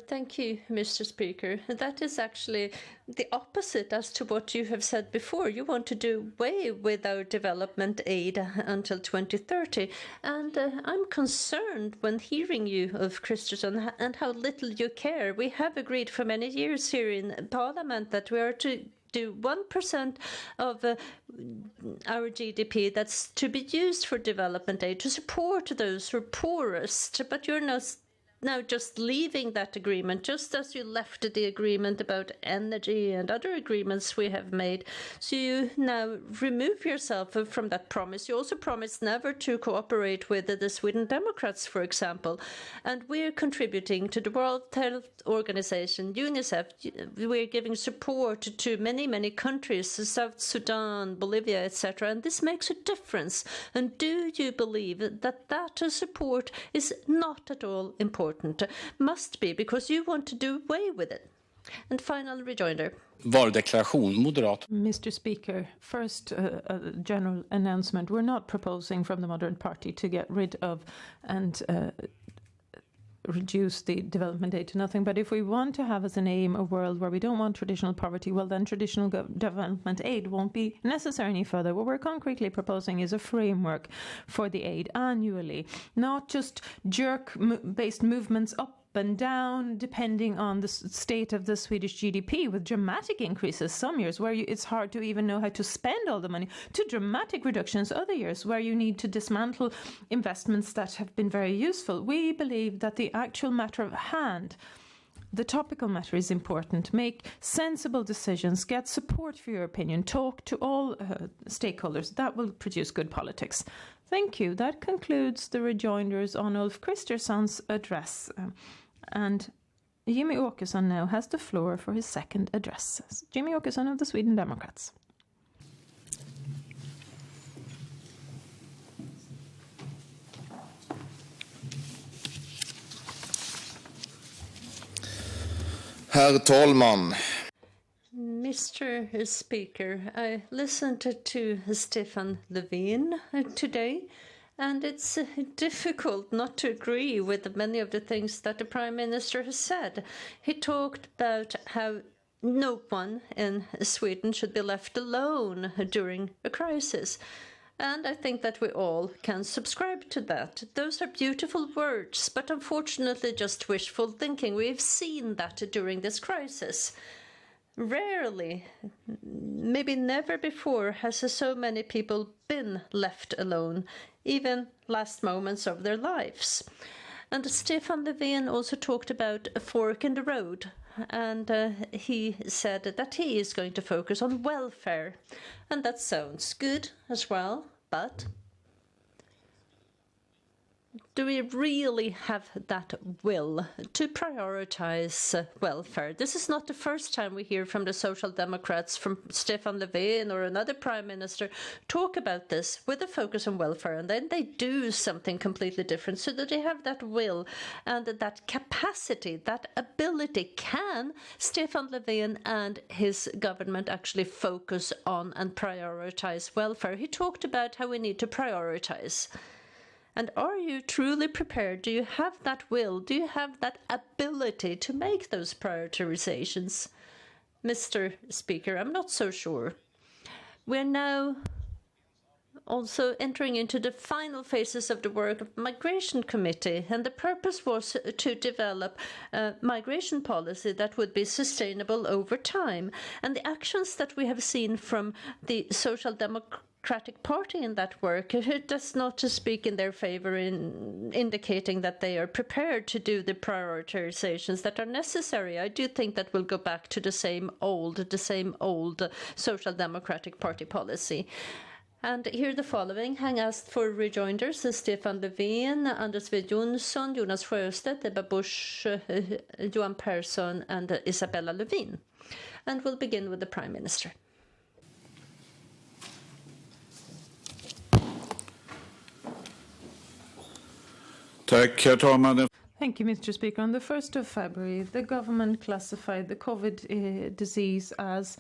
Speaker 4: Thank you, Mr. Speaker. That is actually the opposite as to what you have said before. You want to do away with our development aid until 2030. And I'm concerned when hearing you of Kristersson and how little you care. We have agreed for many years here in Parliament that we are to do 1% of our GDP that's to be used for development aid to support those who are poorest. But you're now just leaving that agreement, just as you left the agreement about energy and other agreements we have made. So you now remove yourself from that promise. You also promised never to cooperate with the Sweden Democrats, for example. And we're contributing to the World Health Organization, UNICEF. We're giving support to many, many countries, South Sudan, Bolivia, etc. And this makes a difference. And do you believe that support is not at all important? Must be, because you want to do away with it. And final rejoinder.
Speaker 10: Varudeklaration, moderat.
Speaker 6: Mr. Speaker, first a general announcement. We're not proposing from the Moderate Party to get rid of and reduce the development aid to nothing. But if we want to have as an aim a world where we don't want traditional poverty, well, then traditional development aid won't be necessary any further. What we're concretely proposing is a framework for the aid annually, not just jerk-based movements up and down depending on the state of the Swedish GDP, with dramatic increases some years where it's hard to even know how to spend all the money, to dramatic reductions other years where you need to dismantle investments that have been very useful. We believe that the actual matter of hand, the topical matter, is important. Make sensible decisions, get support for your opinion, talk to all stakeholders. That will produce good politics. Thank you. That concludes the rejoinders on Ulf Kristersson's address. And Jimmy Åkesson now has the floor for his second address. Jimmy Åkesson of the Sweden Democrats.
Speaker 11: Herr talman.
Speaker 4: Mr. Speaker, I listened to Stefan Löfven today, and it's difficult not to agree with many of the things that the Prime Minister has said. He talked about how no one in Sweden should be left alone during a crisis. And I think that we all can subscribe to that. Those are beautiful words, but unfortunately just wishful thinking. We've seen that during this crisis. Rarely, maybe never before, has so many people been left alone, even last moments of their lives. And Stefan Löfven also talked about a fork in the road, and he said that he is going to focus on welfare. And that sounds good as well, but do we really have that will to prioritize welfare? This is not the first time we hear from the Social Democrats, from Stefan Löfven or another Prime Minister, talk about this with a focus on welfare, and then they do something completely different, so that they have that will and that capacity, that ability. Can Stefan Löfven and his government actually focus on and prioritize welfare? He talked about how we need to prioritize. And are you truly prepared? Do you have that will? Do you have that ability to make those prioritizations? Mr. Speaker, I'm not so sure. We're now also entering into the final phases of the work of the Migration Committee, and the purpose was to develop a migration policy that would be sustainable over time. And the actions that we have seen from the Social Democratic Party in that work, it does not speak in their favor, in indicating that they are prepared to do the prioritizations that are necessary. I do think that we'll go back to the same old Social Democratic Party policy. And here the following hang asked for rejoinders: Stefan Löfven, Anders W. Jonsson, Jonas Sjöstedt, Ebba Busch, Johan Persson and Isabella Lövin. And we'll begin with the Prime Minister.
Speaker 5: Tack, herr talman.
Speaker 6: Thank you, Mr. Speaker. On the 1st of February, the government classified the COVID disease as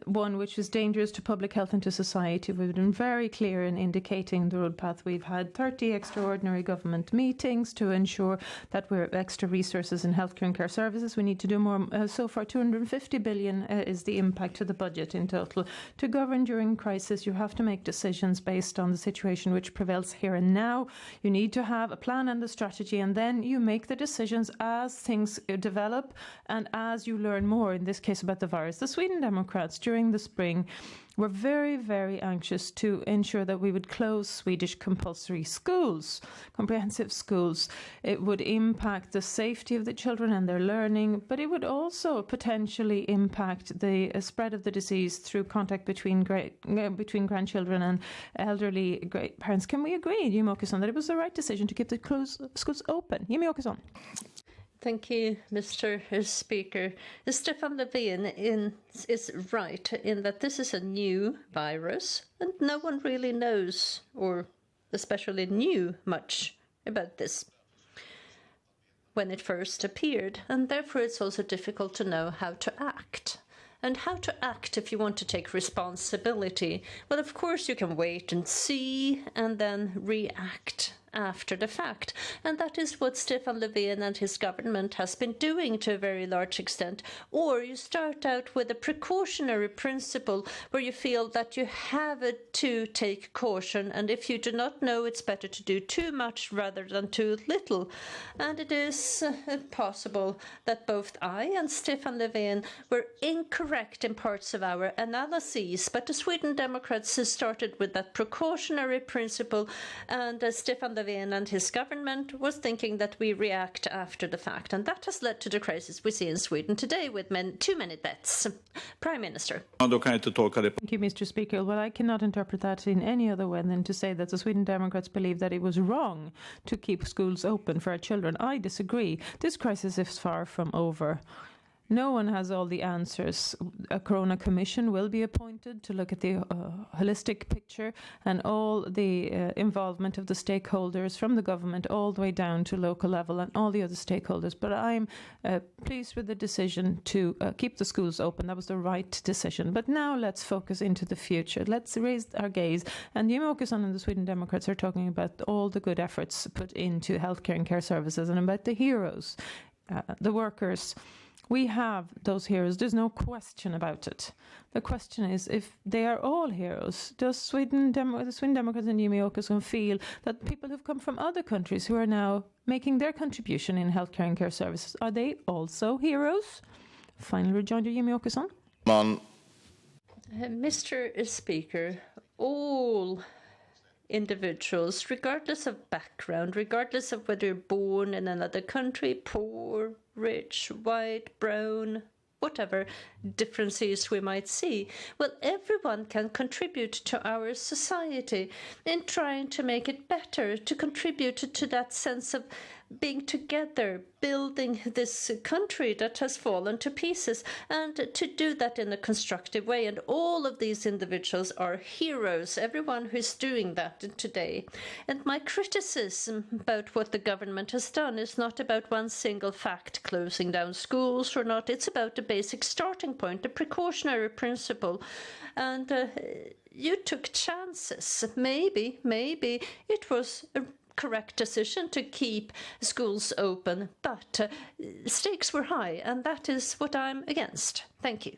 Speaker 6: one which is dangerous to public health and to society. We've been very clear in indicating the road path. We've had 30 extraordinary government meetings to ensure that we have extra resources in healthcare and care services. We need to do more. So far, 250 billion is the impact to the budget in total. To govern during crisis, you have to make decisions based on the situation which prevails here and now. You need to have a plan and a strategy, and then you make the decisions as things develop and as you learn more, in this case about the virus. The Sweden Democrats during the spring were very, very anxious to ensure that we would close Swedish compulsory schools, comprehensive schools. It would impact the safety of the children and their learning, but it would also potentially impact the spread of the disease through contact between grandchildren and elderly great parents. Can we agree, Jimmy Åkesson, that it was the right decision to keep the schools open? Jimmy Åkesson.
Speaker 4: Thank you, Mr. Speaker. Stefan Löfven is right in that this is a new virus and no one really knows or especially knew much about this when it first appeared, and therefore it's also difficult to know how to act. And how to act if you want to take responsibility. Well, of course, you can wait and see and then react after the fact. And that is what Stefan Löfven and his government has been doing to a very large extent. Or you start out with a precautionary principle where you feel that you have to take caution. And if you do not know, it's better to do too much rather than too little. And it is possible that both I and Stefan Löfven were incorrect in parts of our analyses. But the Sweden Democrats started with that precautionary principle, and Stefan Löfven and his government was thinking that we react after the fact, and that has led to the crisis we see in Sweden today with too many deaths. Prime Minister.
Speaker 6: Thank you, Mr. Speaker. Well, I cannot interpret that in any other way than to say that the Sweden Democrats believe that it was wrong to keep schools open for our children. I disagree. This crisis is far from over. No one has all the answers. A Corona Commission will be appointed to look at the holistic picture and all the involvement of the stakeholders from the government all the way down to local level and all the other stakeholders. But I'm pleased with the decision to keep the schools open. That was the right decision. But now let's focus into the future. Let's raise our gaze. And Jimmy Åkesson and the Sweden Democrats are talking about all the good efforts put into healthcare and care services and about the heroes, the workers. We have those heroes. There's no question about it. The question is, if they are all heroes, does the Sweden Democrats and Jimmy Åkesson feel that people who've come from other countries who are now making their contribution in healthcare and care services, are they also heroes? Final rejoinder, Jimmy Åkesson.
Speaker 4: Mr. Speaker, all individuals, regardless of background, regardless of whether you're born in another country, poor, rich, white, brown, whatever differences we might see, well, everyone can contribute to our society in trying to make it better, to contribute to that sense of being together, building this country that has fallen to pieces, and to do that in a constructive way. And all of these individuals are heroes, everyone who's doing that today. And my criticism about what the government has done is not about one single fact, closing down schools or not. It's about the basic starting point, the precautionary principle. And you took chances. Maybe it was a correct decision to keep schools open, but stakes were high, and that is what I'm against. Thank you.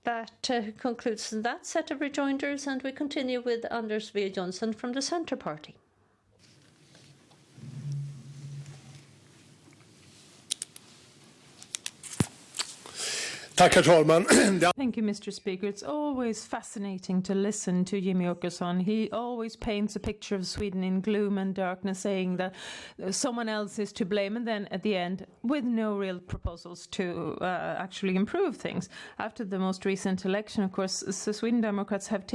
Speaker 4: That concludes that set of rejoinders, and we continue with Anders W. Jonsson from the Centre Party.
Speaker 12: Tack, herr talman.
Speaker 6: Thank you, Mr. Speaker. It's always fascinating to listen to Jimmy Åkesson. He always paints a picture of Sweden in gloom and darkness, saying that someone else is to blame, and then at the end, with no real proposals to actually improve things. After the most recent election, of course, the Sweden Democrats have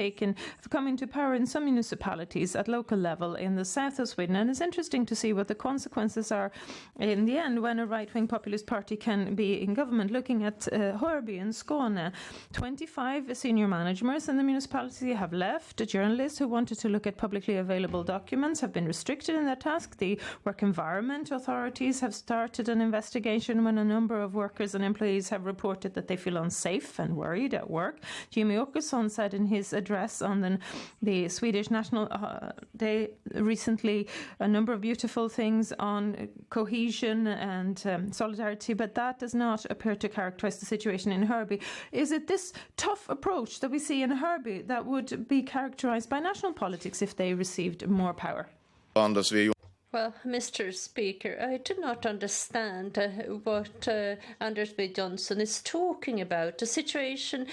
Speaker 6: come into power in some municipalities at local level in the south of Sweden, and it's interesting to see what the consequences are in the end when a right-wing populist party can be in government. Looking at Hörby in Skåne, 25 senior managers in the municipality have left. Journalists who wanted to look at publicly available documents have been restricted in their task. The work environment authorities have started an investigation when a number of workers and employees have reported that they feel unsafe and worried at work. Jimmy Åkesson said in his address on the Swedish National Day recently a number of beautiful things on cohesion and solidarity, but that does not appear to characterize the situation in Hörby. Is it this tough approach that we see in Hörby that would be characterized by national politics if they received more power?
Speaker 4: Well, Mr. Speaker, I do not understand what Anders B. Johnson is talking about. The situation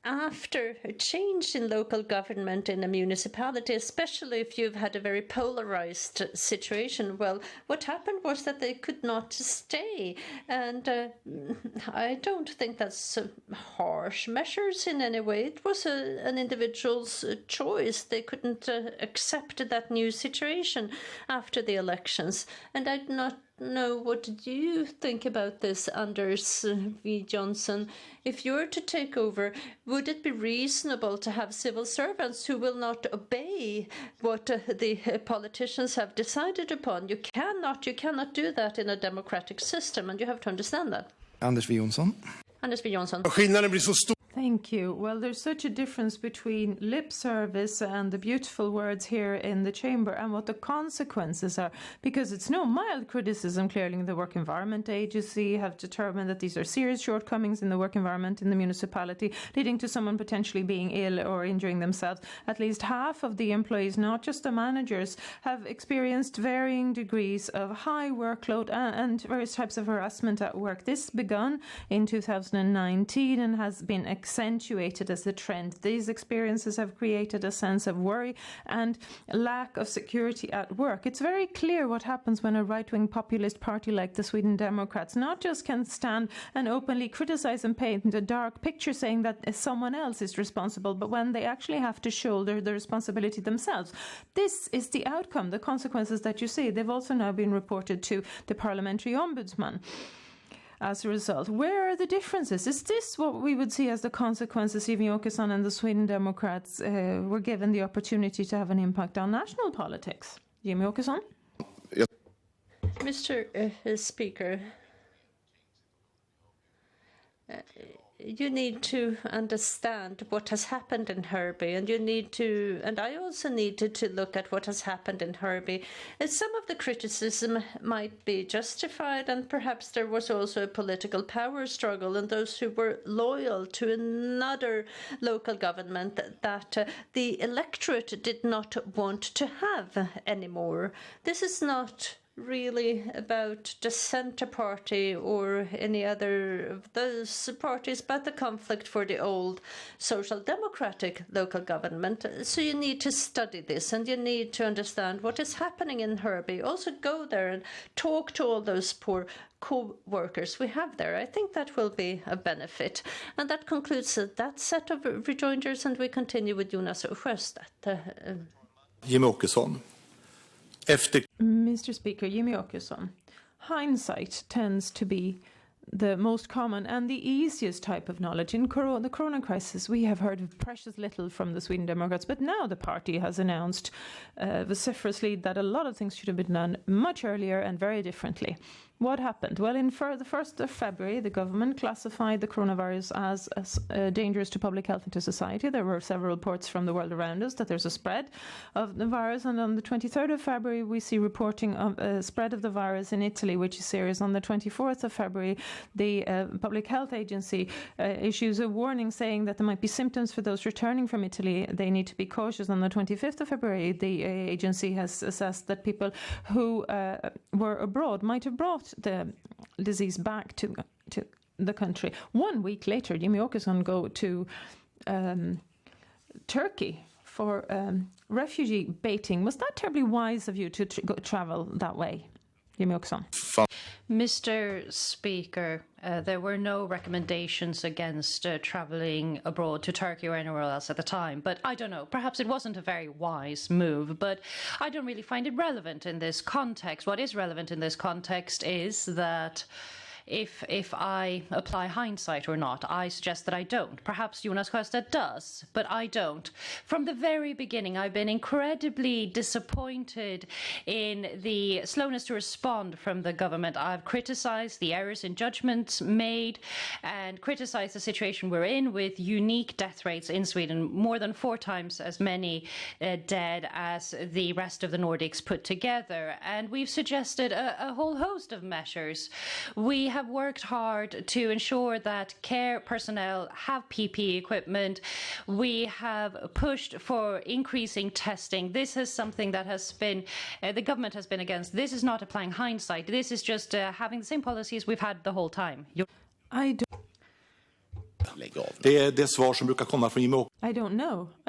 Speaker 4: after a change in local government in a municipality, especially if you've had a very polarized situation, well, what happened was that they could not stay. And I don't think that's harsh measures in any way. It was an individual's choice. They couldn't accept that new situation after the elections. And I do not know, what do you think about this, Anders V. Johnson? If you were to take over, would it be reasonable to have civil servants who will not obey what the politicians have decided upon? You cannot do that in a democratic system, and you have to understand that.
Speaker 8: Anders V. Johnson.
Speaker 4: Anders V. Johnson.
Speaker 6: Thank you. Well, there's such a difference between lip service and the beautiful words here in the chamber and what the consequences are, because it's no mild criticism. Clearly, the Work Environment Agency have determined that these are serious shortcomings in the work environment in the municipality, leading to someone potentially being ill or injuring themselves. At least half of the employees, not just the managers, have experienced varying degrees of high workload and various types of harassment at work. This began in 2019 and has been accentuated as a trend. These experiences have created a sense of worry and lack of security at work. It's very clear what happens when a right-wing populist party like the Sweden Democrats not just can stand and openly criticize and paint a dark picture saying that someone else is responsible, but when they actually have to shoulder the responsibility themselves. This is the outcome, the consequences that you see. They've also now been reported to the parliamentary ombudsman. As a result, where are the differences? Is this what we would see as the consequences if Åkesson and the Sweden Democrats were given the opportunity to have an impact on national politics? Jimmy Åkesson?
Speaker 4: Mr. Speaker, you need to understand what has happened in Hörby, and I also needed to look at what has happened in Hörby. And some of the criticism might be justified, and perhaps there was also a political power struggle, and those who were loyal to another local government that the electorate did not want to have anymore. This is not really about the Centre Party or any other of those parties, but the conflict for the old social democratic local government. So you need to study this, and you need to understand what is happening in Hörby. Also go there and talk to all those poor co-workers we have there. I think that will be a benefit. And that concludes that set of rejoinders, and we continue with Jonas Sjöstedt.
Speaker 3: Jimmy Åkesson.
Speaker 6: Mr. Speaker, Jimmy Åkesson, hindsight tends to be the most common and the easiest type of knowledge. In the corona crisis, we have heard precious little from the Sweden Democrats, but now the party has announced vociferously that a lot of things should have been done much earlier and very differently. What happened? Well, the 1st of February, the government classified the coronavirus as dangerous to public health and to society. There were several reports from the world around us that there's a spread of the virus. And on the 23rd of February, we see reporting of a spread of the virus in Italy, which is serious. On the 24th of February, the Public Health Agency issues a warning saying that there might be symptoms for those returning from Italy. They need to be cautious. On the 25th of February, the agency has assessed that people who were abroad might have brought the disease back to the country. 1 week later, Jimmy Åkesson go to Turkey for refugee baiting. Was that terribly wise of you to travel that way, Jimmy Åkesson?
Speaker 7: Mr. Speaker, there were no recommendations against travelling abroad to Turkey or anywhere else at the time. But I don't know, perhaps it wasn't a very wise move, but I don't really find it relevant in this context. What is relevant in this context is that if I apply hindsight or not. I suggest that I don't. Perhaps Jonas Sjöstedt does, but I don't. From the very beginning, I've been incredibly disappointed in the slowness to respond from the government. I've criticized the errors in judgments made and criticized the situation we're in with unique death rates in Sweden, more than 4 times as many dead as the rest of the Nordics put together. And we've suggested a whole host of measures. We have worked hard to ensure that care personnel have PPE equipment. We have pushed for increasing testing. This is something that has been, the government has been against. This is not applying hindsight. This is just having the same policies we've had the whole time.
Speaker 3: Det svar som brukar komma från Jimmy Åkesson.
Speaker 6: I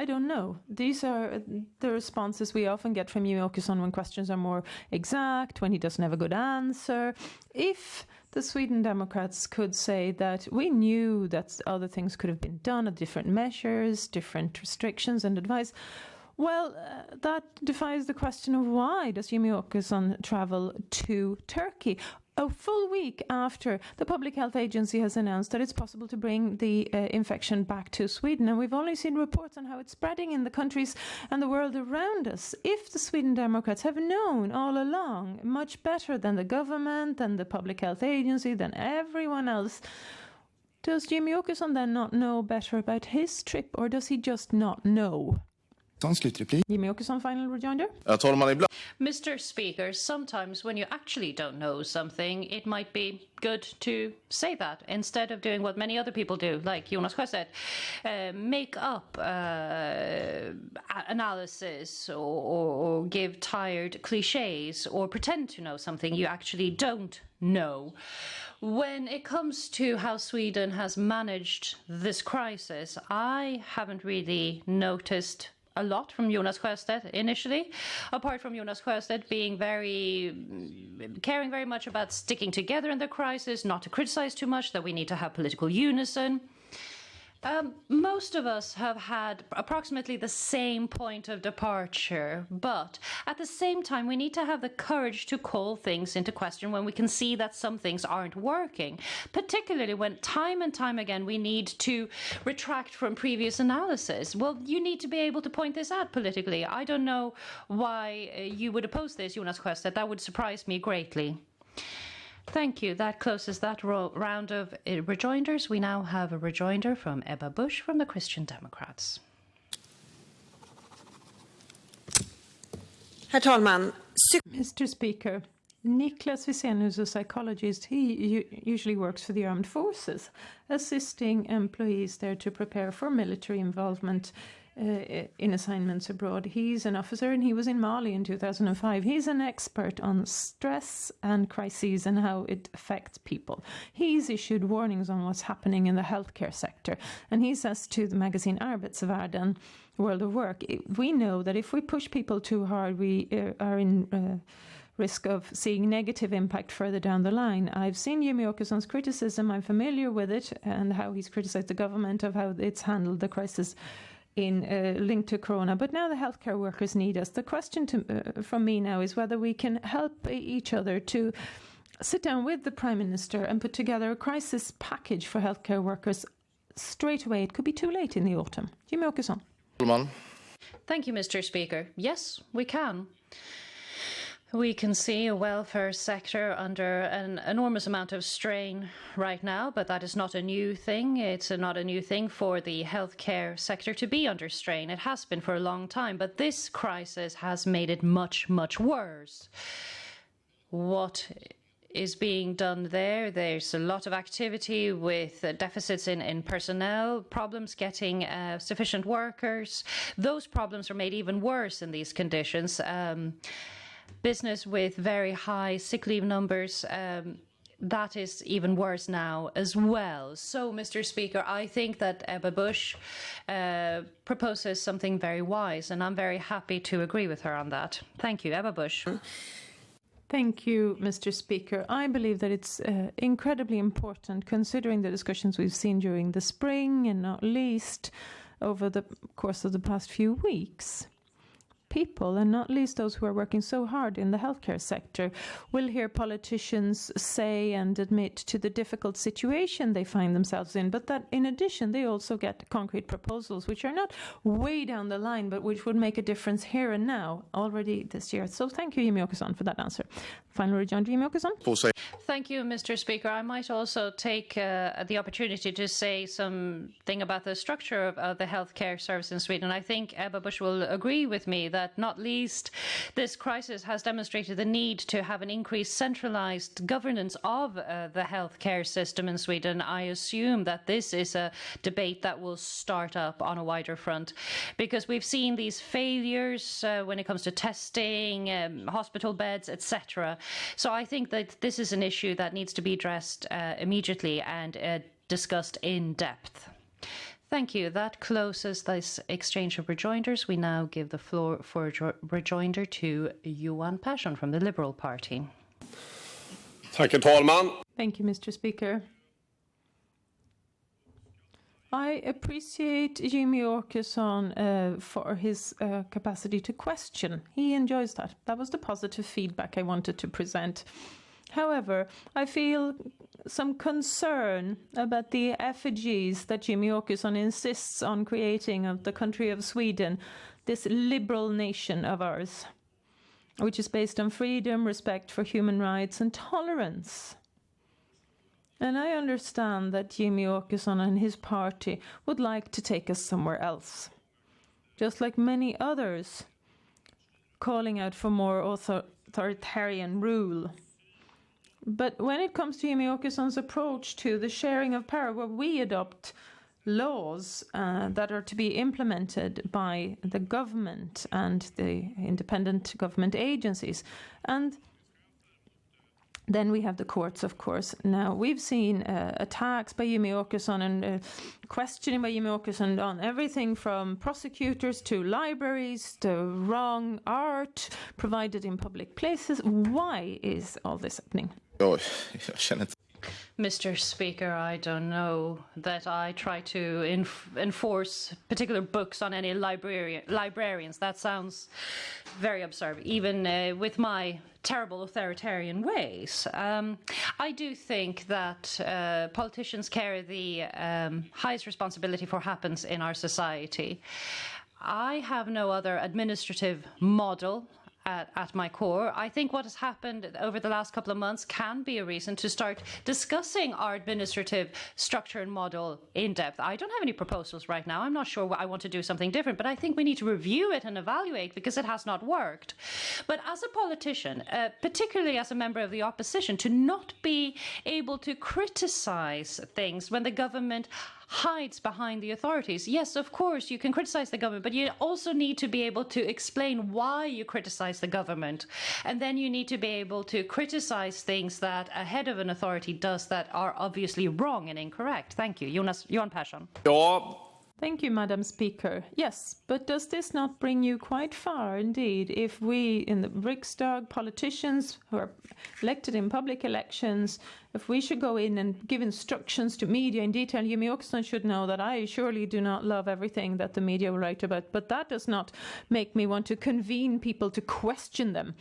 Speaker 6: don't know. These are the responses we often get from Jimmy Åkesson when questions are more exact, when he doesn't have a good answer. If the Sweden Democrats could say that we knew that other things could have been done, different measures, different restrictions and advice, well, that defies the question of why does Jimmy Åkesson travel to Turkey? A full week after the Public Health Agency has announced that it's possible to bring the infection back to Sweden. And we've only seen reports on how it's spreading in the countries and the world around us. If the Sweden Democrats have known all along, much better than the government, than the Public Health Agency, than everyone else, does Jimmy Åkesson then not know better about his trip, or does he just not know? Jimmy Åkesson, final rejoinder.
Speaker 7: Mr. Speaker, sometimes when you actually don't know something, it might be good to say that instead of doing what many other people do, like Jonas Sjöstedt, make up analysis or give tired cliches or pretend to know something you actually don't know. When it comes to how Sweden has managed this crisis, I haven't really noticed a lot from Jonas Sjöstedt initially, apart from Jonas Sjöstedt being caring very much about sticking together in the crisis, not to criticize too much, that we need to have political unison. Most of us have had approximately the same point of departure, but at the same time, we need to have the courage to call things into question when we can see that some things aren't working, particularly when time and time again we need to retract from previous analysis. Well, you need to be able to point this out politically. I don't know why you would oppose this, Jonas Sjöstedt. That would surprise me greatly. Thank you. That closes that round of rejoinders. We now have a rejoinder from Ebba Busch from the Christian Democrats.
Speaker 13: Herr talman.
Speaker 6: Mr. Speaker, Niklas Wisén, who's a psychologist, he usually works for the armed forces, assisting employees there to prepare for military involvement in assignments abroad. He's an officer and he was in Mali in 2005. He's an expert on stress and crises and how it affects people. He's issued warnings on what's happening in the healthcare sector. And he says to the magazine Arbetsvärlden, World of Work, we know that if we push people too hard, we are in risk of seeing negative impact further down the line. I've seen Jimmy Åkesson's criticism. I'm familiar with it and how he's criticized the government of how it's handled the crisis in linked to corona, but now the healthcare workers need us. The question from me now is whether we can help each other to sit down with the Prime Minister and put together a crisis package for healthcare workers straight away. It could be too late in the autumn. Jimmy Åkesson.
Speaker 7: Thank you, Mr. Speaker. Yes, we can. We can see a welfare sector under an enormous amount of strain right now, but that is not a new thing. It's not a new thing for the healthcare sector to be under strain. It has been for a long time, but this crisis has made it much, much worse. What is being done there? There's a lot of activity with deficits in personnel, problems getting sufficient workers. Those problems are made even worse in these conditions. Business with very high sick leave numbers. that is even worse now as well. So, Mr. Speaker, I think that Ebba Busch proposes something very wise, and I'm very happy to agree with her on that. Thank you, Ebba Busch.
Speaker 6: Thank you, Mr. Speaker. I believe that it's incredibly important, considering the discussions we've seen during the spring and not least over the course of the past few weeks. People, and not least those who are working so hard in the healthcare sector, will hear politicians say and admit to the difficult situation they find themselves in, but that in addition they also get concrete proposals which are not way down the line but which would make a difference here and now already this year. So thank you, Jimmy Åkesson, for that answer. Finally, John Jimmy Åkesson.
Speaker 7: Thank you, Mr. Speaker. I might also take the opportunity to say something about the structure of the healthcare service in Sweden. I think Ebba Busch will agree with me that not least this crisis has demonstrated the need to have an increased centralized governance of the healthcare system in Sweden. I assume that this is a debate that will start up on a wider front, because we've seen these failures when it comes to testing, hospital beds, etc. So I think that this is an issue that needs to be addressed immediately and discussed in depth. Thank you. That closes this exchange of rejoinders. We now give the floor for a rejoinder to Johan Persson from the Liberal Party.
Speaker 12: Tack, herr talman.
Speaker 6: Thank you, Mr. Speaker. I appreciate Jimmy Åkesson for his capacity to question. He enjoys that. That was the positive feedback I wanted to present. However, I feel some concern about the effigies that Jimmy Åkesson insists on creating of the country of Sweden, this liberal nation of ours, which is based on freedom, respect for human rights and tolerance. And I understand that Jimmy Åkesson and his party would like to take us somewhere else, just like many others, calling out for more authoritarian rule. But when it comes to Jimmy Åkesson's approach to the sharing of power, where we adopt laws that are to be implemented by the government and the independent government agencies, and then we have the courts, of course. Now, we've seen attacks by Jimmy Åkesson and questioning by Jimmy Åkesson on everything from prosecutors to libraries to wrong art provided in public places. Why is all this happening?
Speaker 7: Mr. Speaker, I don't know that I try to enforce particular books on any librarians. That sounds very absurd, even with my terrible authoritarian ways. I do think that politicians carry the highest responsibility for what happens in our society. I have no other administrative model at my core. I think what has happened over the last couple of months can be a reason to start discussing our administrative structure and model in depth. I don't have any proposals right now. I'm not sure I want to do something different, but I think we need to review it and evaluate because it has not worked. But as a politician, particularly as a member of the opposition, to not be able to criticize things when the government hides behind the authorities. Yes, of course, you can criticize the government, but you also need to be able to explain why you criticize the government. And then you need to be able to criticize things that a head of an authority does that are obviously wrong and incorrect. Thank you. Johan Persson.
Speaker 12: Ja.
Speaker 6: Thank you, Madam Speaker. Yes, but does this not bring you quite far indeed if we in the Riksdagen, politicians who are elected in public elections, if we should go in and give instructions to media in detail? Jimmy Åkesson should know that I surely do not love everything that the media will write about, but that does not make me want to convene people to question them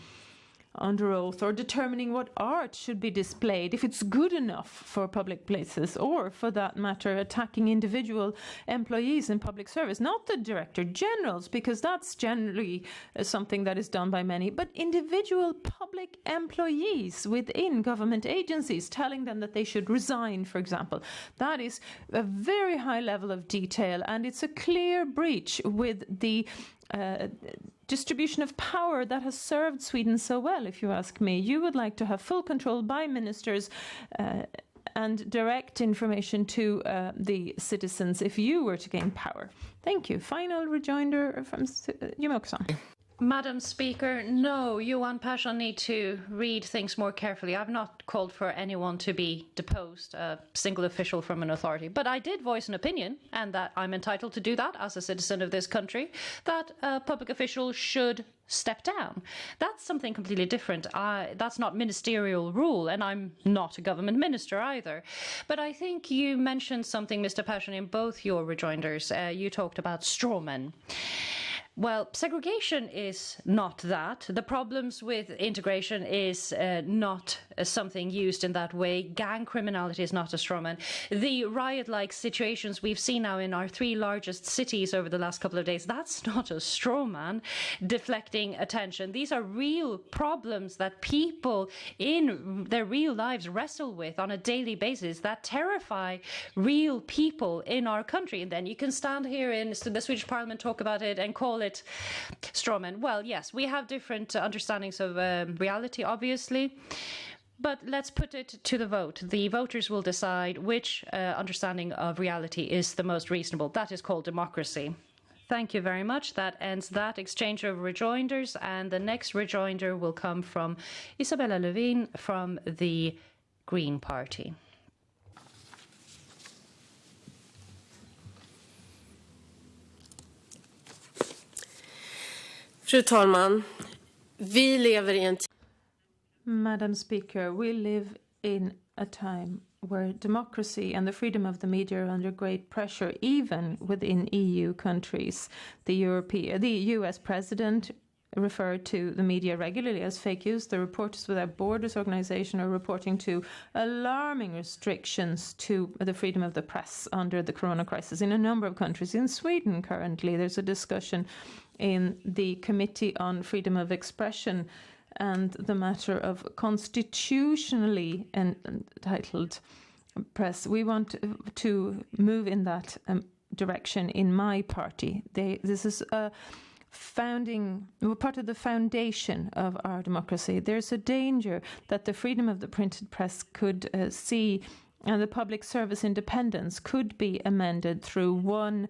Speaker 6: under oath, or determining what art should be displayed, if it's good enough for public places, or for that matter attacking individual employees in public service, not the director generals, because that's generally something that is done by many, but individual public employees within government agencies, telling them that they should resign, for example. That is a very high level of detail, and it's a clear breach with the distribution of power that has served Sweden so well, if you ask me. You would like to have full control by ministers and direct information to the citizens if you were to gain power. Thank you. Final rejoinder from Jimmy Åkesson.
Speaker 7: Madam Speaker, no, you and Pasha need to read things more carefully. I've not called for anyone to be deposed, a single official from an authority. But I did voice an opinion, and that I'm entitled to do that as a citizen of this country, that a public official should step down. That's something completely different. That's not ministerial rule, and I'm not a government minister either. But I think you mentioned something, Mr. Passion, in both your rejoinders. You talked about strawmen. Well, segregation is not that. The problems with integration is not something used in that way. Gang criminality is not a strawman. The riot-like situations we've seen now in our three largest cities over the last couple of days, that's not a strawman deflecting attention. These are real problems that people in their real lives wrestle with on a daily basis that terrify real people in our country. And then you can stand here in the Swedish Parliament, talk about it and call it strawman. Well, yes, we have different understandings of reality, obviously. But let's put it to the vote. The voters will decide which understanding of reality is the most reasonable. That is called democracy. Thank you very much. That ends that exchange of rejoinders. And the next rejoinder will come from Isabella Lövin from the Green Party.
Speaker 9: Fru talman, vi lever i en
Speaker 6: Madam Speaker, we live in a time where democracy and the freedom of the media are under great pressure, even within EU countries. The US President referred to the media regularly as fake news. The Reporters Without Borders organization are reporting to alarming restrictions to the freedom of the press under the corona crisis in a number of countries. In Sweden currently, there's a discussion in the Committee on Freedom of Expression and the matter of constitutionally entitled press. We want to move in that direction in my party. This is a part of the foundation of our democracy. There's a danger that the freedom of the printed press could see and the public service independence could be amended through one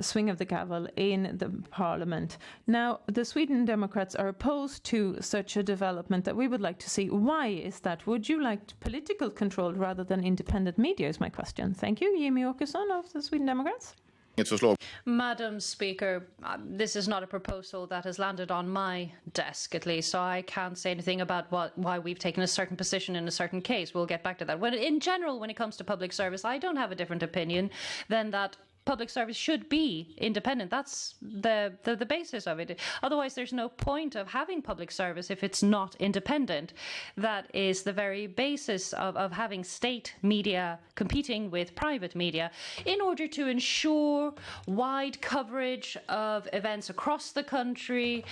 Speaker 6: swing of the gavel in the parliament. Now, the Sweden Democrats are opposed to such a development that we would like to see. Why is that? Would you like political control rather than independent media is my question. Thank you. Jimmy Åkesson of the Sweden Democrats.
Speaker 7: Madam Speaker, this is not a proposal that has landed on my desk, at least, so I can't say anything about why we've taken a certain position in a certain case. We'll get back to that. In general, when it comes to public service, I don't have a different opinion than that public service should be independent. That's the basis of it. Otherwise, there's no point of having public service if it's not independent. That is the very basis of having state media competing with private media in order to ensure wide coverage of events across the country.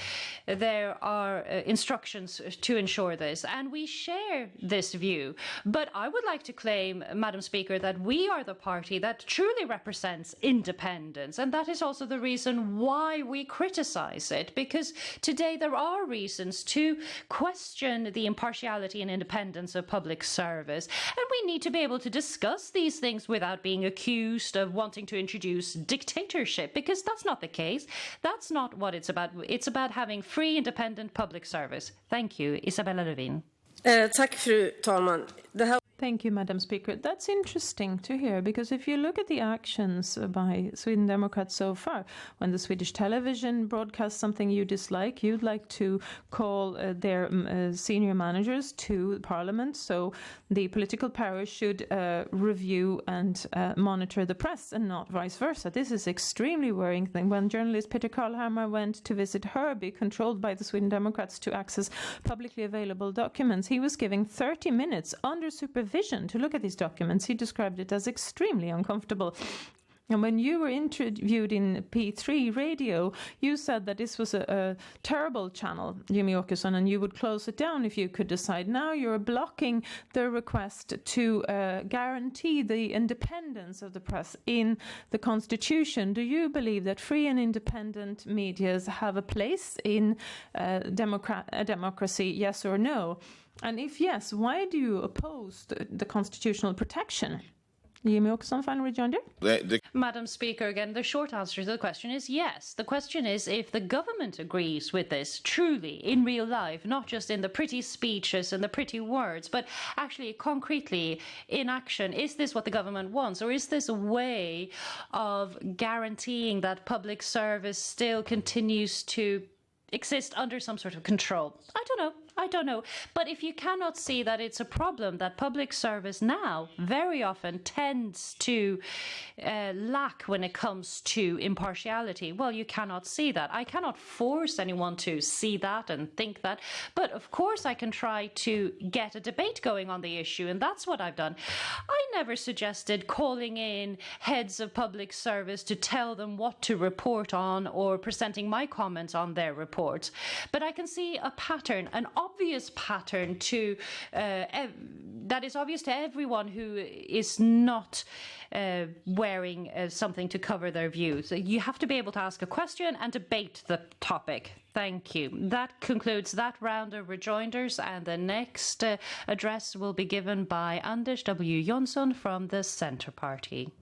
Speaker 7: There are instructions to ensure this, and we share this view. But I would like to claim, Madam Speaker, that we are the party that truly represents independence, and that is also the reason why we criticize it, because today there are reasons to question the impartiality and independence of public service, and we need to be able to discuss these things without being accused of wanting to introduce dictatorship, because that's not the case. That's not what it's about. It's about having free, independent public service. Thank you. Isabella Lövin.
Speaker 9: Tack, fru talman.
Speaker 6: Thank you, Madam Speaker. That's interesting to hear, because if you look at the actions by Sweden Democrats so far, when the Swedish television broadcasts something you dislike, you'd like to call their senior managers to Parliament, so the political powers should review and monitor the press and not vice versa. This is extremely worrying thing. When journalist Peter Karlhammar went to visit Hörby, controlled by the Sweden Democrats, to access publicly available documents, he was given 30 minutes under supervision to look at these documents. He described it as extremely uncomfortable. And when you were interviewed in P3 radio, you said that this was a terrible channel, Jimmy Åkesson, and you would close it down if you could decide. Now you're blocking the request to guarantee the independence of the press in the Constitution. Do you believe that free and independent medias have a place in a democracy, yes or no? And if yes, why do you oppose the constitutional protection? Jimmy Åkesson, final rejoinder.
Speaker 7: Madam Speaker, again, the short answer to the question is yes. The question is if the government agrees with this truly in real life, not just in the pretty speeches and the pretty words, but actually concretely in action. Is this what the government wants, or is this a way of guaranteeing that public service still continues to exist under some sort of control? I don't know. But if you cannot see that it's a problem that public service now very often tends to lack when it comes to impartiality, well, you cannot see that. I cannot force anyone to see that and think that. But of course, I can try to get a debate going on the issue. And that's what I've done. I never suggested calling in heads of public service to tell them what to report on or presenting my comments on their reports. But I can see a pattern, an obvious pattern to that is obvious to everyone who is not wearing something to cover their views. So you have to be able to ask a question and debate the topic. Thank you. That concludes that round of rejoinders, and the next address will be given by Anders W. Jonsson from the Centre Party.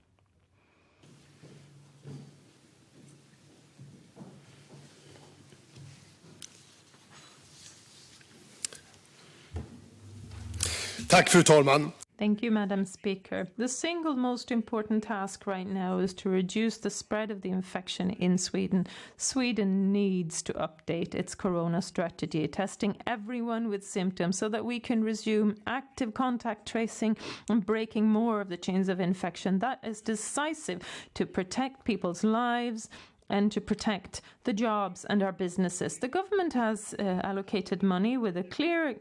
Speaker 12: Tack, fru talman.
Speaker 6: Thank you, Madam Speaker. The single most important task right now is to reduce the spread of the infection in Sweden. Sweden needs to update its corona strategy, testing everyone with symptoms so that we can resume active contact tracing and breaking more of the chains of infection. That is decisive to protect people's lives and to protect the jobs and our businesses. The government has allocated money with a clear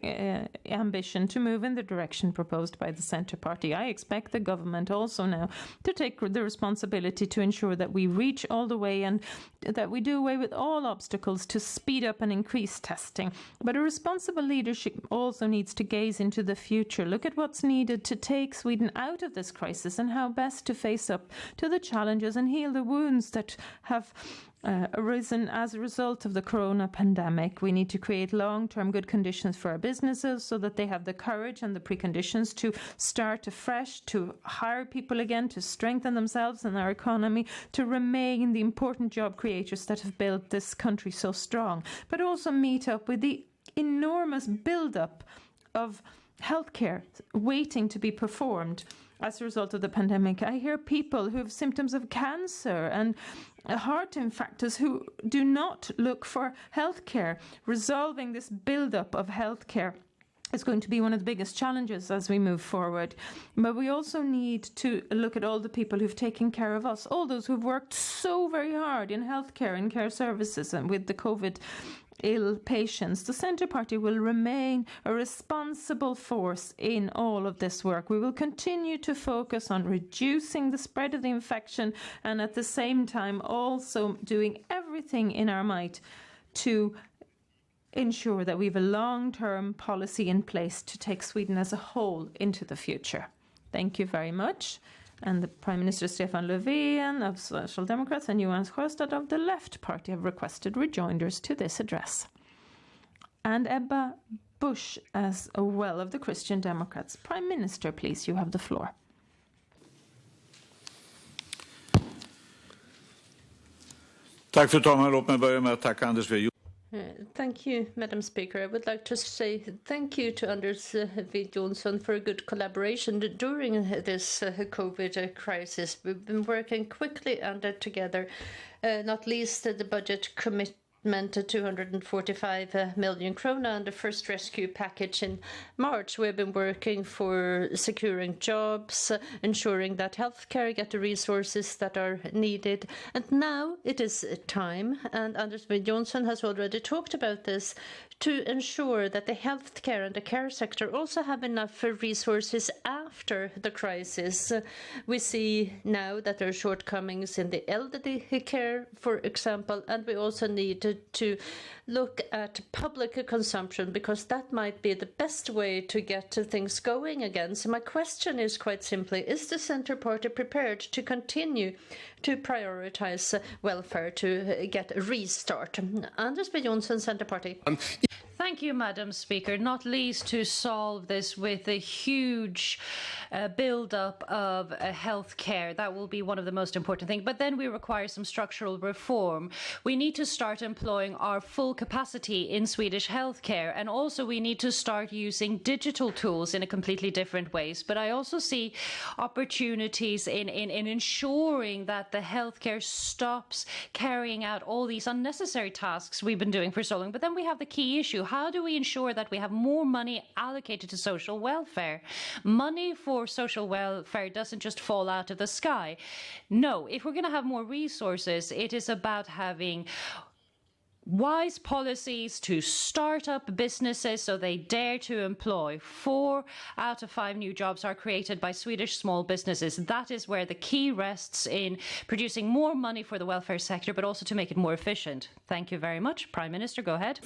Speaker 6: ambition to move in the direction proposed by the Centre Party. I expect the government also now to take the responsibility to ensure that we reach all the way and that we do away with all obstacles to speed up and increase testing. But a responsible leadership also needs to gaze into the future. Look at what's needed to take Sweden out of this crisis and how best to face up to the challenges and heal the wounds that have arisen as a result of the corona pandemic. We need to create long-term good conditions for our businesses so that they have the courage and the preconditions to start afresh, to hire people again, to strengthen themselves and our economy, to remain the important job creators that have built this country so strong, but also meet up with the enormous build-up of healthcare waiting to be performed as a result of the pandemic. I hear people who have symptoms of cancer and heart infarctus who do not look for healthcare. Resolving this build-up of healthcare is going to be one of the biggest challenges as we move forward. But we also need to look at all the people who've taken care of us, all those who've worked so very hard in healthcare and care services and with the COVID ill patients. The Centre Party will remain a responsible force in all of this work. We will continue to focus on reducing the spread of the infection and at the same time also doing everything in our might to ensure that we have a long-term policy in place to take Sweden as a whole into the future. Thank you very much. And the Prime Minister Stefan Löfven of Social Democrats and Johan Sjöstad of the Left Party have requested rejoinders to this address. And Ebba Busch as well of the Christian Democrats. Prime Minister, please, you have the floor.
Speaker 5: Tack, fru talman. Låt mig börja med att tacka Anders W.
Speaker 4: Thank you, Madam Speaker. I would like to say thank you to Anders W. Jonsson for a good collaboration during this COVID crisis. We've been working quickly and together, not least the budget commitment to 245 million krona and the first rescue package in March. We've been working for securing jobs, ensuring that healthcare get the resources that are needed. And now it is time, and Anders W. Jonsson has already talked about this, to ensure that the healthcare and the care sector also have enough resources after the crisis. We see now that there are shortcomings in the elderly care, for example, and we also need to look at public consumption, because that might be the best way to get things going again. So my question is quite simply, is the Centre Party prepared to continue to prioritize welfare to get a restart? Anders B. Jonsson, Centre Party.
Speaker 7: Thank you, Madam Speaker, not least to solve this with a huge build-up of health care. That will be one of the most important things. But then we require some structural reform. We need to start employing our full capacity in Swedish healthcare, and also we need to start using digital tools in a completely different ways. But I also see opportunities in ensuring that the healthcare stops carrying out all these unnecessary tasks we've been doing for so long. But then we have the key issue. How do we ensure that we have more money allocated to social welfare? Money for social welfare doesn't just fall out of the sky. No, if we're going to have more resources, it is about having wise policies to start up businesses so they dare to employ. 4 out of 5 new jobs are created by Swedish small businesses. That is where the key rests, in producing more money for the welfare sector, but also to make it more efficient. Thank you very much. Prime Minister, go ahead.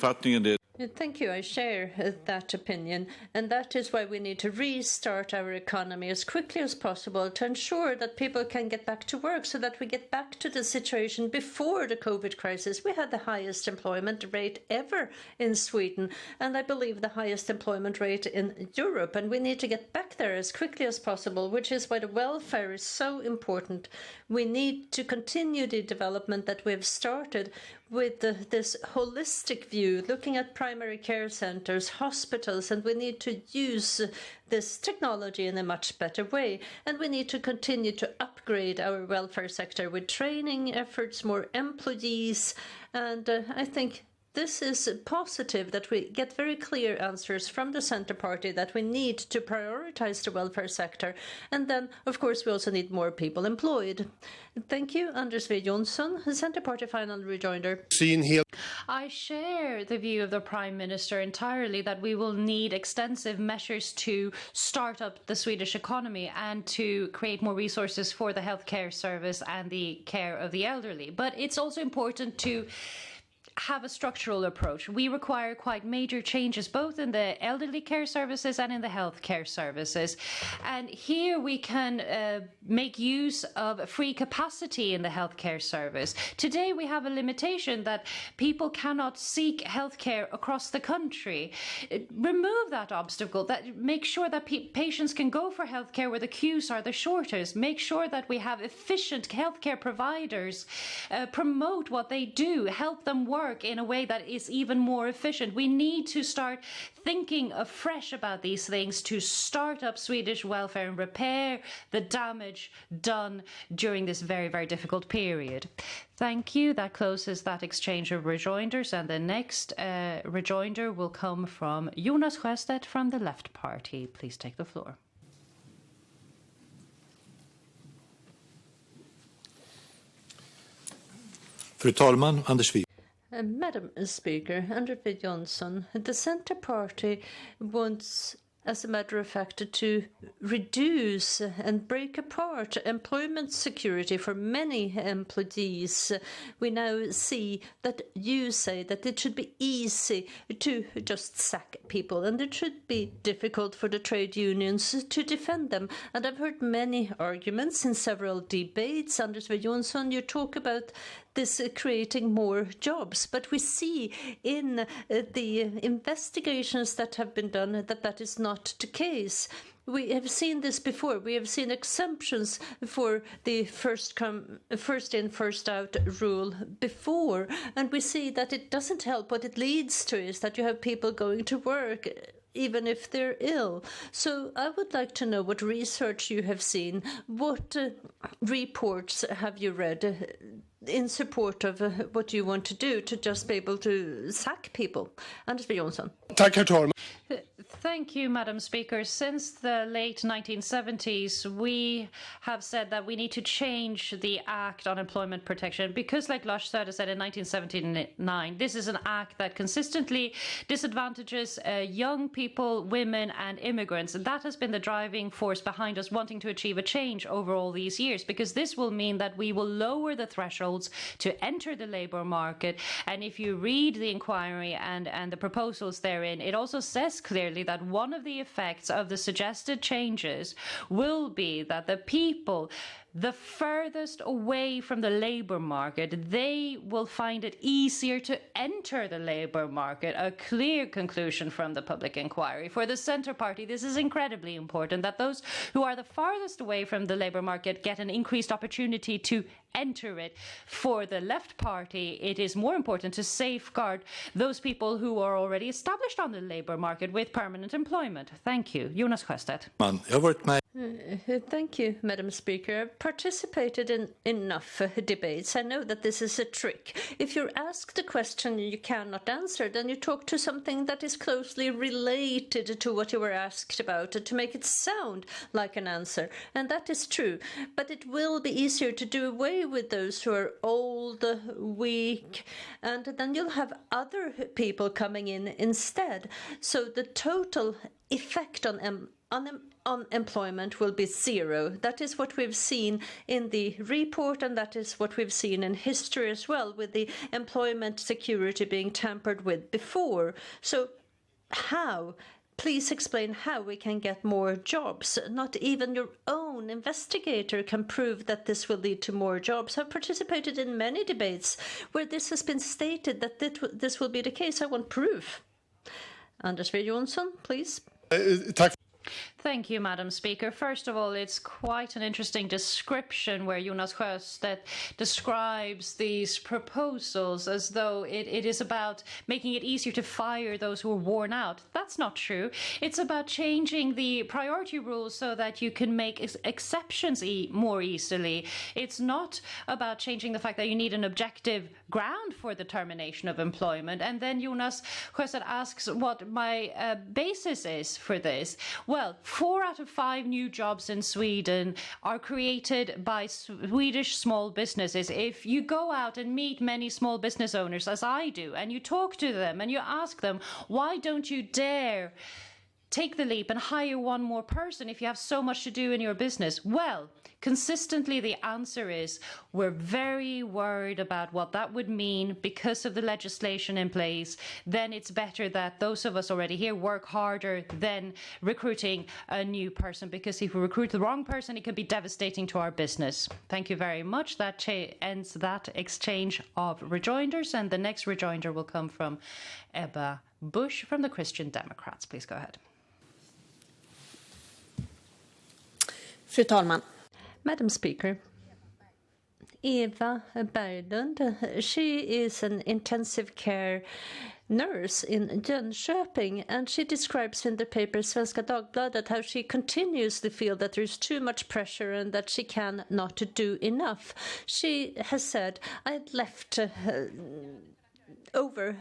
Speaker 4: Thank you. I share that opinion. And that is why we need to restart our economy as quickly as possible to ensure that people can get back to work, so that we get back to the situation before the COVID crisis. We had the highest employment rate ever in Sweden, and I believe the highest employment rate in Europe. And we need to get back there as quickly as possible, which is why the welfare is so important. We need to continue the development that we've started with this holistic view, looking at primary care centres, hospitals, and we need to use this technology in a much better way. And we need to continue to upgrade our welfare sector with training efforts, more employees, and I think this is positive that we get very clear answers from the Centre Party that we need to prioritise the welfare sector. And then, of course, we also need more people employed. Thank you, Anders V. Jonsson, Centre Party final rejoinder.
Speaker 7: I share the view of the Prime Minister entirely that we will need extensive measures to start up the Swedish economy and to create more resources for the healthcare service and the care of the elderly. But it's also important to have a structural approach. We require quite major changes both in the elderly care services and in the health care services. And here we can make use of free capacity in the healthcare service. Today we have a limitation that people cannot seek healthcare across the country. Remove that obstacle. Make sure that patients can go for healthcare where the queues are the shortest. Make sure that we have efficient healthcare providers. Promote what they do. Help them work in a way that is even more efficient. We need to start thinking afresh about these things to start up Swedish welfare and repair the damage done during this very, very difficult period. Thank you. That closes that exchange of rejoinders, and the next rejoinder will come from Jonas Sjöstedt from the Left Party. Please take the floor.
Speaker 3: Fru talman, Anders V.
Speaker 4: Madam Speaker, Anders B. Jonsson, the Centre Party wants, as a matter of fact, to reduce and break apart employment security for many employees. We now see that you say that it should be easy to just sack people, and it should be difficult for the trade unions to defend them. And I've heard many arguments in several debates. Anders V. Jonsson, you talk about this creating more jobs, but we see in the investigations that have been done that that is not the case. We have seen this before. We have seen exemptions for the first in, first out rule before, and we see that it doesn't help. What it leads to is that you have people going to work even if they're ill. So I would like to know what research you have seen, what reports have you read in support of what you want to do to just be able to sack people. Anders B. Jonsson.
Speaker 7: Thank you, Madam Speaker. Since the late 1970s, we have said that we need to change the Act on Employment Protection because, like Lars Söder said in 1979, this is an act that consistently disadvantages young people, women and immigrants. And that has been the driving force behind us wanting to achieve a change over all these years, because this will mean that we will lower the thresholds to enter the labour market. And if you read the inquiry and the proposals therein, it also says clearly that one of the effects of the suggested changes will be that the people the furthest away from the labour market, they will find it easier to enter the labour market. A clear conclusion from the public inquiry. For the Centre Party, this is incredibly important, that those who are the farthest away from the labour market get an increased opportunity to enter it. For the Left Party, it is more important to safeguard those people who are already established on the labour market with permanent employment. Thank you. Jonas Sjöstedt.
Speaker 4: Thank you, Madam Speaker. I've participated in enough debates. I know that this is a trick. If you're asked a question you cannot answer, then you talk to something that is closely related to what you were asked about to make it sound like an answer. And that is true. But it will be easier to do away with those who are old, weak, and then you'll have other people coming in instead. So the total effect on unemployment will be zero. That is what we've seen in the report, and that is what we've seen in history as well, with the employment security being tampered with before. So how? Please explain how we can get more jobs. Not even your own investigator can prove that this will lead to more jobs. I've participated in many debates where this has been stated that this will be the case. I want proof. Anders W. Jonsson, please.
Speaker 7: Thank you, Madam Speaker. First of all, it's quite an interesting description where Jonas Sjöstedt describes these proposals as though it is about making it easier to fire those who are worn out. That's not true. It's about changing the priority rules so that you can make exceptions more easily. It's not about changing the fact that you need an objective ground for the termination of employment. And then Jonas Sjöstedt asks what my basis is for this. Well, 4 out of 5 new jobs in Sweden are created by Swedish small businesses. If you go out and meet many small business owners, as I do, and you talk to them and you ask them, why don't you dare take the leap and hire one more person if you have so much to do in your business? Well, consistently the answer is we're very worried about what that would mean because of the legislation in place. Then it's better that those of us already here work harder than recruiting a new person, because if we recruit the wrong person, it could be devastating to our business. Thank you very much. That ends that exchange of rejoinders, and the next rejoinder will come from Ebba Busch from the Christian Democrats. Please go ahead.
Speaker 9: Fru talman.
Speaker 4: Madam Speaker, Eva Berglund, she is an intensive care nurse in Jönköping, and she describes in the paper Svenska Dagbladet how she continuously feels that there's too much pressure and that she cannot do enough. She has said, I had left over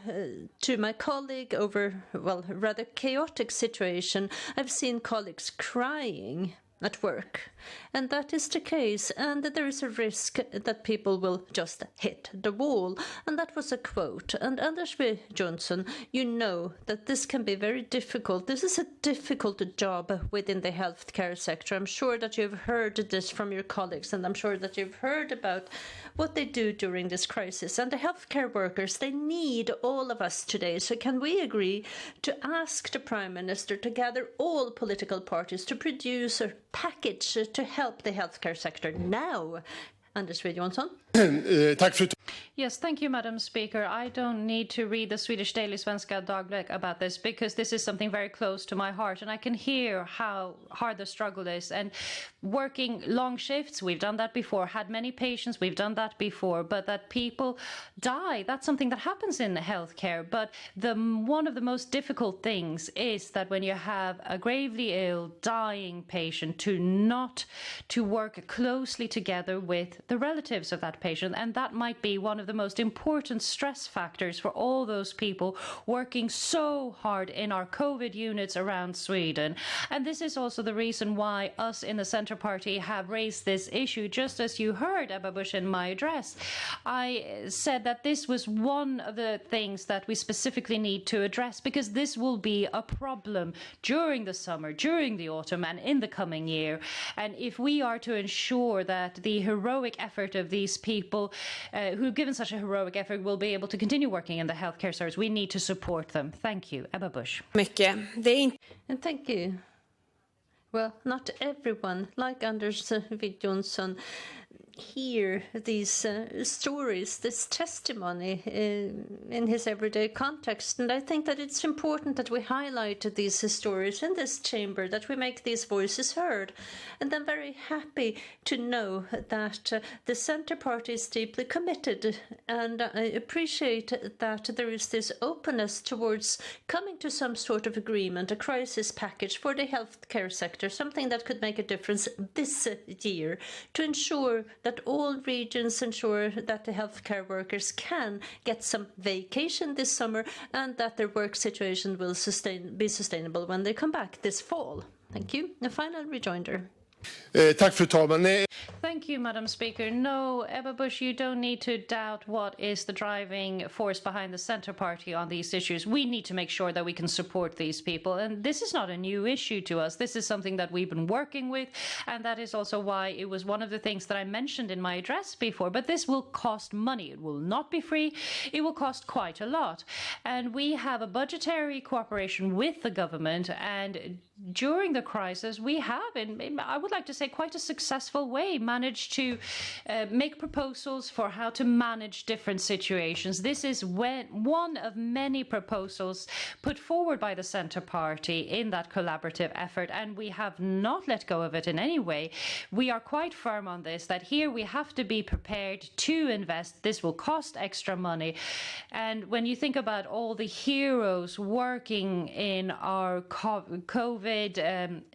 Speaker 4: to my colleague over, well, rather chaotic situation. I've seen colleagues crying at work, and that is the case, and there is a risk that people will just hit the wall. And that was a quote. And Anders W. Jonsson, you know that this can be very difficult. This is a difficult job within the healthcare sector. I'm sure that you've heard this from your colleagues, and I'm sure that you've heard about what they do during this crisis. And the healthcare workers, they need all of us today. So can we agree to ask the Prime Minister to gather all political parties to produce a package to help the healthcare sector now? Anders W. Jonsson.
Speaker 7: Yes, thank you, Madam Speaker. I don't need to read the Swedish daily Svenska Dagbladet about this, because this is something very close to my heart, and I can hear how hard the struggle is. And working long shifts, we've done that before. Had many patients, we've done that before. But that people die, that's something that happens in healthcare. But one of the most difficult things is that when you have a gravely ill, dying patient, to work closely together with the relatives of that patient, and that might be one of the most important stress factors for all those people working so hard in our COVID units around Sweden. And this is also the reason why us in the Centre Party have raised this issue. Just as you heard, Ebba Busch, in my address, I said that this was one of the things that we specifically need to address, because this will be a problem during the summer, during the autumn, and in the coming year. And if we are to ensure that the heroic effort of these people who've given such a heroic effort will be able to continue working in the healthcare service, we need to support them. Thank you. Ebba Busch.
Speaker 4: And thank you. Well, not everyone, like Anders Jonsson, hear these stories, this testimony in his everyday context. And I think that it's important that we highlight these stories in this chamber, that we make these voices heard. And I'm very happy to know that the Centre Party is deeply committed, and I appreciate that there is this openness towards coming to some sort of agreement, a crisis package for the healthcare sector, something that could make a difference this year, to ensure that all regions ensure that the healthcare workers can get some vacation this summer, and that their work situation will be sustainable when they come back this fall. Thank you. A final rejoinder.
Speaker 12: Tack, fru talman.
Speaker 7: Thank you, Madam Speaker. No, Ebba Busch, you don't need to doubt what is the driving force behind the Centre Party on these issues. We need to make sure that we can support these people. And this is not a new issue to us. This is something that we've been working with. And that is also why it was one of the things that I mentioned in my address before. But this will cost money. It will not be free. It will cost quite a lot. And we have a budgetary cooperation with the government. And during the crisis, we have, in I would like to say, quite a successful way, managed to make proposals for how to manage different situations. This is one of many proposals put forward by the Centre Party in that collaborative effort, and we have not let go of it in any way. We are quite firm on this, that here we have to be prepared to invest. This will cost extra money. And when you think about all the heroes working in our COVID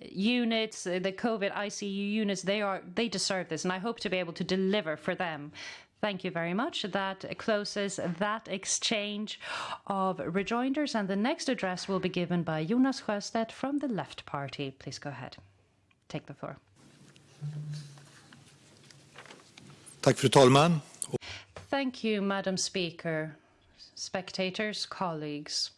Speaker 7: units, the COVID ICU units, they deserve this, and I hope to be able to deliver for them. Thank you very much. That closes that exchange of rejoinders, and the next address will be given by Jonas Sjöstedt from the Left Party. Please go ahead. Take the floor.
Speaker 3: Tack, fru talman.
Speaker 7: Thank you, Madam Speaker, spectators, colleagues.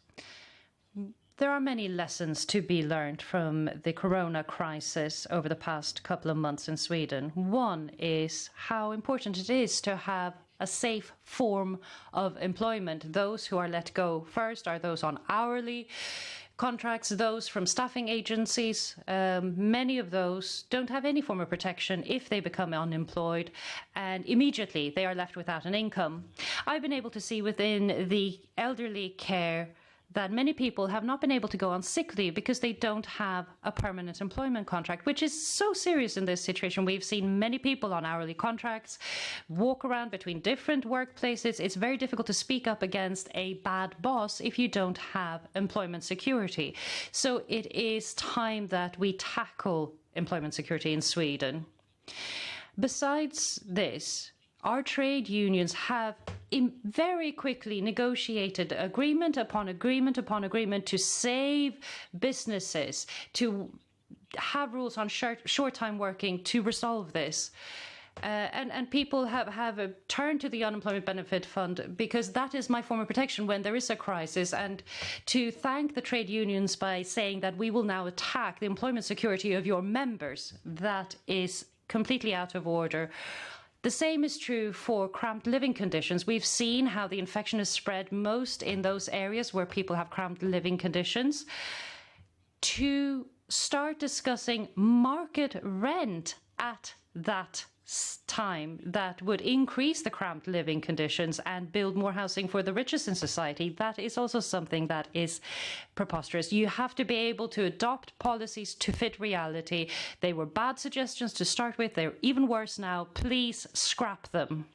Speaker 7: There are many lessons to be learned from the corona crisis over the past couple of months in Sweden. One is how important it is to have a safe form of employment. Those who are let go first are those on hourly contracts, those from staffing agencies. Many of those don't have any form of protection if they become unemployed, and immediately they are left without an income. I've been able to see within the elderly care that many people have not been able to go on sick leave because they don't have a permanent employment contract, which is so serious in this situation. We've seen many people on hourly contracts walk around between different workplaces. It's very difficult to speak up against a bad boss if you don't have employment security. So it is time that we tackle employment security in Sweden. Besides this, our trade unions have very quickly negotiated agreement upon agreement upon agreement to save businesses, to have rules on short-time working to resolve this. And people have turned to the Unemployment Benefit Fund because that is my form of protection when there is a crisis. And to thank the trade unions by saying that we will now attack the employment security of your members, that is completely out of order. The same is true for cramped living conditions. We've seen how the infection is spread most in those areas where people have cramped living conditions. To start discussing market rent at that time that would increase the cramped living conditions and build more housing for the richest in society, that is also something that is preposterous. You have to be able to adopt policies to fit reality. They were bad suggestions to start with. They're even worse now. Please scrap them.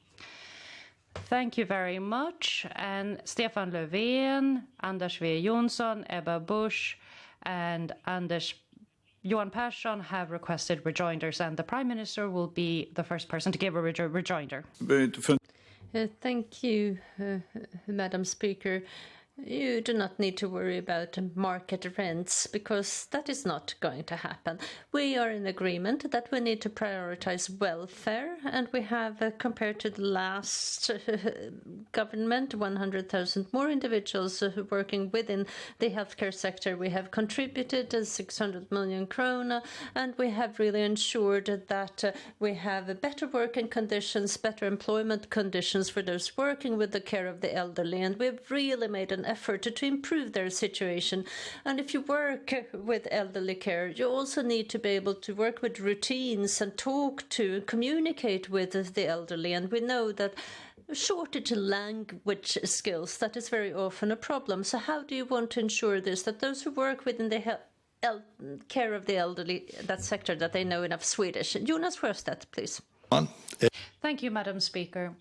Speaker 7: Thank you very much. And Stefan Löfven, Anders W. Jonsson, Ebba Busch, and Anders Johan Persson have requested rejoinders, and the Prime Minister will be the first person to give a rejoinder.
Speaker 4: Thank you, Madam Speaker. You do not need to worry about market rents because that is not going to happen. We are in agreement that we need to prioritize welfare, and we have, compared to the last government, 100,000 more individuals working within the healthcare sector. We have contributed 600 million krona, and we have really ensured that we have better working conditions, better employment conditions for those working with the care of the elderly, and we've really made an effort to improve their situation. And if you work with elderly care, you also need to be able to work with routines and talk to, communicate with the elderly. And we know that shortage in language skills, that is very often a problem. So how do you want to ensure this, that those who work within the care of the elderly, that sector, that they know enough Swedish? Jonas Sjöstedt, please.
Speaker 7: Thank you, Madam Speaker.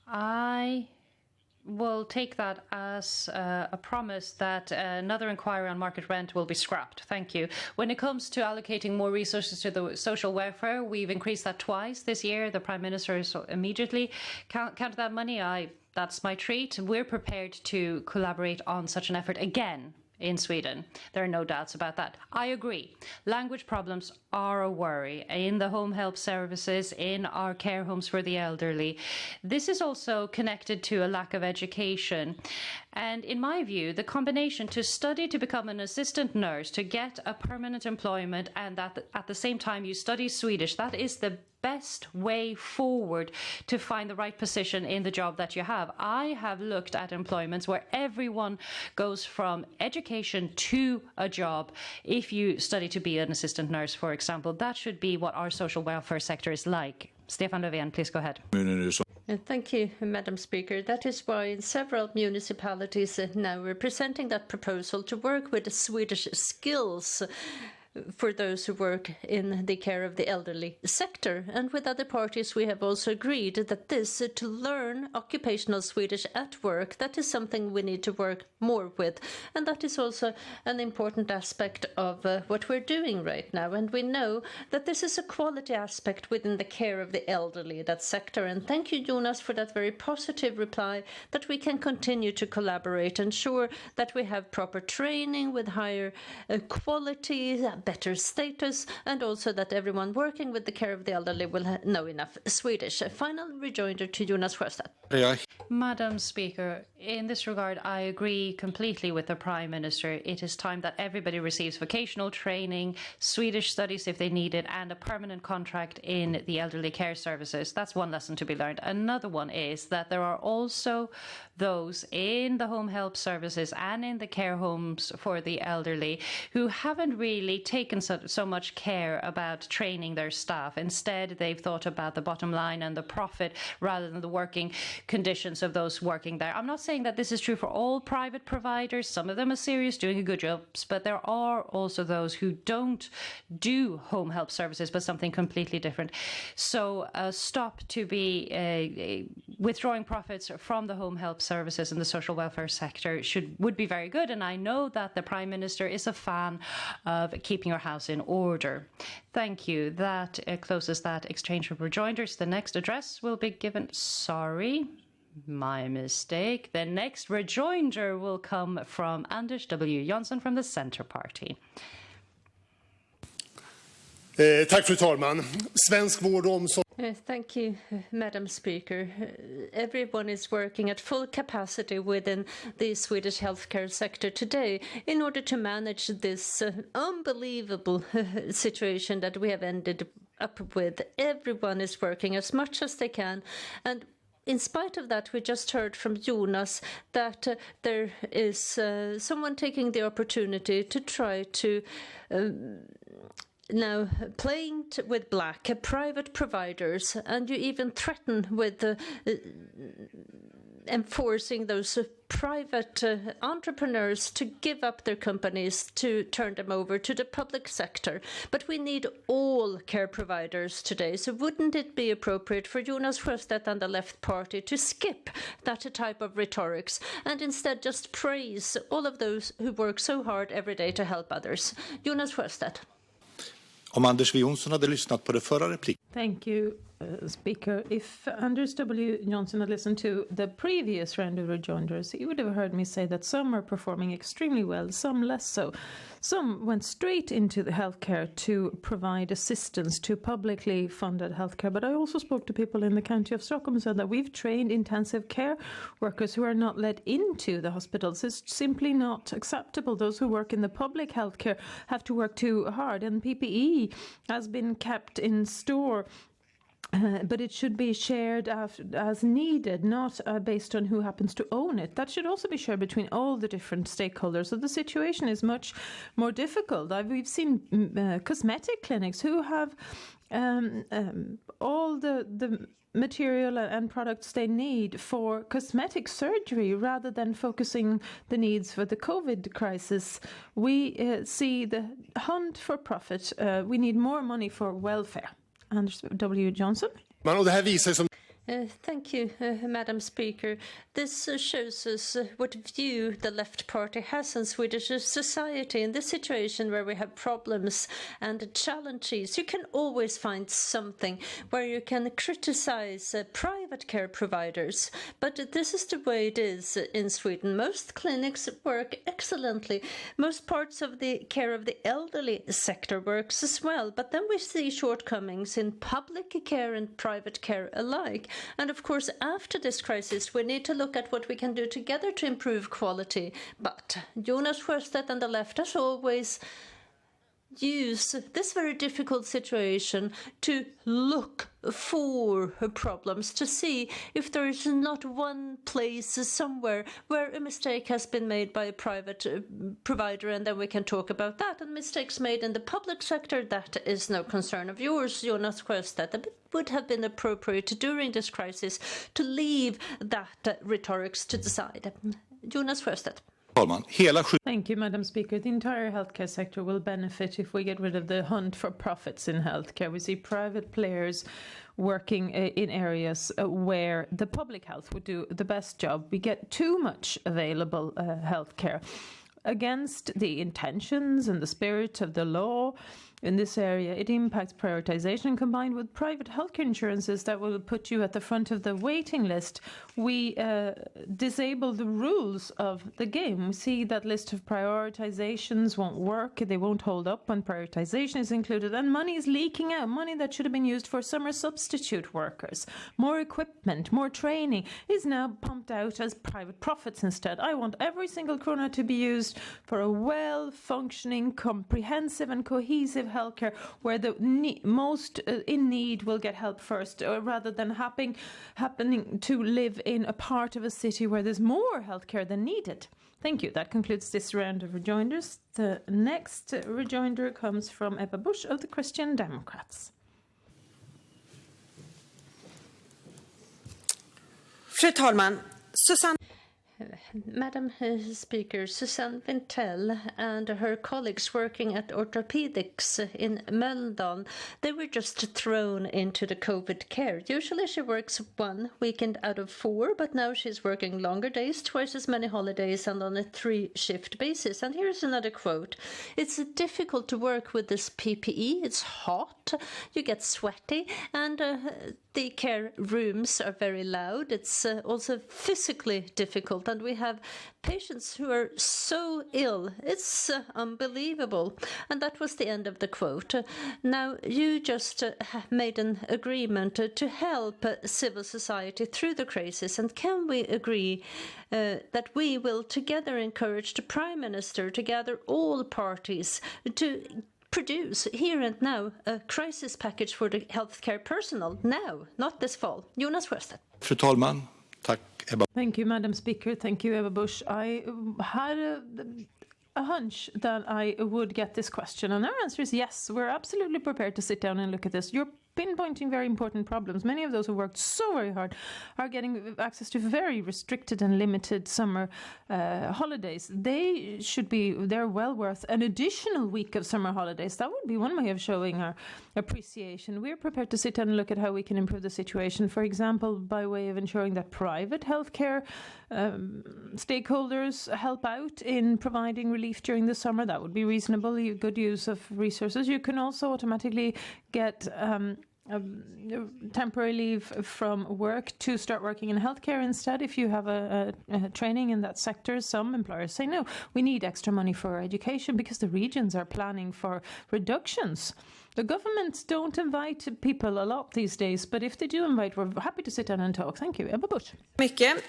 Speaker 7: I will take that as a promise that another inquiry on market rent will be scrapped. Thank you. When it comes to allocating more resources to the social welfare, we've increased that twice this year. The Prime Minister is immediately counted that money. That's my treat. We're prepared to collaborate on such an effort again in Sweden. There are no doubts about that. I agree. Language problems are a worry in the home help services, in our care homes for the elderly. This is also connected to a lack of education. And in my view, the combination to study to become an assistant nurse, to get a permanent employment, and that at the same time you study Swedish, that is the best way forward to find the right position in the job that you have. I have looked at employments where everyone goes from education to a job. If you study to be an assistant nurse, for example, that should be what our social welfare sector is like. Stefan Löfven, please go ahead.
Speaker 4: Thank you, Madam Speaker. That is why in several municipalities now we're presenting that proposal to work with the Swedish skills for those who work in the care of the elderly sector. And with other parties, we have also agreed that this, to learn occupational Swedish at work, that is something we need to work more with. And that is also an important aspect of what we're doing right now. And we know that this is a quality aspect within the care of the elderly, that sector. And thank you, Jonas, for that very positive reply, that we can continue to collaborate, ensure that we have proper training with higher quality, better status, and also that everyone working with the care of the elderly will know enough Swedish. A final rejoinder to Jonas Sjöstedt.
Speaker 7: Madam Speaker, in this regard, I agree completely with the Prime Minister. It is time that everybody receives vocational training, Swedish studies if they need it, and a permanent contract in the elderly care services. That's one lesson to be learned. Another one is that there are also those in the home help services and in the care homes for the elderly who haven't really taken so much care about training their staff. Instead, they've thought about the bottom line and the profit rather than the working conditions of those working there. I'm not saying that this is true for all private providers. Some of them are serious, doing a good job, but there are also those who don't do home help services, but something completely different. So stop to be withdrawing profits from the home help services and the social welfare sector would be very good. And I know that the Prime Minister is a fan of keeping your house in order. Thank you. That closes that exchange of rejoinders. The next address will be given. Sorry, my mistake. The next rejoinder will come from Anders W. Johnson from the Centre Party.
Speaker 12: Tack, fru talman. Svensk vård och omsorg.
Speaker 4: Thank you, Madam Speaker. Everyone is working at full capacity within the Swedish healthcare sector today in order to manage this unbelievable situation that we have ended up with. Everyone is working as much as they can, and in spite of that, we just heard from Jonas that there is someone taking the opportunity to try to now playing with black private providers, and you even threaten with enforcing those private entrepreneurs to give up their companies, to turn them over to the public sector. But we need all care providers today. So wouldn't it be appropriate for Jonas Sjöstedt and the Left Party to skip that type of rhetorics and instead just praise all of those who work so hard every day to help others? Jonas Sjöstedt.
Speaker 3: Om Anders W. Jonsson hade lyssnat på det förra replik.
Speaker 6: Thank you, Speaker. If Anders W. Johnson had listened to the previous round of rejoinders, he would have heard me say that some are performing extremely well, some less so. Some went straight into the healthcare to provide assistance to publicly funded healthcare. But I also spoke to people in the county of Stockholm and said that we've trained intensive care workers who are not let into the hospitals. It's simply not acceptable. Those who work in the public healthcare have to work too hard, and PPE has been kept in store. But it should be shared as needed, not based on who happens to own it. That should also be shared between all the different stakeholders. So the situation is much more difficult. We've seen cosmetic clinics who have all the material and products they need for cosmetic surgery rather than focusing the needs for the COVID crisis. We see the hunt for profit. We need more money for welfare. Anders W. Johnson.
Speaker 4: Thank you, Madam Speaker. This shows us what view the left party has on Swedish society. In this situation where we have problems and challenges, you can always find something where you can criticize private care providers. But this is the way it is in Sweden. Most clinics work excellently. Most parts of the care of the elderly sector works as well. But then we see shortcomings in public care and private care alike. And of course, after this crisis, we need to look at what we can do together to improve quality. But Jonas Sjöstedt and the left, as always, use this very difficult situation to look for problems, to see if there is not one place somewhere where a mistake has been made by a private provider, and then we can talk about that. And mistakes made in the public sector, that is no concern of yours, Jonas Sjöstedt. It would have been appropriate during this crisis to leave that rhetorics to decide. Jonas Sjöstedt.
Speaker 6: Thank you, Madam Speaker. The entire healthcare sector will benefit if we get rid of the hunt for profits in healthcare. We see private players working in areas where the public health would do the best job. We get too much available healthcare. Against the intentions and the spirit of the law in this area, it impacts prioritization combined with private healthcare insurances that will put you at the front of the waiting list. We disable the rules of the game. We see that list of prioritizations won't work. They won't hold up when prioritization is included. And money is leaking out, money that should have been used for summer substitute workers. More equipment, more training is now pumped out as private profits instead. I want every single krona to be used for a well-functioning, comprehensive and cohesive healthcare where the most in need will get help first, rather than happening to live in a part of a city where there's more healthcare than needed. Thank you. That concludes this round of rejoinders. The next rejoinder comes from Ebba Busch of the Christian Democrats.
Speaker 9: Fru talman, Susanne.
Speaker 4: Madam Speaker, Susanne Vintel and her colleagues working at orthopedics in Mölndal, they were just thrown into the COVID care. Usually she works 1 weekend out of 4, but now she's working longer days, twice as many holidays, and on a 3-shift basis. And here's another quote. It's difficult to work with this PPE. It's hot, you get sweaty, and the care rooms are very loud. It's also physically difficult, and we have patients who are so ill. It's unbelievable. And that was the end of the quote. Now, you just made an agreement to help civil society through the crisis, and can we agree that we will together encourage the Prime Minister to gather all parties to produce here and now a crisis package for the healthcare personnel now, not this fall. Jonas Sjöstedt.
Speaker 3: Fru talman, tack Ebba.
Speaker 6: Thank you, Madam Speaker. Thank you, Ebba Busch. I had a hunch that I would get this question, and our answer is yes. We're absolutely prepared to sit down and look at this. Your pinpointing very important problems. Many of those who worked so very hard are getting access to very restricted and limited summer holidays. They're well worth an additional week of summer holidays. That would be one way of showing our appreciation. We're prepared to sit down and look at how we can improve the situation, for example, by way of ensuring that private healthcare stakeholders help out in providing relief during the summer. That would be reasonable, good use of resources. You can also automatically get temporary leave from work to start working in healthcare instead if you have a training in that sector. Some employers say, no, we need extra money for education because the regions are planning for reductions. The governments don't invite people a lot these days, but if they do invite, we're happy to sit down and talk. Thank you. Ebba Busch.
Speaker 9: Mycket.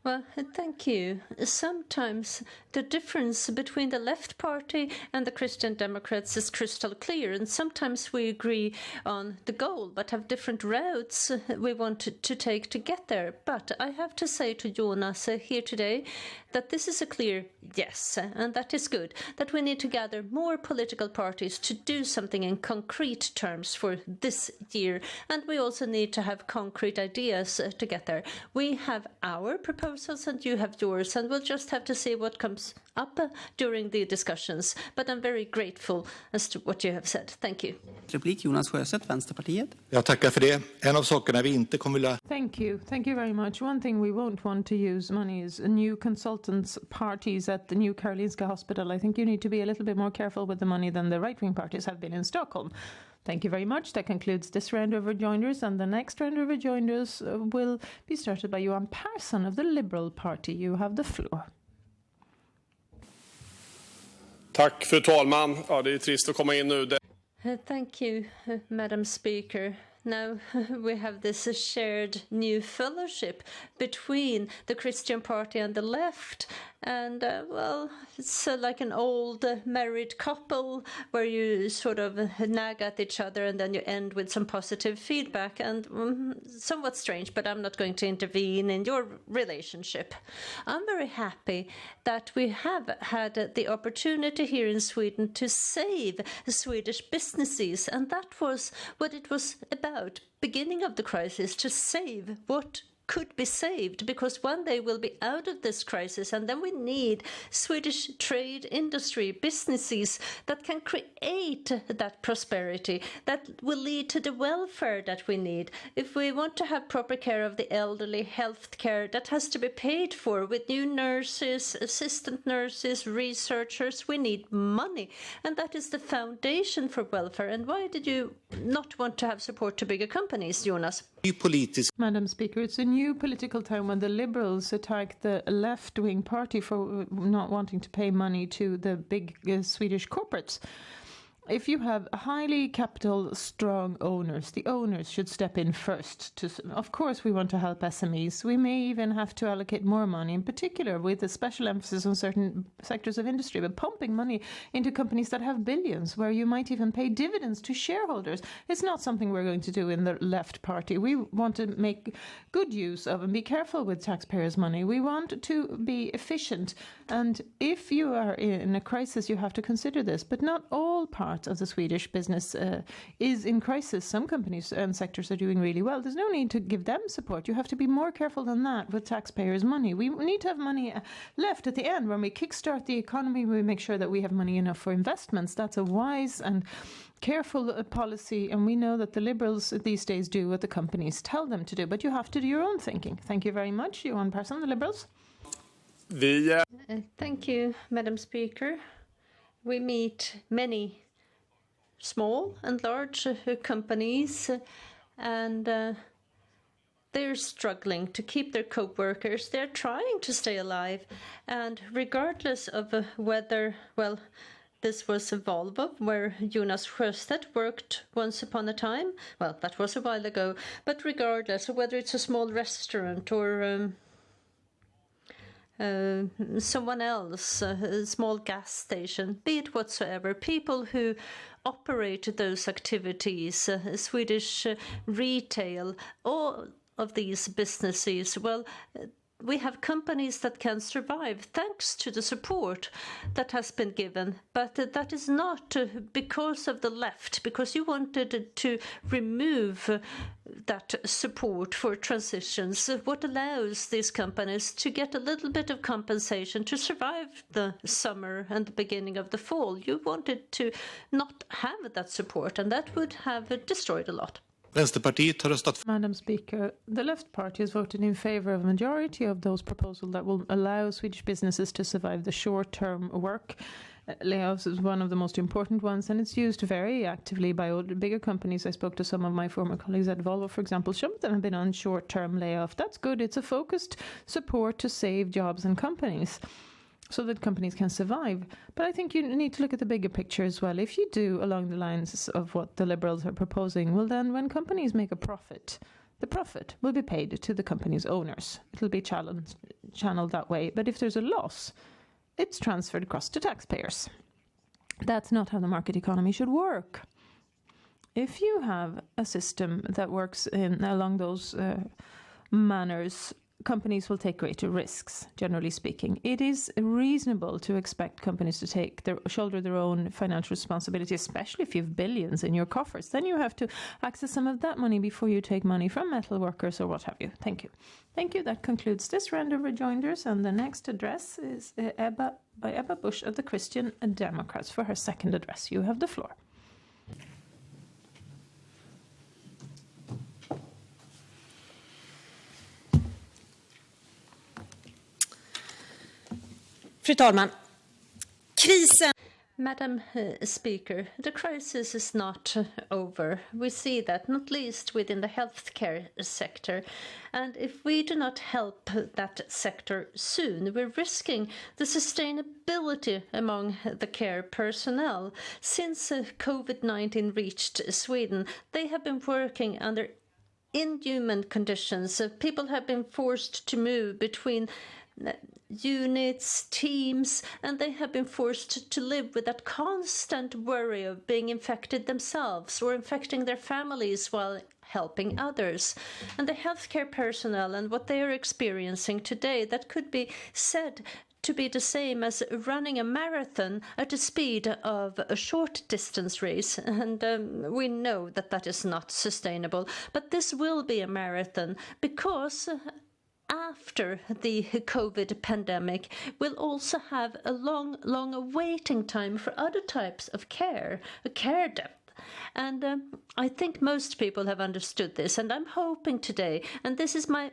Speaker 4: Well, thank you. Sometimes the difference between the left party and the Christian Democrats is crystal clear, and sometimes we agree on the goal but have different routes we want to take to get there. But I have to say to Jonas here today that this is a clear yes, and that is good, that we need to gather more political parties to do something in concrete terms for this year, and we also need to have concrete ideas to get there. We have our proposals and you have yours, and we'll just have to see what comes up during the discussions. But I'm very grateful as to what you have said. Thank you.
Speaker 8: Replik Jonas Sjöstedt, Vänsterpartiet.
Speaker 3: Jag tackar för det. En av sakerna vi inte kommer vilja...
Speaker 6: Thank you very much. One thing we won't want to use money is new consultants parties at the new Karolinska Hospital. I think you need to be a little bit more careful with the money than the right-wing parties have been in Stockholm. Thank you very much. That concludes this round of rejoinders, and the next round of rejoinders will be started by Johan Persson of the Liberal Party. You have the floor.
Speaker 12: Tack, fru talman. Ja, det är trist att komma in nu.
Speaker 4: Thank you, Madam Speaker. Now we have this shared new fellowship between the Christian Party and the left. And, well, it's like an old married couple where you sort of nag at each other and then you end with some positive feedback. And somewhat strange, but I'm not going to intervene in your relationship. I'm very happy that we have had the opportunity here in Sweden to save Swedish businesses. And that was what it was about, beginning of the crisis, to save what could be saved, because one day we'll be out of this crisis, and then we need Swedish trade industry, businesses that can create that prosperity that will lead to the welfare that we need. If we want to have proper care of the elderly, health care, that has to be paid for with new nurses, assistant nurses, researchers. We need money, and that is the foundation for welfare. And why did you not want to have support to bigger companies, Jonas?
Speaker 6: Madam Speaker, it's a new political time when the Liberals attack the left-wing party for not wanting to pay money to the big Swedish corporates. If you have highly capital strong owners, the owners should step in first. Of course, we want to help SMEs. We may even have to allocate more money, in particular with a special emphasis on certain sectors of industry, but pumping money into companies that have billions, where you might even pay dividends to shareholders, is not something we're going to do in the left party. We want to make good use of and be careful with taxpayers' money. We want to be efficient. And if you are in a crisis, you have to consider this. But not all parts of the Swedish business is in crisis. Some companies and sectors are doing really well. There's no need to give them support. You have to be more careful than that with taxpayers' money. We need to have money left at the end. When we kickstart the economy, we make sure that we have money enough for investments. That's a wise and careful policy, and we know that the Liberals these days do what the companies tell them to do, but you have to do your own thinking. Thank you very much, Johan Persson, the Liberals.
Speaker 4: Thank you, Madam Speaker. We meet many small and large companies, and they're struggling to keep their co-workers. They're trying to stay alive, and regardless of whether, well, this was a Volvo where Jonas Sjöstedt worked once upon a time. Well, that was a while ago. But regardless of whether it's a small restaurant or someone else, a small gas station, be it whatsoever, people who operate those activities, Swedish retail, all of these businesses, well, we have companies that can survive thanks to the support that has been given, but that is not because of the left, because you wanted to remove that support for transitions, what allows these companies to get a little bit of compensation to survive the summer and the beginning of the fall. You wanted to not have that support, and that would have destroyed a lot.
Speaker 3: Vänsterpartiet har röstat.
Speaker 6: Madam Speaker, the Left Party has voted in favour of a majority of those proposals that will allow Swedish businesses to survive the short-term work. Layoffs is one of the most important ones, and it's used very actively by bigger companies. I spoke to some of my former colleagues at Volvo, for example. Some of them have been on short-term layoff. That's good. It's a focused support to save jobs and companies, so that companies can survive. But I think you need to look at the bigger picture as well. If you do along the lines of what the Liberals are proposing, well then when companies make a profit, the profit will be paid to the company's owners. It'll be channeled that way. But if there's a loss, it's transferred across to taxpayers. That's not how the market economy should work. If you have a system that works along those manners, companies will take greater risks, generally speaking. It is reasonable to expect companies to shoulder their own financial responsibility, especially if you have billions in your coffers. Then you have to access some of that money before you take money from metal workers or what have you. Thank you. Thank you. That concludes this round of rejoinders, and the next address is by Ebba Busch of the Christian Democrats for her second address. You have the floor.
Speaker 9: Fru talman, krisen.
Speaker 4: Madam Speaker, the crisis is not over. We see that, not least within the healthcare sector. And if we do not help that sector soon, we're risking the sustainability among the care personnel. Since COVID-19 reached Sweden, they have been working under inhuman conditions. People have been forced to move between units, teams, and they have been forced to live with that constant worry of being infected themselves or infecting their families while helping others. And the healthcare personnel and what they are experiencing today, that could be said to be the same as running a marathon at the speed of a short distance race. And we know that that is not sustainable. But this will be a marathon because after the COVID pandemic, we'll also have a long waiting time for other types of care, a care debt. And I think most people have understood this, and I'm hoping today, and this is my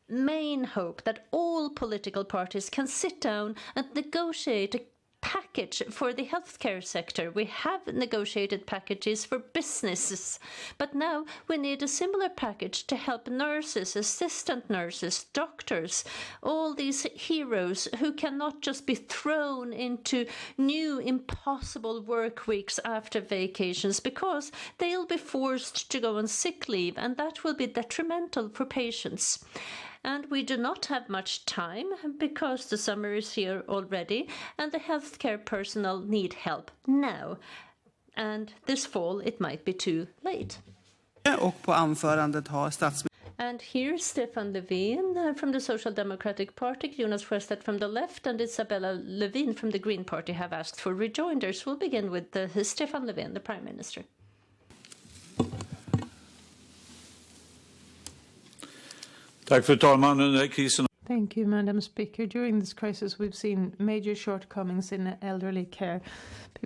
Speaker 4: main hope, that all political parties can sit down and negotiate a package for the healthcare sector. We have negotiated packages for businesses, but now we need a similar package to help nurses, assistant nurses, doctors, all these heroes who cannot just be thrown into new impossible work weeks after vacations, because they'll be forced to go on sick leave, and that will be detrimental for patients. And we do not have much time because the summer is here already, and the healthcare personnel need help now. And this fall it might be too late. And here's Stefan Löfven from the Social Democratic Party, Jonas Sjöstedt from the Left, and Isabella Lövin from the Green Party have asked for rejoinders. We'll begin with Stefan Löfven, the Prime Minister.
Speaker 5: Tack, fru talman. Under krisen.
Speaker 6: Thank you, Madam Speaker. During this crisis, we've seen major shortcomings in elderly care.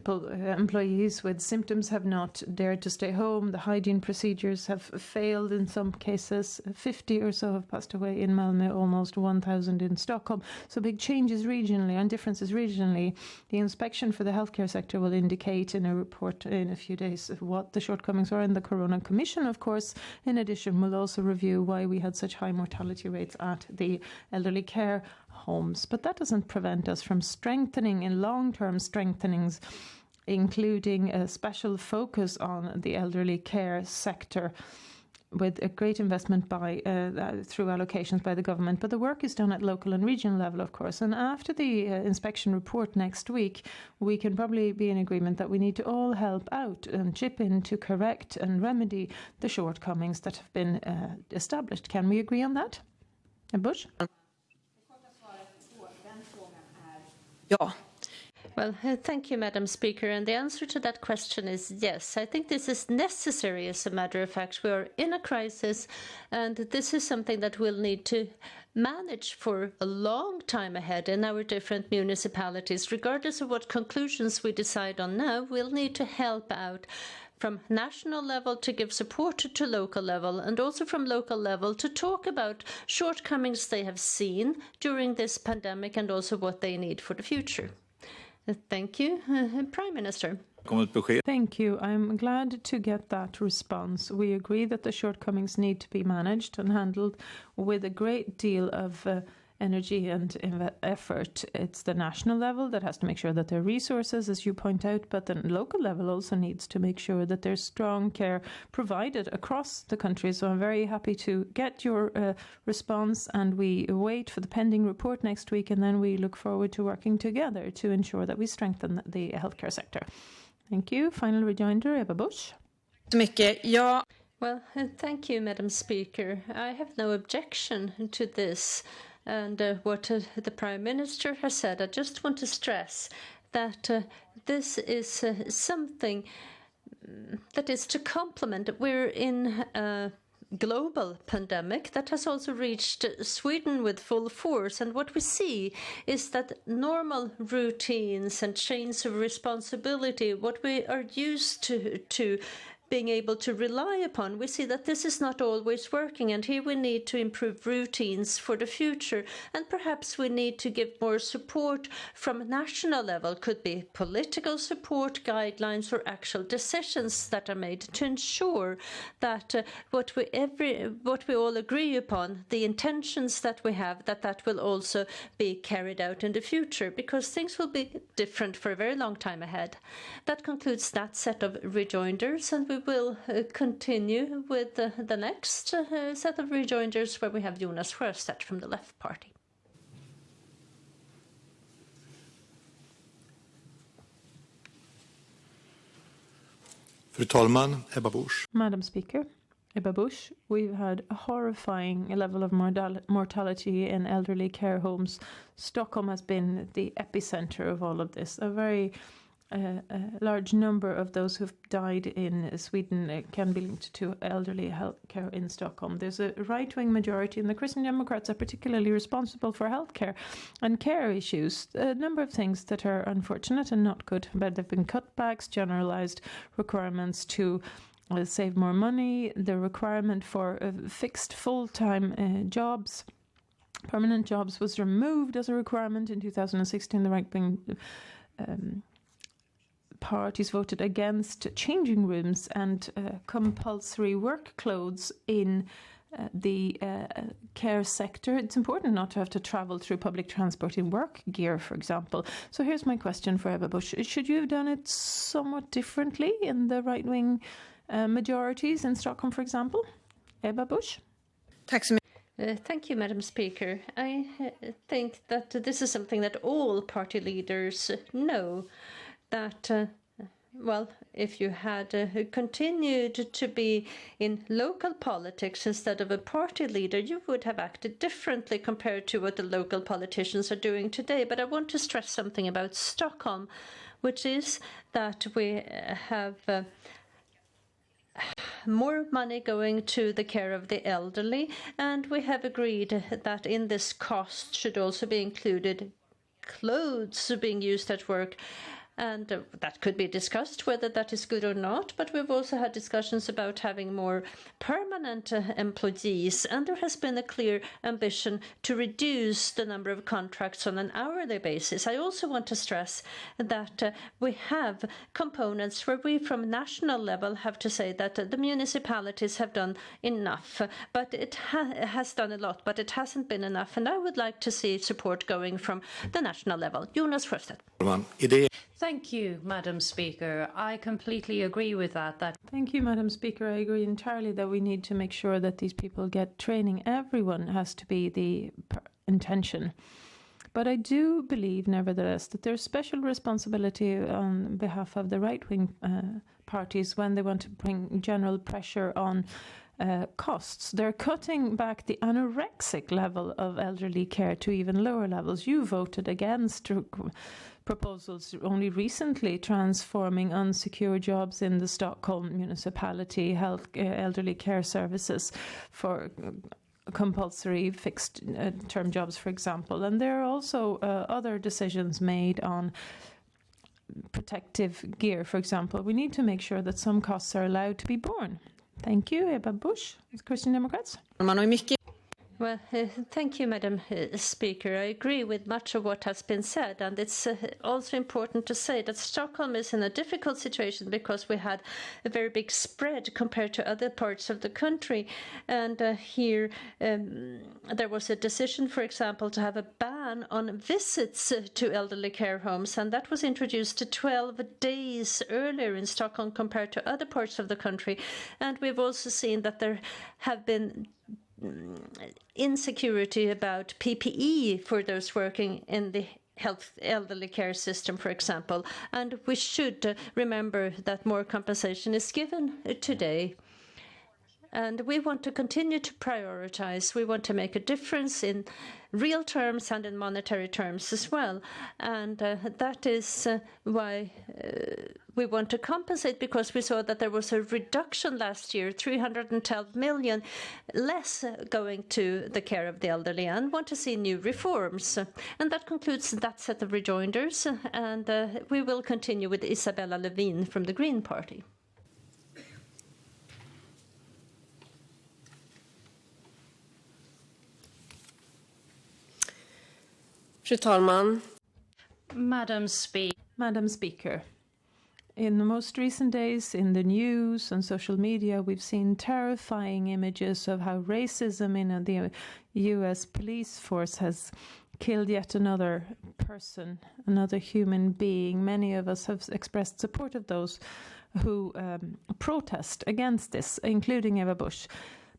Speaker 6: Employees with symptoms have not dared to stay home. The hygiene procedures have failed in some cases. 50 or so have passed away in Malmö, almost 1,000 in Stockholm. So big changes regionally and differences regionally. The inspection for the healthcare sector will indicate in a report in a few days what the shortcomings are. And the Corona Commission, of course, in addition, will also review why we had such high mortality rates at the elderly care homes. But that doesn't prevent us from strengthening in long-term strengthenings, including a special focus on the elderly care sector with a great investment through allocations by the government. But the work is done at local and regional level, of course. And after the inspection report next week, we can probably be in agreement that we need to all help out and chip in to correct and remedy the shortcomings that have been established. Can we agree on that? Bush?
Speaker 9: Ja.
Speaker 4: Well, thank you, Madam Speaker. And the answer to that question is yes. I think this is necessary, as a matter of fact. We are in a crisis, and this is something that we'll need to manage for a long time ahead in our different municipalities. Regardless of what conclusions we decide on now, we'll need to help out from national level to give support to local level, and also from local level to talk about shortcomings they have seen during this pandemic and also what they need for the future. Thank you. Prime Minister.
Speaker 6: Thank you. I'm glad to get that response. We agree that the shortcomings need to be managed and handled with a great deal of energy and effort. It's the national level that has to make sure that there are resources, as you point out, but the local level also needs to make sure that there's strong care provided across the country. So I'm very happy to get your response, and we wait for the pending report next week, and then we look forward to working together to ensure that we strengthen the healthcare sector. Thank you. Final rejoinder, Ebba Busch.
Speaker 4: Well, thank you, Madam Speaker. I have no objection to this. And what the Prime Minister has said, I just want to stress that this is something that is to complement. We're in a global pandemic that has also reached Sweden with full force. And what we see is that normal routines and chains of responsibility, what we are used to being able to rely upon, we see that this is not always working, and here we need to improve routines for the future, and perhaps we need to give more support from national level. Could be political support, guidelines, or actual decisions that are made to ensure that what we all agree upon, the intentions that we have, that will also be carried out in the future, because things will be different for a very long time ahead. That concludes that set of rejoinders, and we will continue with the next set of rejoinders, where we have Jonas Sjöstedt from the Left Party.
Speaker 3: Fru talman, Ebba Busch.
Speaker 6: Madam Speaker, Ebba Busch, we've had a horrifying level of mortality in elderly care homes. Stockholm has been the epicenter of all of this. A very large number of those who've died in Sweden can be linked to elderly health care in Stockholm. There's a right-wing majority, and the Christian Democrats are particularly responsible for healthcare and care issues. A number of things that are unfortunate and not good, but there have been cutbacks, generalized requirements to save more money, the requirement for fixed full-time jobs, permanent jobs was removed as a requirement in 2016. The right-wing parties voted against changing rooms and compulsory work clothes in the care sector. It's important not to have to travel through public transport in work gear, for example. So here's my question for Ebba Busch. Should you have done it somewhat differently in the right-wing majorities in Stockholm, for example? Ebba Busch?
Speaker 4: Thank you, Madam Speaker. I think that this is something that all party leaders know, that well, if you had continued to be in local politics instead of a party leader, you would have acted differently compared to what the local politicians are doing today. But I want to stress something about Stockholm, which is that we have more money going to the care of the elderly, and we have agreed that in this cost should also be included clothes being used at work. And that could be discussed whether that is good or not, but we've also had discussions about having more permanent employees, and there has been a clear ambition to reduce the number of contracts on an hourly basis. I also want to stress that we have components where we from national level have to say that the municipalities have done enough, but it has done a lot, but it hasn't been enough, and I would like to see support going from the national level. Jonas Sjöstedt.
Speaker 7: Thank you, Madam Speaker. I completely agree with that.
Speaker 6: Thank you, Madam Speaker. I agree entirely that we need to make sure that these people get training. Everyone has to be the intention. But I do believe, nevertheless, that there's special responsibility on behalf of the right-wing parties when they want to bring general pressure on costs. They're cutting back the anorexic level of elderly care to even lower levels. You voted against proposals only recently transforming unsecure jobs in the Stockholm municipality elderly care services for compulsory fixed term jobs, for example. And there are also other decisions made on protective gear, for example. We need to make sure that some costs are allowed to be borne. Thank you, Ebba Busch, Christian Democrats.
Speaker 4: Well, thank you, Madam Speaker. I agree with much of what has been said, and it's also important to say that Stockholm is in a difficult situation because we had a very big spread compared to other parts of the country. And here there was a decision, for example, to have a ban on visits to elderly care homes, and that was introduced to 12 days earlier in Stockholm compared to other parts of the country. And we've also seen that there have been insecurity about PPE for those working in the health elderly care system, for example. And we should remember that more compensation is given today. And we want to continue to prioritize. We want to make a difference in real terms and in monetary terms as well. And that is why we want to compensate, because we saw that there was a reduction last year, 312 million less going to the care of the elderly, and want to see new reforms. And that concludes that set of rejoinders. And we will continue with Isabella Lövin from the Green Party.
Speaker 9: Fru talman.
Speaker 7: Madam
Speaker 6: Speaker, in the most recent days in the news and social media, we've seen terrifying images of how racism in the US police force has killed yet another person, another human being. Many of us have expressed support of those who protest against this, including Ebba Busch.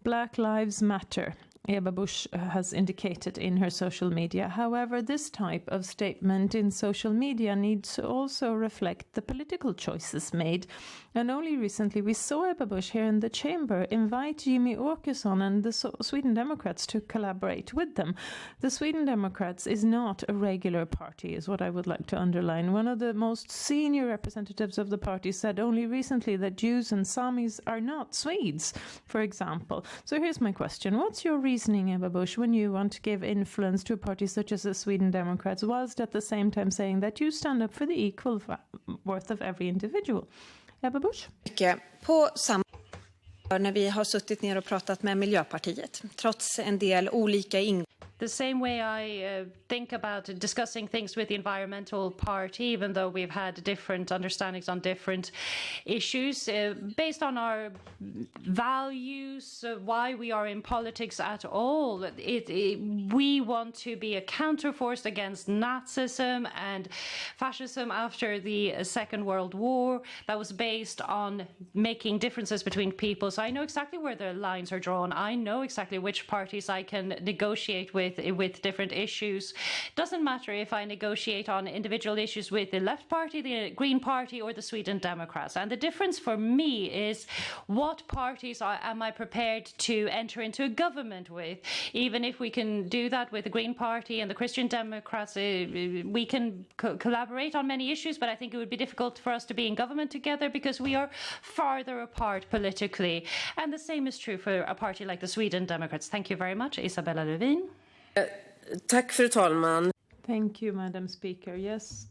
Speaker 6: Black Lives Matter, Ebba Busch has indicated in her social media. However, this type of statement in social media needs to also reflect the political choices made. And only recently we saw Ebba Busch here in the chamber invite Jimmy Åkesson and the Sweden Democrats to collaborate with them. The Sweden Democrats is not a regular party, is what I would like to underline. One of the most senior representatives of the party said only recently that Jews and Samis are not Swedes, for example. So here's my question. What's your reasoning, Ebba Busch, when you want to give influence to a party such as the Sweden Democrats, whilst at the same time saying that you stand up for the equal worth of every individual? Ebba Busch?
Speaker 9: På samma när vi har suttit ner och pratat med Miljöpartiet, trots en del olika
Speaker 7: The same way I think about discussing things with the environmental party, even though we've had different understandings on different issues, based on our values, why we are in politics at all. We want to be a counterforce against Nazism and fascism after the Second World War that was based on making differences between people. So I know exactly where the lines are drawn. I know exactly which parties I can negotiate with different issues. Doesn't matter if I negotiate on individual issues with the Left Party, the Green Party, or the Sweden Democrats. And the difference for me is what parties am I prepared to enter into a government with. Even if we can do that with the Green Party and the Christian Democrats, we can collaborate on many issues, but I think it would be difficult for us to be in government together because we are farther apart politically. And the same is true for a party like the Sweden Democrats. Thank you very much. Isabella Lövin.
Speaker 9: Tack, fru talman.
Speaker 6: Thank you, Madam Speaker. Yes,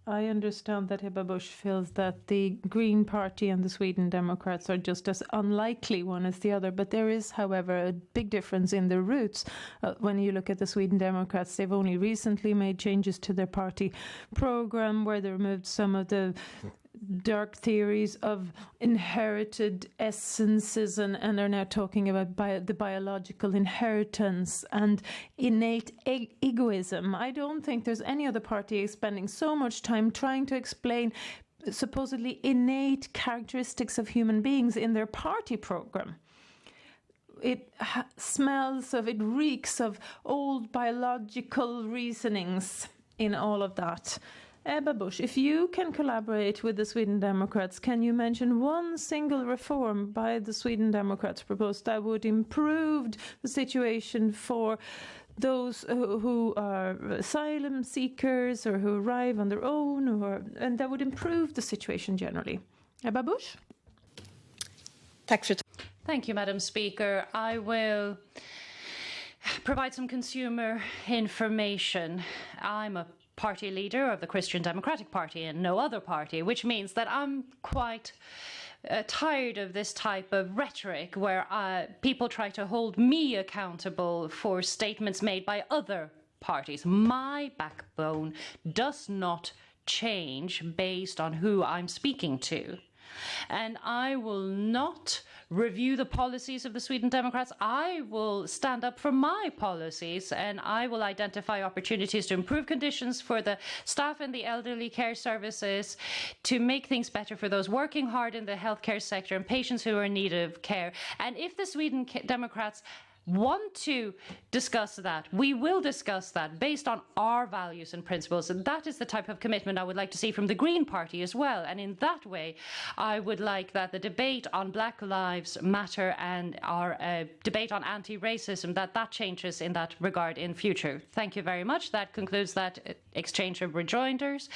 Speaker 6: I understand that Ebba Busch feels that the Green Party and the Sweden Democrats are just as unlikely one as the other. But there is, however, a big difference in the roots. When you look at the Sweden Democrats, they've only recently made changes to their party program where they removed some of the dark theories of inherited essences and are now talking about the biological inheritance and innate egoism. I don't think there's any other party spending so much time trying to explain supposedly innate characteristics of human beings in their party program. It reeks of old biological reasonings in all of that. Ebba Busch, if you can collaborate with the Sweden Democrats, can you mention one single reform by the Sweden Democrats proposed that would improve the situation for those who are asylum seekers or who arrive on their own, and that would improve the situation generally? Ebba Busch?
Speaker 7: Thank you, Madam Speaker. I will provide some consumer information. I'm a party leader of the Christian Democratic Party and no other party, which means that I'm quite tired of this type of rhetoric where people try to hold me accountable for statements made by other parties. My backbone does not change based on who I'm speaking to. And I will not review the policies of the Sweden Democrats. I will stand up for my policies, and I will identify opportunities to improve conditions for the staff in the elderly care services, to make things better for those working hard in the healthcare sector and patients who are in need of care. And if the Sweden Democrats want to discuss that, we will discuss that based on our values and principles. And that is the type of commitment I would like to see from the Green Party as well. And in that way, I would like that the debate on Black Lives Matter and our debate on anti-racism, that changes in that regard in future. Thank you very much. That concludes that exchange of rejoinders.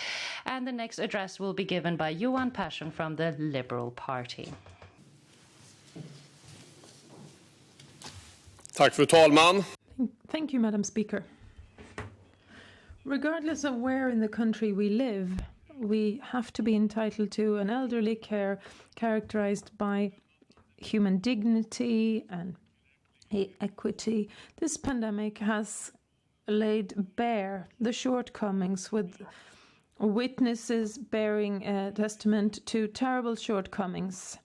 Speaker 7: And the next address will be given by Johan Persson from the Liberal Party.
Speaker 12: Tack, fru talman.
Speaker 6: Thank you, Madam Speaker. Regardless of where in the country we live, we have to be entitled to an elderly care characterized by human dignity and equity. This pandemic has laid bare the shortcomings, with witnesses bearing testament to terrible shortcomings.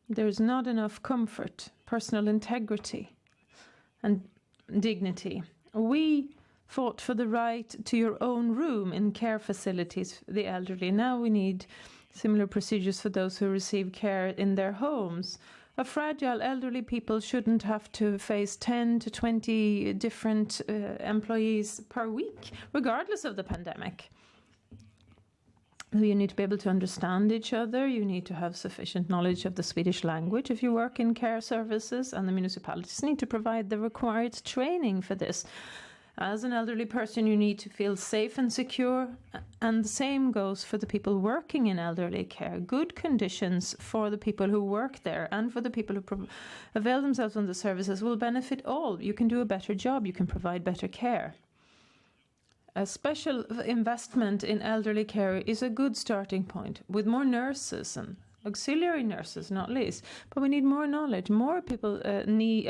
Speaker 6: There's not enough comfort, personal integrity, and dignity. We fought for the right to your own room in care facilities for the elderly. Now we need similar procedures for those who receive care in their homes. A fragile elderly people shouldn't have to face 10 to 20 different employees per week, regardless of the pandemic. You need to be able to understand each other. You need to have sufficient knowledge of the Swedish language if you work in care services, and the municipalities need to provide the required training for this. As an elderly person, you need to feel safe and secure, and the same goes for the people working in elderly care. Good conditions for the people who work there and for the people who avail themselves of the services will benefit all. You can do a better job. You can provide better care. A special investment in elderly care is a good starting point, with more nurses and auxiliary nurses, not least. But we need more knowledge. More people are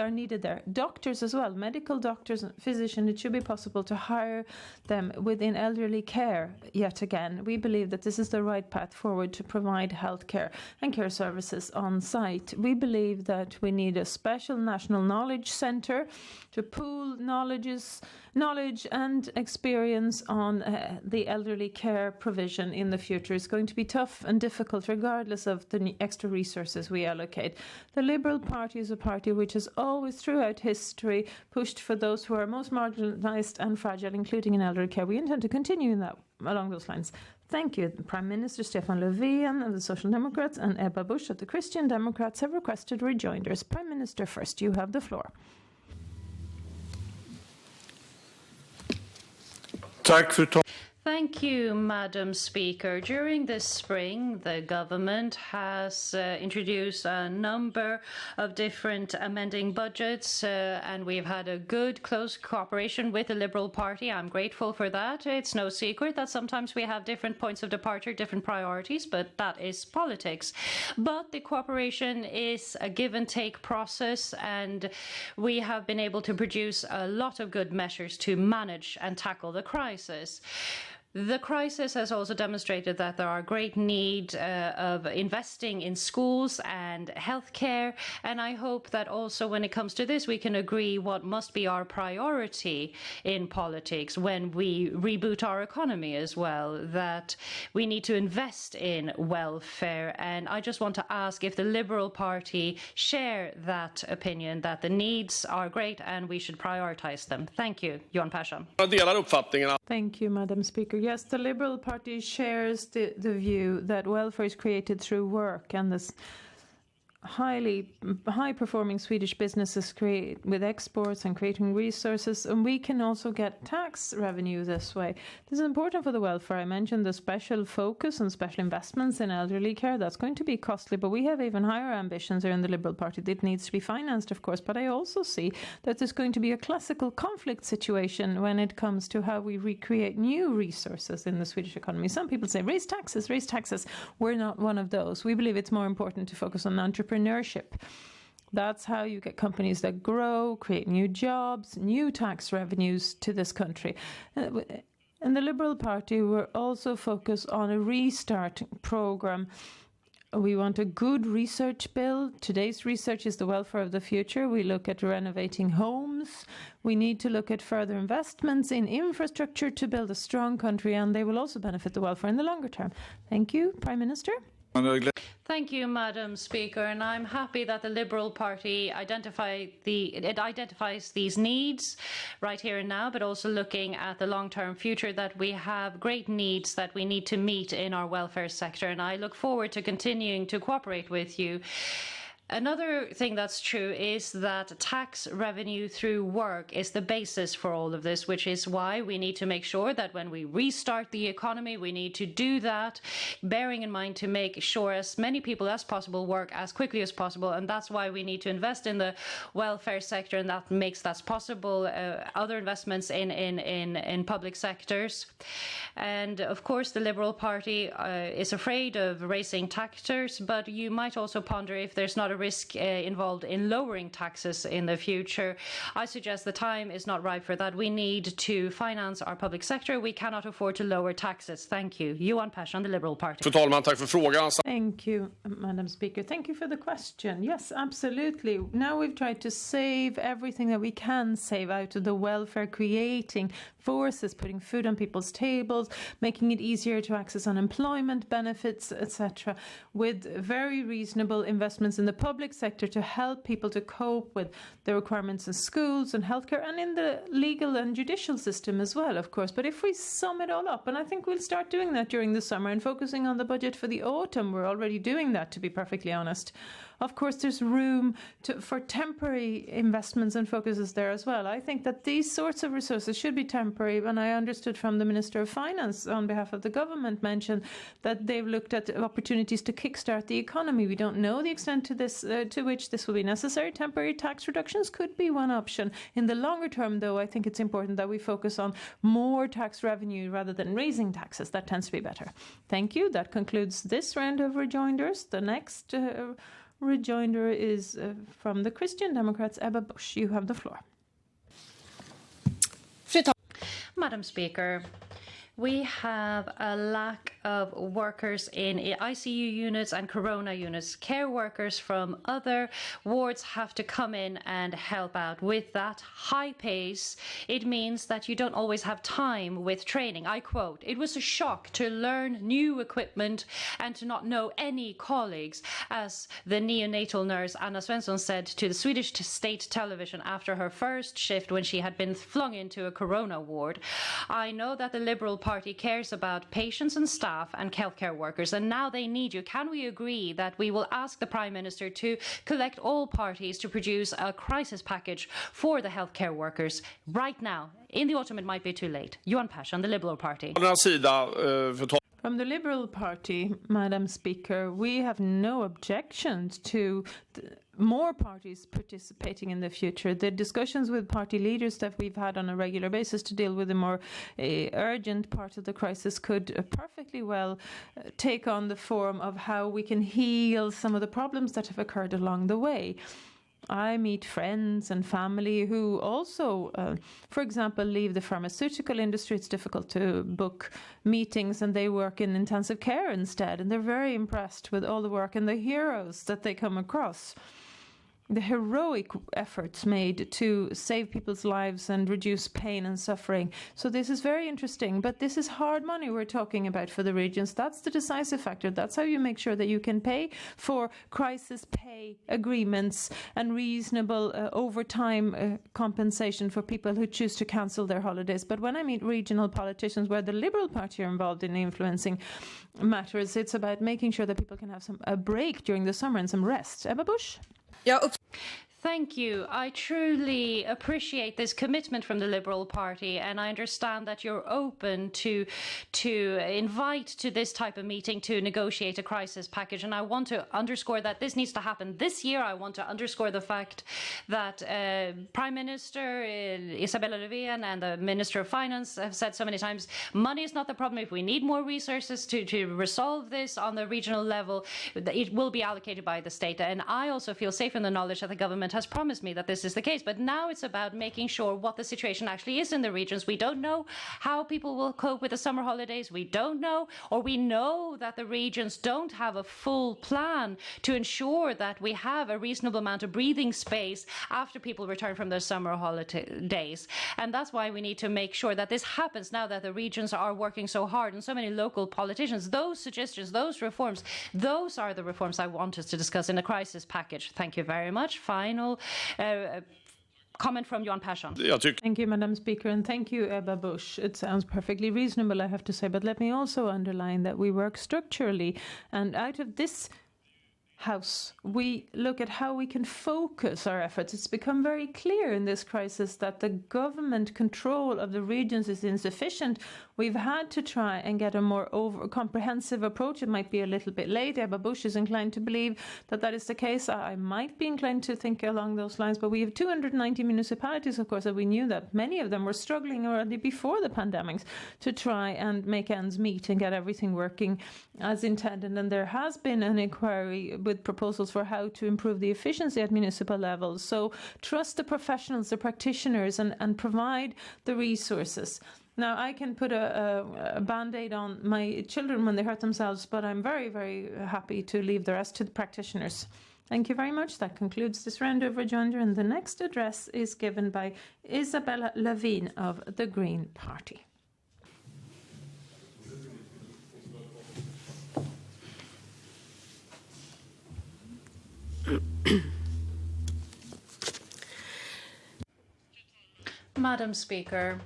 Speaker 6: needed there. Doctors as well, medical doctors and physicians. It should be possible to hire them within elderly care yet again. We believe that this is the right path forward to provide healthcare and care services on site. We believe that we need a special national knowledge center to pool knowledge and experience on the elderly care provision in the future. It's going to be tough and difficult regardless of the extra resources we allocate. The Liberal Party is a party which has always throughout history pushed for those who are most marginalized and fragile, including in elderly care. We intend to continue in that along those lines. Thank you. Prime Minister Stefan Löfven of the Social Democrats and Ebba Busch of the Christian Democrats have requested rejoinders. Prime Minister first, you have the floor.
Speaker 5: Tack, fru talman.
Speaker 7: Thank you, Madam Speaker. During this spring, the government has introduced a number of different amending budgets, and we've had a good, close cooperation with the Liberal Party. I'm grateful for that. It's no secret that sometimes we have different points of departure, different priorities, but that is politics. But the cooperation is a give-and-take process, and we have been able to produce a lot of good measures to manage and tackle the crisis. The crisis has also demonstrated that there are great need of investing in schools and healthcare, and I hope that also when it comes to this we can agree what must be our priority in politics when we reboot our economy as well, that we need to invest in welfare. And I just want to ask if the Liberal Party share that opinion, that the needs are great and we should prioritize them. Thank you, Johan Persson.
Speaker 6: Thank you, Madam Speaker. Yes, the Liberal Party shares the view that welfare is created through work, and this high-performing Swedish businesses create with exports and creating resources, and we can also get tax revenue this way. This is important for the welfare. I mentioned the special focus and special investments in elderly care. That's going to be costly, but we have even higher ambitions here in the Liberal Party. It needs to be financed, of course, but I also see that there's going to be a classical conflict situation when it comes to how we recreate new resources in the Swedish economy. Some people say, raise taxes, raise taxes. We're not one of those. We believe it's more important to focus on entrepreneurship. That's how you get companies that grow, create new jobs, new tax revenues to this country. In the Liberal Party, we're also focused on a restart program. We want a good research bill. Today's research is the welfare of the future. We look at renovating homes. We need to look at further investments in infrastructure to build a strong country, and they will also benefit the welfare in the longer term. Thank you, Prime Minister.
Speaker 7: Thank you, Madam Speaker, and I'm happy that the Liberal Party identifies these needs right here and now, but also looking at the long-term future, that we have great needs that we need to meet in our welfare sector, and I look forward to continuing to cooperate with you. Another thing that's true is that tax revenue through work is the basis for all of this, which is why we need to make sure that when we restart the economy, we need to do that, bearing in mind to make sure as many people as possible work as quickly as possible. And that's why we need to invest in the welfare sector, and that makes that possible. Other investments in public sectors. And of course, the Liberal Party is afraid of raising taxes, but you might also ponder if there's not a risk involved in lowering taxes in the future. I suggest the time is not right for that. We need to finance our public sector. We cannot afford to lower taxes. Thank you. Johan Persson, the Liberal Party.
Speaker 12: Fru talman, tack för frågan.
Speaker 6: Thank you, Madam Speaker. Thank you for the question. Yes, absolutely. Now we've tried to save everything that we can save out of the welfare creating forces, putting food on people's tables, making it easier to access unemployment benefits, etc., with very reasonable investments in the public sector to help people to cope with the requirements in schools and healthcare and in the legal and judicial system as well, of course. But if we sum it all up, and I think we'll start doing that during the summer and focusing on the budget for the autumn, we're already doing that, to be perfectly honest. Of course, there's room for temporary investments and focuses there as well. I think that these sorts of resources should be temporary, and I understood from the Minister of Finance on behalf of the government mentioned that they've looked at opportunities to kickstart the economy. We don't know the extent to which this will be necessary. Temporary tax reductions could be one option. In the longer term, though, I think it's important that we focus on more tax revenue rather than raising taxes. That tends to be better. Thank you. That concludes this round of rejoinders. The next rejoinder is from the Christian Democrats. Ebba Busch, you have the floor.
Speaker 7: Madam Speaker, we have a lack of workers in ICU units and corona units. Care workers from other wards have to come in and help out. With that high pace, it means that you don't always have time with training. I quote, "It was a shock to learn new equipment and to not know any colleagues," as the neonatal nurse Anna Svensson said to the Swedish state television after her first shift when she had been flung into a corona ward. I know that the Liberal Party cares about patients and staff and healthcare workers, and now they need you. Can we agree that we will ask the Prime Minister to collect all parties to produce a crisis package for the healthcare workers right now? In the autumn, it might be too late. Johan Persson, the Liberal Party.
Speaker 6: From the Liberal Party, Madam Speaker, we have no objections to more parties participating in the future. The discussions with party leaders that we've had on a regular basis to deal with the more urgent part of the crisis could perfectly well take on the form of how we can heal some of the problems that have occurred along the way. I meet friends and family who also, for example, leave the pharmaceutical industry. It's difficult to book meetings and they work in intensive care instead. And they're very impressed with all the work and the heroes that they come across. the heroic efforts made to save people's lives and reduce pain and suffering. So this is very interesting, but this is hard money we're talking about for the regions. That's the decisive factor. That's how you make sure that you can pay for crisis pay agreements and reasonable overtime compensation for people who choose to cancel their holidays. But when I meet regional politicians where the Liberal Party are involved in influencing matters, it's about making sure that people can have a break during the summer and some rest. Ebba Busch?
Speaker 7: Thank you. I truly appreciate this commitment from the Liberal Party, and I understand that you're open to invite to this type of meeting to negotiate a crisis package. And I want to underscore that this needs to happen this year. I want to underscore the fact that Prime Minister Isabella Lövin and the Minister of Finance have said so many times, money is not the problem. If we need more resources to resolve this on the regional level, it will be allocated by the state. And I also feel safe in the knowledge that the government has promised me that this is the case. But now it's about making sure what the situation actually is in the regions. We don't know how people will cope with the summer holidays. We don't know, or we know that the regions don't have a full plan to ensure that we have a reasonable amount of breathing space after people return from their summer holidays. And that's why we need to make sure that this happens now that the regions are working so hard, and so many local politicians. Those suggestions, those reforms, those are the reforms I want us to discuss in a crisis package. Thank you very much. Final comment from Johan Persson.
Speaker 6: Thank you, Madam Speaker, and thank you, Ebba Busch. It sounds perfectly reasonable, I have to say, but let me also underline that we work structurally, and out of this House, we look at how we can focus our efforts. It's become very clear in this crisis that the government control of the regions is insufficient. We've had to try and get a more comprehensive approach. It might be a little bit late. Ebba Busch is inclined to believe that that is the case. I might be inclined to think along those lines, but we have 290 municipalities, of course, and we knew that many of them were struggling already before the pandemics to try and make ends meet and get everything working as intended. And there has been an inquiry with proposals for how to improve the efficiency at municipal levels. So trust the professionals, the practitioners, and provide the resources. Now, I can put a Band-Aid on my children when they hurt themselves, but I'm very, very happy to leave the rest to the practitioners. Thank you very much. That concludes this round of rejoinder, and the next address is given by Isabella Lövin of the Green Party.
Speaker 7: Madam Speaker,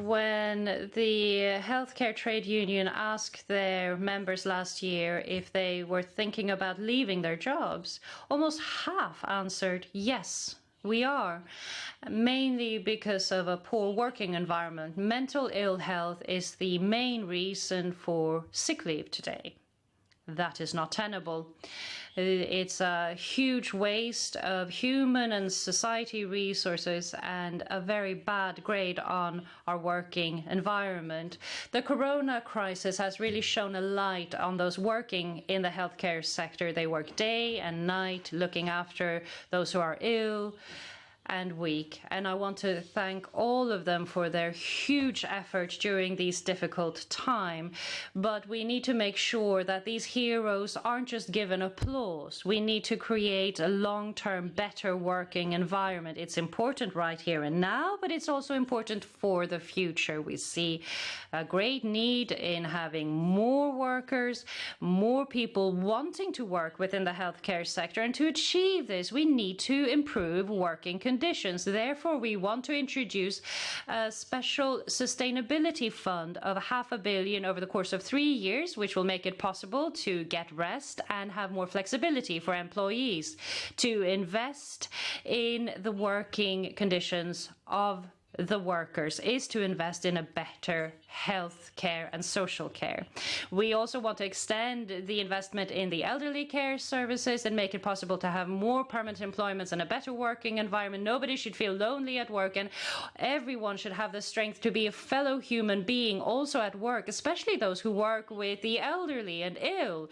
Speaker 7: when the healthcare trade union asked their members last year if they were thinking about leaving their jobs, almost half answered yes. We are, mainly because of a poor working environment. Mental ill health is the main reason for sick leave today. That is not tenable. It's a huge waste of human and society resources and a very bad grade on our working environment. The corona crisis has really shone a light on those working in the healthcare sector. They work day and night looking after those who are ill and weak. And I want to thank all of them for their huge effort during these difficult times. But we need to make sure that these heroes aren't just given applause. We need to create a long-term, better working environment. It's important right here and now, but it's also important for the future. We see a great need in having more workers, more people wanting to work within the healthcare sector. And to achieve this, we need to improve working conditions. Therefore, we want to introduce a special sustainability fund of $500 million over the course of 3 years, which will make it possible to get rest and have more flexibility for employees to invest in the working conditions of the workers, is to invest in a better health care and social care. We also want to extend the investment in the elderly care services and make it possible to have more permanent employments and a better working environment. Nobody should feel lonely at work, and everyone should have the strength to be a fellow human being also at work, especially those who work with the elderly and ill.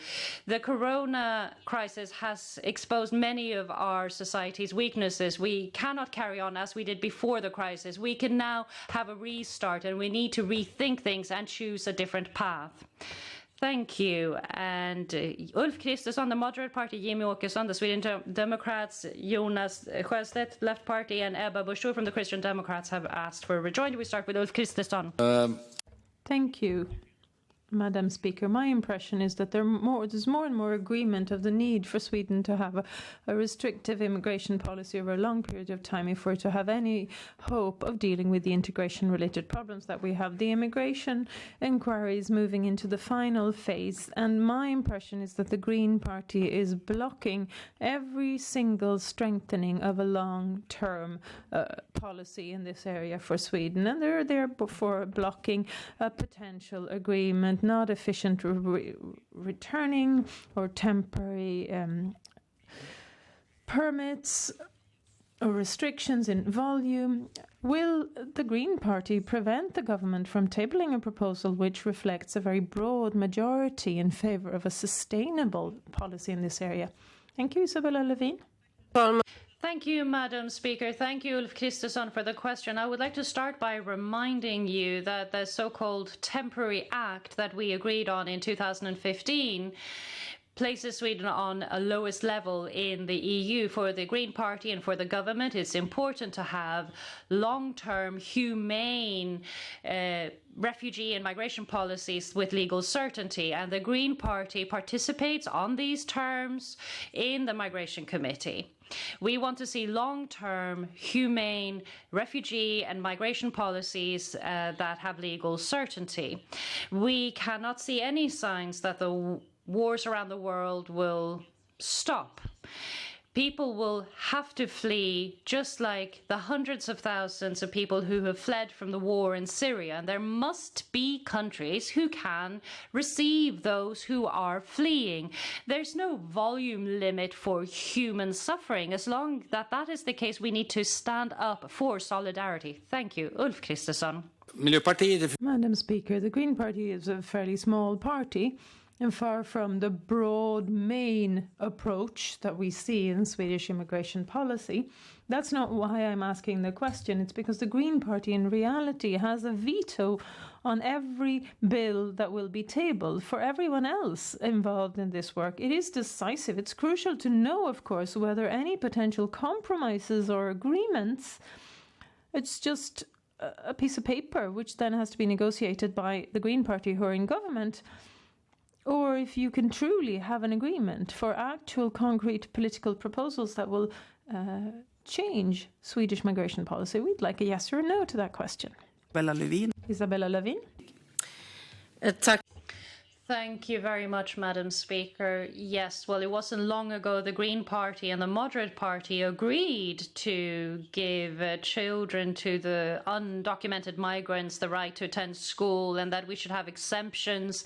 Speaker 7: The corona crisis has exposed many of our society's weaknesses. We cannot carry on as we did before the crisis. We can now have a restart, and we need to rethink things and choose a different path. Thank you. And Ulf Kristersson, the Moderate Party, Jimmy Åkesson, the Sweden Democrats, Jonas Sjöstedt, Left Party, and Ebba Busch from the Christian Democrats have asked for a rejoinder. We start with Ulf Kristersson.
Speaker 6: Thank you, Madam Speaker. My impression is that there's more and more agreement of the need for Sweden to have a restrictive immigration policy over a long period of time if we're to have any hope of dealing with the integration-related problems that we have. The immigration inquiry is moving into the final phase, and my impression is that the Green Party is blocking every single strengthening of a long-term policy in this area for Sweden, and they're therefore blocking a potential agreement, not efficient returning or temporary permits or restrictions in volume. Will the Green Party prevent the government from tabling a proposal which reflects a very broad majority in favour of a sustainable policy in this area? Thank you, Isabella Lövin.
Speaker 7: Thank you, Madam Speaker. Thank you, Ulf Kristersson, for the question. I would like to start by reminding you that the so-called temporary act that we agreed on in 2015 places Sweden on a lowest level in the EU. For the Green Party and for the government, it's important to have long-term, humane refugee and migration policies with legal certainty. And the Green Party participates on these terms in the Migration Committee. We want to see long-term, humane refugee and migration policies that have legal certainty. We cannot see any signs that the wars around the world will stop. People will have to flee, just like the hundreds of thousands of people who have fled from the war in Syria. And there must be countries who can receive those who are fleeing. There's no volume limit for human suffering. As long as that is the case, we need to stand up for solidarity. Thank you. Ulf Kristersson.
Speaker 6: Madam Speaker, the Green Party is a fairly small party, and far from the broad main approach that we see in Swedish immigration policy. That's not why I'm asking the question. It's because the Green Party in reality has a veto on every bill that will be tabled. For everyone else involved in this work, it is decisive. It's crucial to know, of course, whether any potential compromises or agreements, it's just a piece of paper which then has to be negotiated by the Green Party who are in government, or if you can truly have an agreement for actual concrete political proposals that will change Swedish migration policy. We'd like a yes or a no to that question. Isabella Lövin.
Speaker 7: Thank you very much, Madam Speaker. Yes, well, it wasn't long ago the Green Party and the Moderate Party agreed to give children to the undocumented migrants the right to attend school, and that we should have exemptions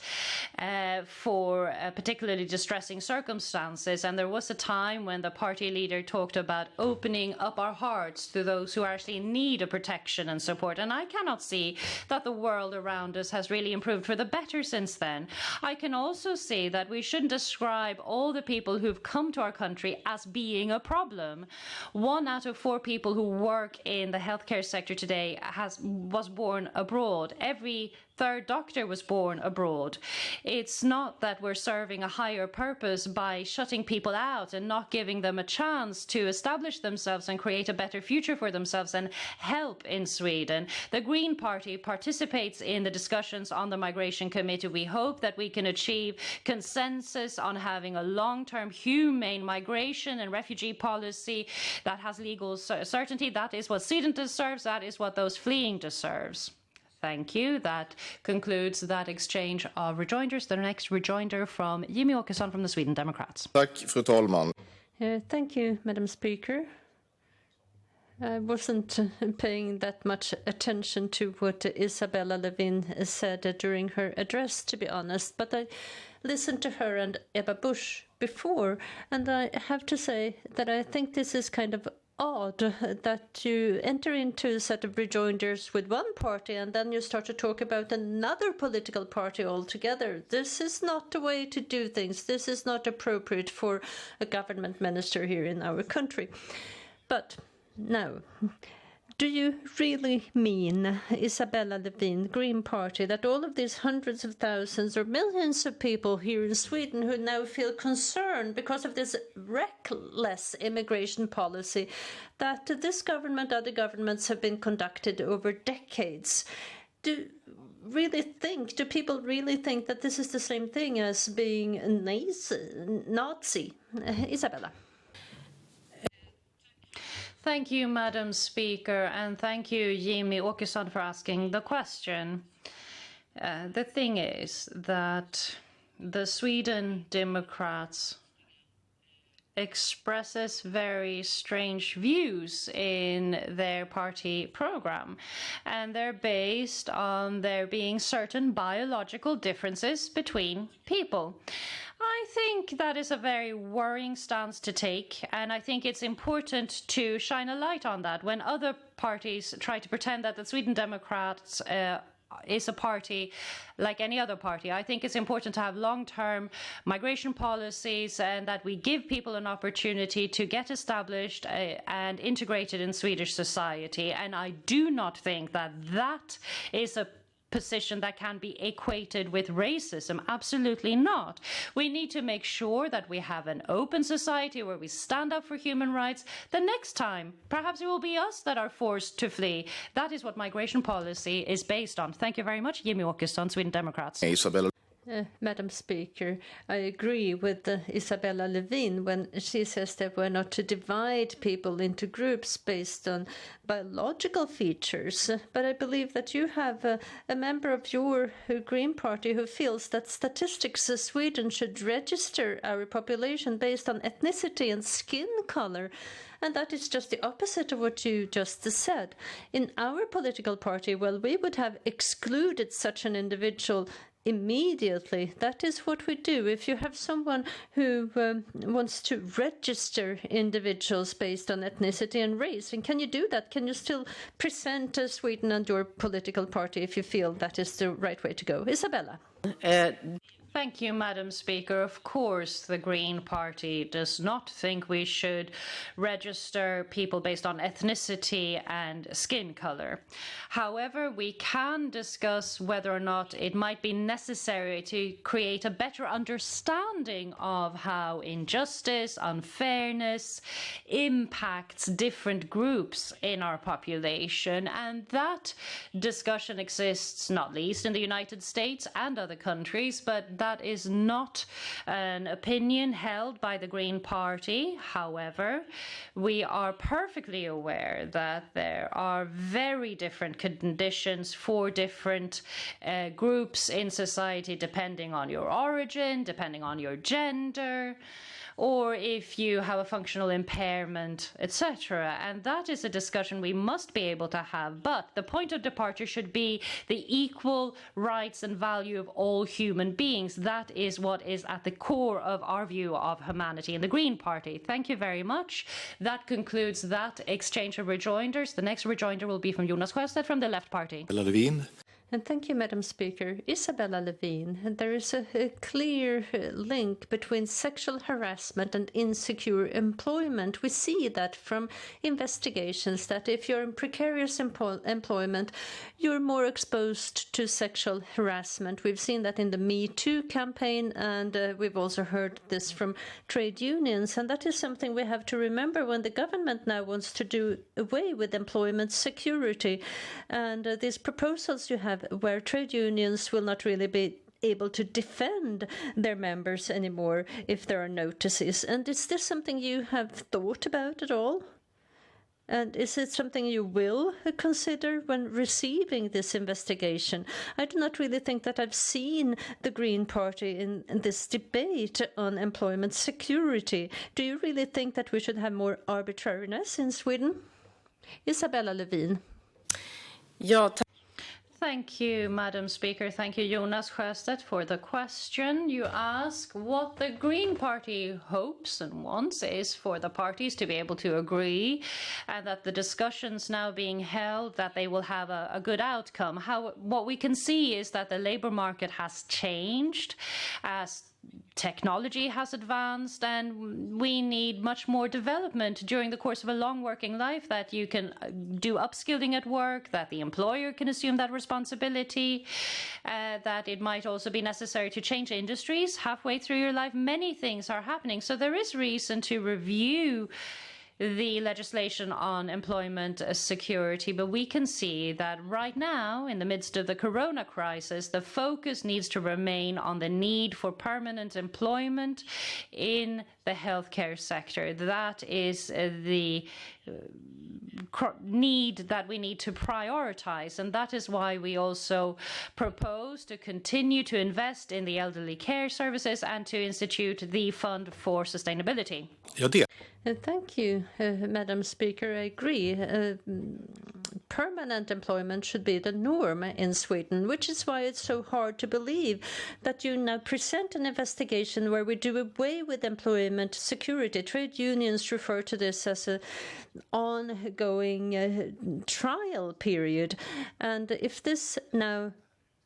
Speaker 7: for particularly distressing circumstances. And there was a time when the party leader talked about opening up our hearts to those who actually need a protection and support. And I cannot see that the world around us has really improved for the better since then. I can also see that we shouldn't describe all the people who've come to our country as being a problem. 1 out of 4 people who work in the healthcare sector today was born abroad. Every third doctor was born abroad. It's not that we're serving a higher purpose by shutting people out and not giving them a chance to establish themselves and create a better future for themselves and help in Sweden. The Green Party participates in the discussions on the Migration Committee. We hope that we can achieve consensus on having a long-term humane migration and refugee policy that has legal certainty. That is what Sweden deserves. That is what those fleeing deserves. Thank you. That concludes that exchange of rejoinders. The next rejoinder from Jimmy Åkesson from the Sweden Democrats.
Speaker 11: Tack, fru talman.
Speaker 4: Thank you, Madam Speaker. I wasn't paying that much attention to what Isabella Lövin said during her address, to be honest, but I listened to her and Ebba Busch before, and I have to say that I think this is kind of odd that you enter into a set of rejoinders with one party and then you start to talk about another political party altogether. This is not the way to do things. This is not appropriate for a government minister here in our country. But now, Do you really mean, Isabella Lövin, Green Party, that all of these hundreds of thousands or millions of people here in Sweden who now feel concerned because of this reckless immigration policy that this government, other governments have been conducted over decades? Do people really think that this is the same thing as being a Nazi? Isabella.
Speaker 7: Thank you, Madam Speaker, and thank you, Jimmy Åkesson, for asking the question. The thing is that the Sweden Democrats expresses very strange views in their party program, and they're based on there being certain biological differences between people. I think that is a very worrying stance to take, and I think it's important to shine a light on that when other parties try to pretend that the Sweden Democrats is a party like any other party. I think it's important to have long-term migration policies and that we give people an opportunity to get established and integrated in Swedish society. And I do not think that that is a position that can be equated with racism. Absolutely not. We need to make sure that we have an open society where we stand up for human rights. The next time, perhaps it will be us that are forced to flee. That is what migration policy is based on. Thank you very much. Jimmy Åkesson, Sweden Democrats.
Speaker 11: Isabella.
Speaker 4: Madam Speaker, I agree with Isabella Lövin when she says that we're not to divide people into groups based on biological features. But I believe that you have a member of your Green Party who feels that Statistics Sweden should register our population based on ethnicity and skin color. And that is just the opposite of what you just said. In our political party, well, we would have excluded such an individual immediately. That is what we do. If you have someone who wants to register individuals based on ethnicity and race, and can you do that? Can you still present Sweden and your political party if you feel that is the right way to go? Isabella.
Speaker 7: Thank you, Madam Speaker. Of course, the Green Party does not think we should register people based on ethnicity and skin color. However, we can discuss whether or not it might be necessary to create a better understanding of how injustice, unfairness impacts different groups in our population. And that discussion exists not least in the United States and other countries, but that is not an opinion held by the Green Party. However, we are perfectly aware that there are very different conditions for different groups in society, depending on your origin, depending on your gender, or if you have a functional impairment, etc. And that is a discussion we must be able to have. But the point of departure should be the equal rights and value of all human beings. That is what is at the core of our view of humanity in the Green Party. Thank you very much. That concludes that exchange of rejoinders. The next rejoinder will be from Jonas Sjöstedt from the Left Party.
Speaker 4: And thank you, Madam Speaker. Isabella Lövin, there is a clear link between sexual harassment and insecure employment. We see that from investigations that if you're in precarious employment, you're more exposed to sexual harassment. We've seen that in the Me Too campaign, and we've also heard this from trade unions. And that is something we have to remember when the government now wants to do away with employment security. And these proposals you have where trade unions will not really be able to defend their members anymore if there are notices. And is this something you have thought about at all? And is it something you will consider when receiving this investigation? I do not really think that I've seen the Green Party in this debate on employment security. Do you really think that we should have more arbitrariness in Sweden? Isabella Lövin.
Speaker 7: Thank you, Madam Speaker. Thank you, Jonas Sjöstedt, for the question. You ask what the Green Party hopes and wants is for the parties to be able to agree and that the discussions now being held, that they will have a good outcome. What we can see is that the labour market has changed as technology has advanced and we need much more development during the course of a long working life, that you can do upskilling at work, that the employer can assume that responsibility, that it might also be necessary to change industries halfway through your life. Many things are happening. So there is reason to review the legislation on employment security, but we can see that right now, in the midst of the corona crisis, the focus needs to remain on the need for permanent employment in the healthcare sector. That is the need that we need to prioritize, and that is why we also propose to continue to invest in the elderly care services and to institute the Fund for Sustainability.
Speaker 4: Thank you, Madam Speaker. I agree. Permanent employment should be the norm in Sweden, which is why it's so hard to believe that you now present an investigation where we do away with employment security. Trade unions refer to this as an ongoing trial period. And if this now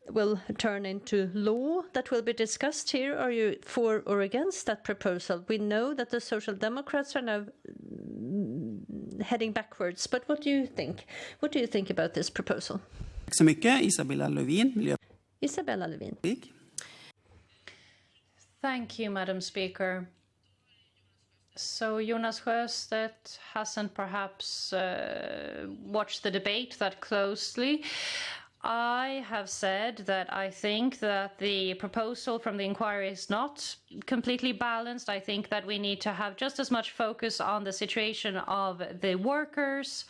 Speaker 4: will turn into law that will be discussed here, are you for or against that proposal? We know that the Social Democrats are now heading backwards, but what do you think? What do you think about this proposal?
Speaker 13: Tack så mycket, Isabella Lövin.
Speaker 4: Isabella Lövin.
Speaker 7: Thank you, Madam Speaker. So Jonas Sjöstedt hasn't perhaps watched the debate that closely. I have said that I think that the proposal from the inquiry is not completely balanced. I think that we need to have just as much focus on the situation of the workers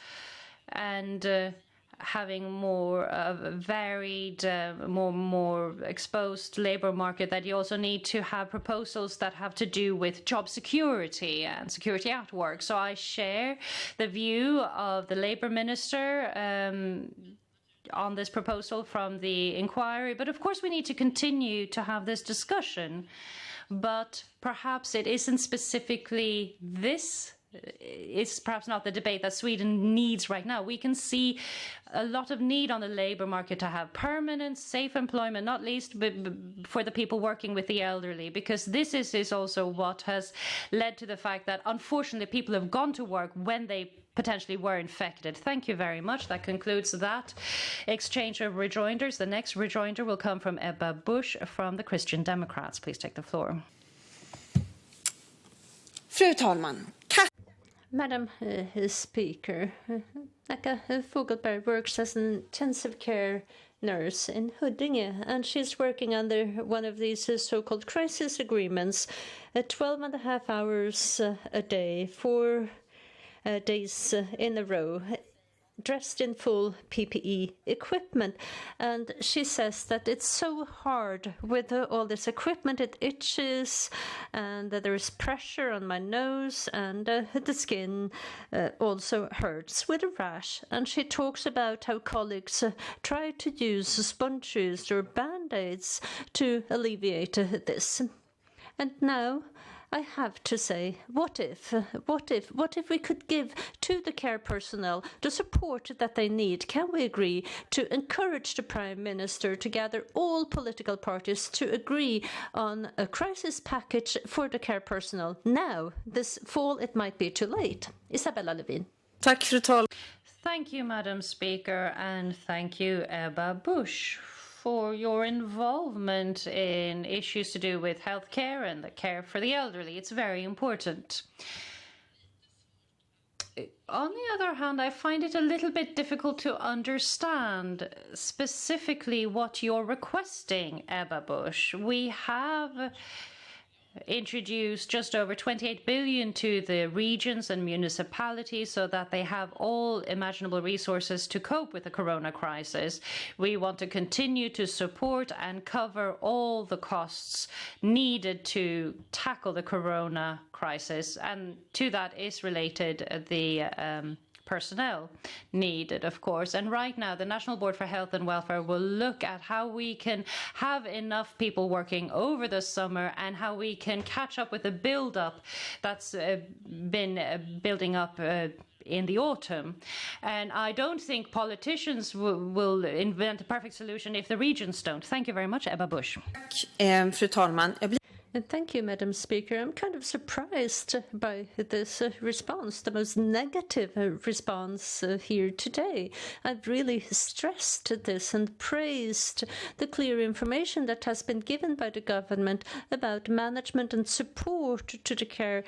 Speaker 7: and having more varied, more exposed labor market, that you also need to have proposals that have to do with job security and security at work. So I share the view of the labor minister on this proposal from the inquiry. But of course we need to continue to have this discussion. But perhaps it isn't specifically this. It's perhaps not the debate that Sweden needs right now. We can see a lot of need on the labor market to have permanent, safe employment, not least for the people working with the elderly, because this is also what has led to the fact that unfortunately people have gone to work when they potentially were infected. Thank you very much. That concludes that exchange of rejoinders. The next rejoinder will come from Ebba Busch from the Christian Democrats. Please take the floor.
Speaker 9: Fru talman.
Speaker 4: Madam Speaker, Akka Fogelberg works as an intensive care nurse in Huddinge, and she's working under one of these so-called crisis agreements, 12 and a half hours a day, 4 days in a row, dressed in full PPE equipment. And she says that it's so hard with all this equipment, it itches, and that there is pressure on my nose, and the skin also hurts with a rash. And she talks about how colleagues try to use sponges or band-aids to alleviate this. And now I have to say, what if we could give to the care personnel the support that they need? Can we agree to encourage the Prime Minister to gather all political parties to agree on a crisis package for the care personnel? Now, this fall, it might be too late. Isabella Lövin.
Speaker 9: Tack, fru talman.
Speaker 7: Thank you, Madam Speaker, and thank you, Ebba Busch, for your involvement in issues to do with healthcare and the care for the elderly. It's very important. On the other hand, I find it a little bit difficult to understand specifically what you're requesting, Ebba Busch. We have introduced just over 28 billion to the regions and municipalities so that they have all imaginable resources to cope with the corona crisis. We want to continue to support and cover all the costs needed to tackle the corona crisis, and to that is related the personnel needed, of course. And right now, the National Board for Health and Welfare will look at how we can have enough people working over the summer and how we can catch up with the build-up that's been building up in the autumn. And I don't think politicians will invent a perfect solution if the regions don't. Thank you very much, Ebba Busch.
Speaker 9: Fru talman.
Speaker 4: Thank you, Madam Speaker. I'm kind of surprised by this response, the most negative response here today. I've really stressed this and praised the clear information that has been given by the government about management and support to the care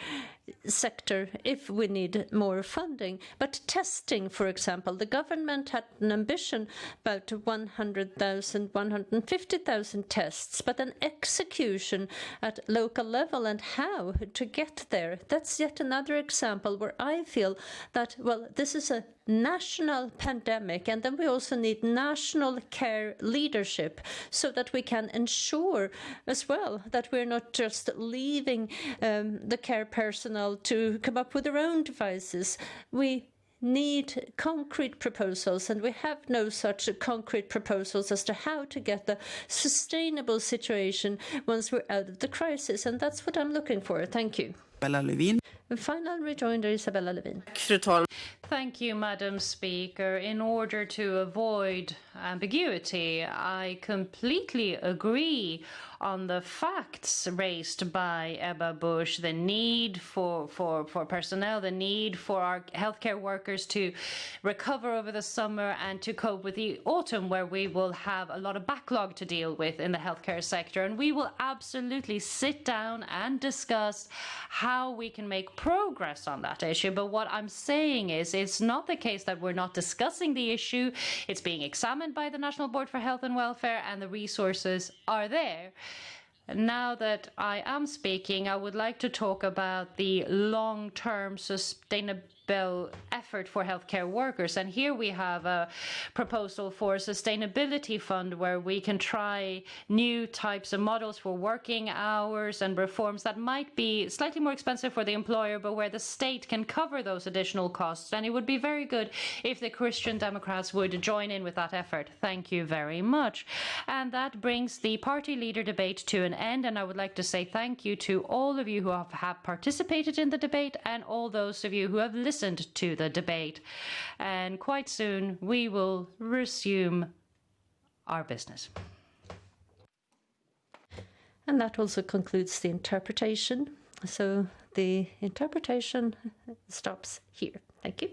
Speaker 4: sector if we need more funding. But testing, for example, the government had an ambition about 100,000, 150,000 tests, but an execution at local level and how to get there. That's yet another example where I feel that, well, this is a national pandemic, and then we also need national care leadership so that we can ensure as well that we're not just leaving the care personnel to come up with their own devices. We need concrete proposals, and we have no such concrete proposals as to how to get the sustainable situation once we're out of the crisis, and that's what I'm looking for. Thank you. Final rejoinder, Isabella Lövin.
Speaker 7: Thank you, Madam Speaker. In order to avoid ambiguity, I completely agree on the facts raised by Ebba Busch, the need for personnel, the need for our healthcare workers to recover over the summer and to cope with the autumn, where we will have a lot of backlog to deal with in the healthcare sector. And we will absolutely sit down and discuss how we can make progress on that issue. But what I'm saying is it's not the case that we're not discussing the issue. It's being examined by the National Board for Health and Welfare, and the resources are there. Now that I am speaking, I would like to talk about the long-term sustainable effort for healthcare workers. And here we have a proposal for a sustainability fund where we can try new types of models for working hours and reforms that might be slightly more expensive for the employer, but where the state can cover those additional costs. And it would be very good if the Christian Democrats would join in with that effort. Thank you very much. And that brings the party leader debate to an end. And I would like to say thank you to all of you who have participated in the debate and all those of you who have listened to the debate. And quite soon we will resume our business.
Speaker 4: And that also concludes the interpretation. So the interpretation stops here. Thank you.